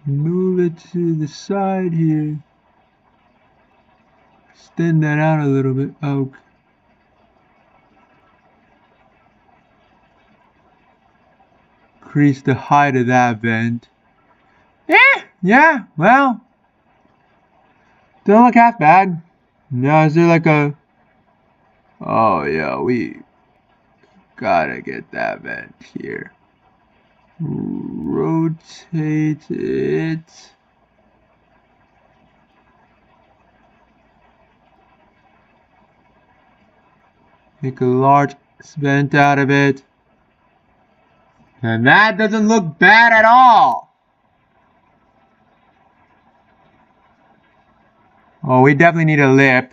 A: Move it to the side here. Extend that out a little bit. Oh. Increase the height of that vent. Yeah, well. Don't look half bad. Now, is there like a... Oh, yeah, we gotta get that vent here. Rotate it. Make a large vent out of it. And that doesn't look bad at all. Oh, we definitely need a lip.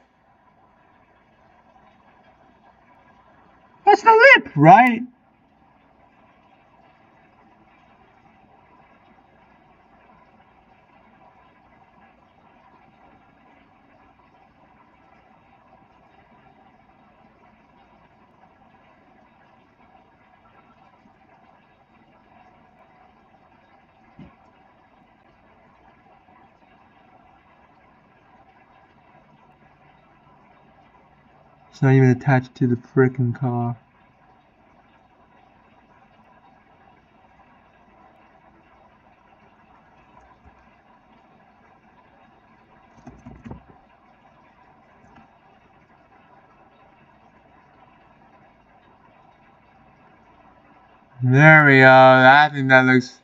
A: That's the lip, right? It's not even attached to the frickin' car. There we go. I think that looks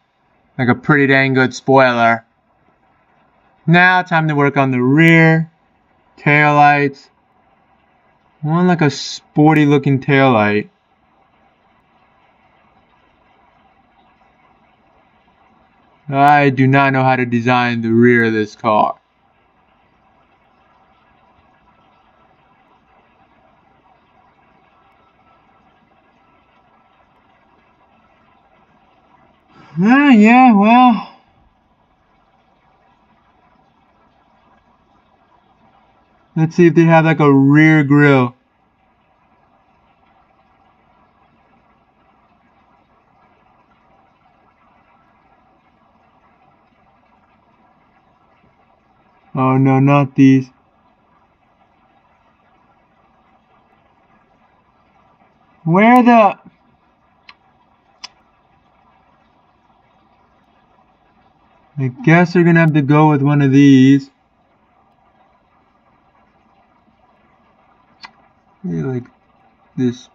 A: like a pretty dang good spoiler. Now, time to work on the rear. Taillights. I want like a sporty looking taillight. I do not know how to design the rear of this car. Yeah, well. Let's see if they have like a rear grill. Oh no, not these. Where the... I guess they're gonna have to go with one of these. Maybe like this.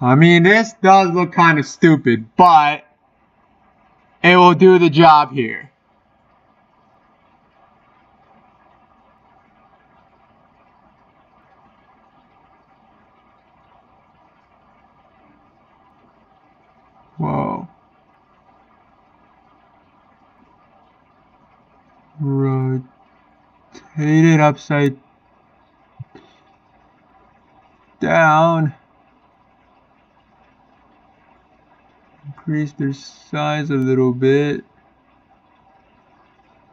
A: I mean, this does look kind of stupid, but it will do the job here. Whoa. Rotate it upside down. Increase their size a little bit.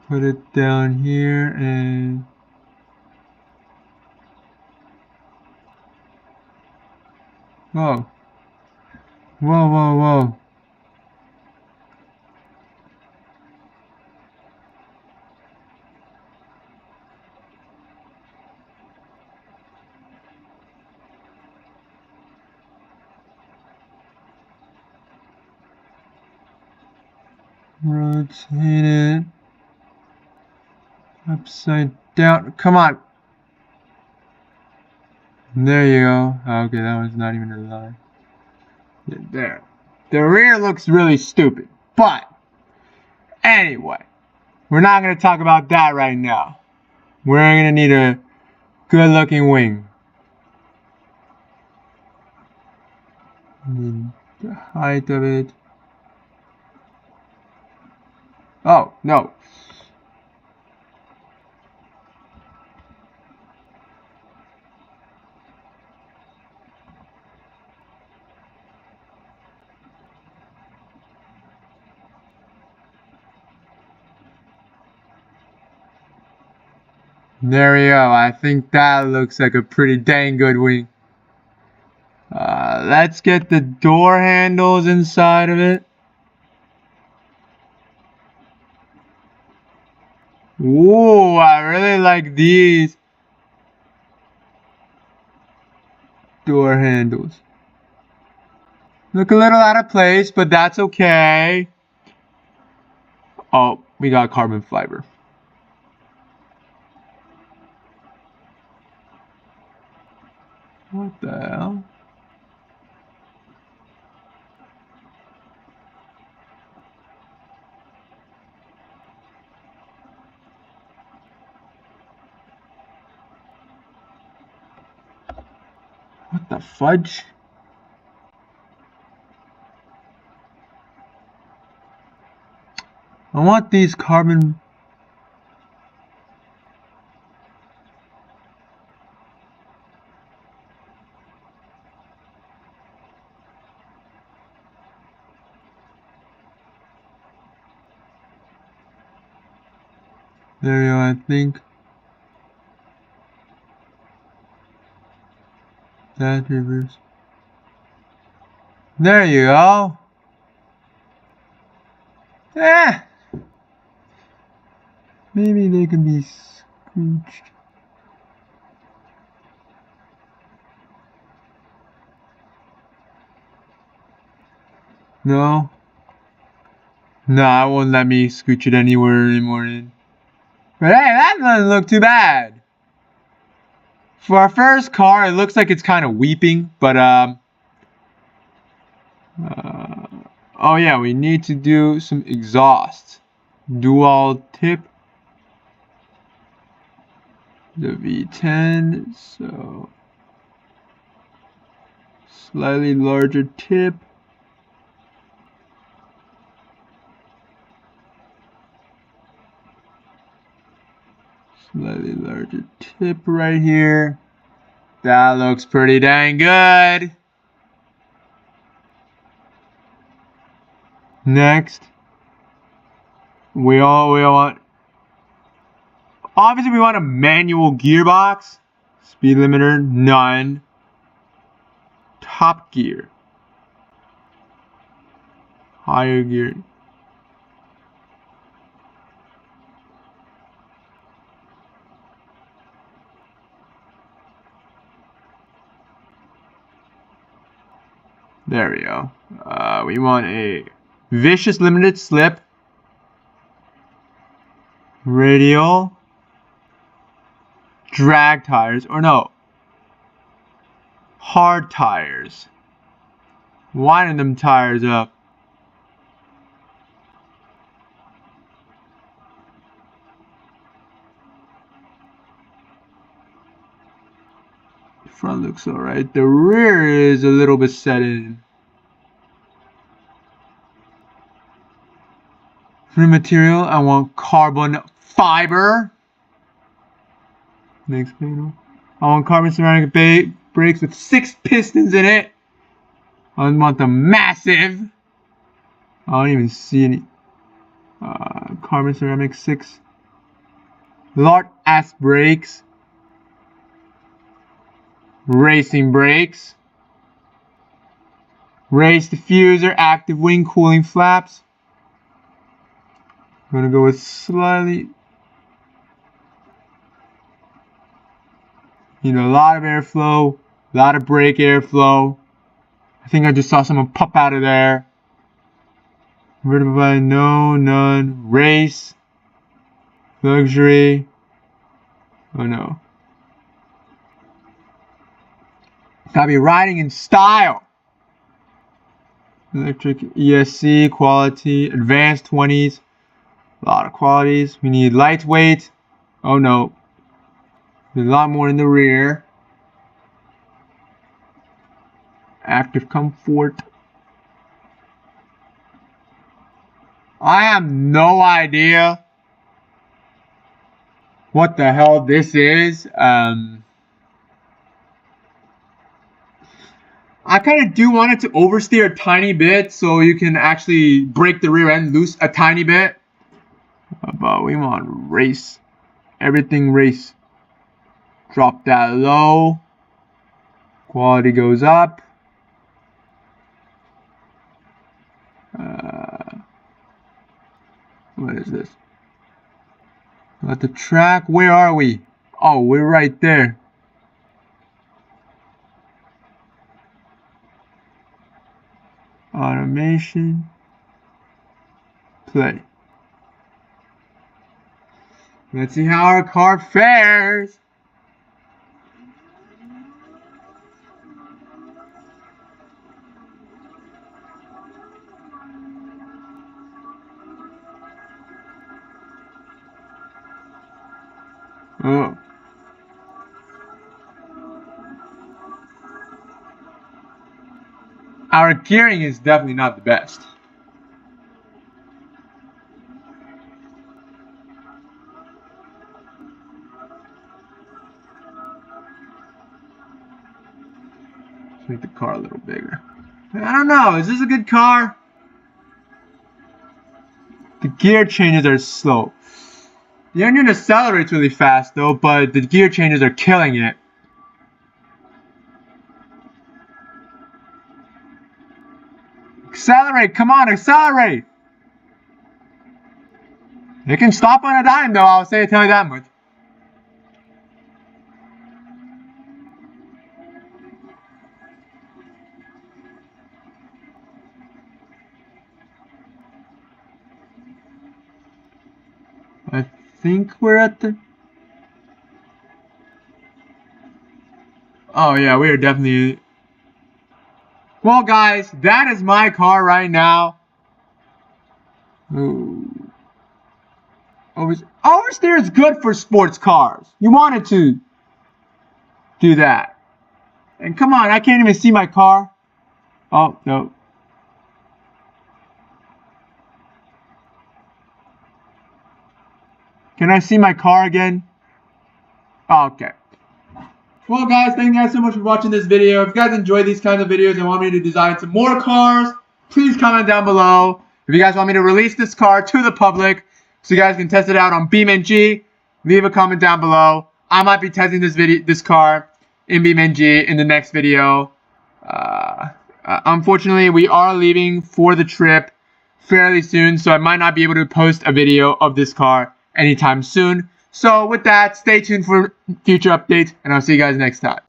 A: Put it down here and... Whoa. Whoa, whoa, whoa. Rotate it upside down. Come on. There you go. Okay, that was not even a line. There. The rear looks really stupid. But, anyway, we're not going to talk about that right now. We're going to need a good looking wing. The height of it. Oh, no. There we go. I think that looks like a pretty dang good wing. Let's get the door handles inside of it. Ooh, I really like these door handles. Look a little out of place, but that's okay. Oh, we got carbon fiber. What the hell? What the fudge? I want these carbon... There we go, I think. That reverse. There you go. Eh. Maybe they can be scooched. No. No, I won't let me scooch it anywhere anymore. But hey, that doesn't look too bad. For our first car, it looks like it's kind of weeping, but oh yeah, we need to do some exhaust. Dual tip. The V10, so slightly larger tip. tip right here. That looks pretty dang good. Next, we want, obviously we want a manual gearbox. Speed limiter, none. Top gear. Higher gear. There we go. We want a vicious limited slip. Radial. Drag tires. Or no. Hard tires. Winding them tires up. Front looks alright. The rear is a little bit set in. For material, I want carbon fiber. Next panel. I want carbon ceramic brakes with 6 pistons in it. I want the massive. I don't even see any. Carbon ceramic 6. Large ass brakes. Racing brakes. Race diffuser, active wing cooling flaps. I'm gonna go with slightly, a lot of airflow, a lot of brake airflow. I think I just saw someone pop out of there. Vertical, no, none. Race, luxury. Oh no. Gotta be riding in style. Electric ESC, quality, advanced 20s. A lot of qualities. We need lightweight. Oh no. There's a lot more in the rear. Active comfort. I have no idea what the hell this is. I kind of do want it to oversteer a tiny bit so you can actually break the rear end loose a tiny bit. But we want race. Everything race. Drop that low. Quality goes up. What is this? At the track, where are we? Oh, we're right there. Automation. Play. Let's see how our car fares. Oh. Our gearing is definitely not the best. Let's make the car a little bigger. I don't know, is this a good car? The gear changes are slow. The engine accelerates really fast though, but the gear changes are killing it. Accelerate, come on, accelerate! It can stop on a dime though, I'll tell you that much. I think we're at the... Oh yeah, we are definitely... Well guys, that is my car right now. Ooh. Oversteer is good for sports cars. You wanted to do that. And come on, I can't even see my car. Oh, no. Can I see my car again? Okay. Well, guys, thank you guys so much for watching this video. If you guys enjoy these kinds of videos and want me to design some more cars, please comment down below. If you guys want me to release this car to the public so you guys can test it out on BeamNG, leave a comment down below. I might be testing this car in BeamNG in the next video. Unfortunately, we are leaving for the trip fairly soon, so I might not be able to post a video of this car anytime soon. So with that, stay tuned for future updates, and I'll see you guys next time.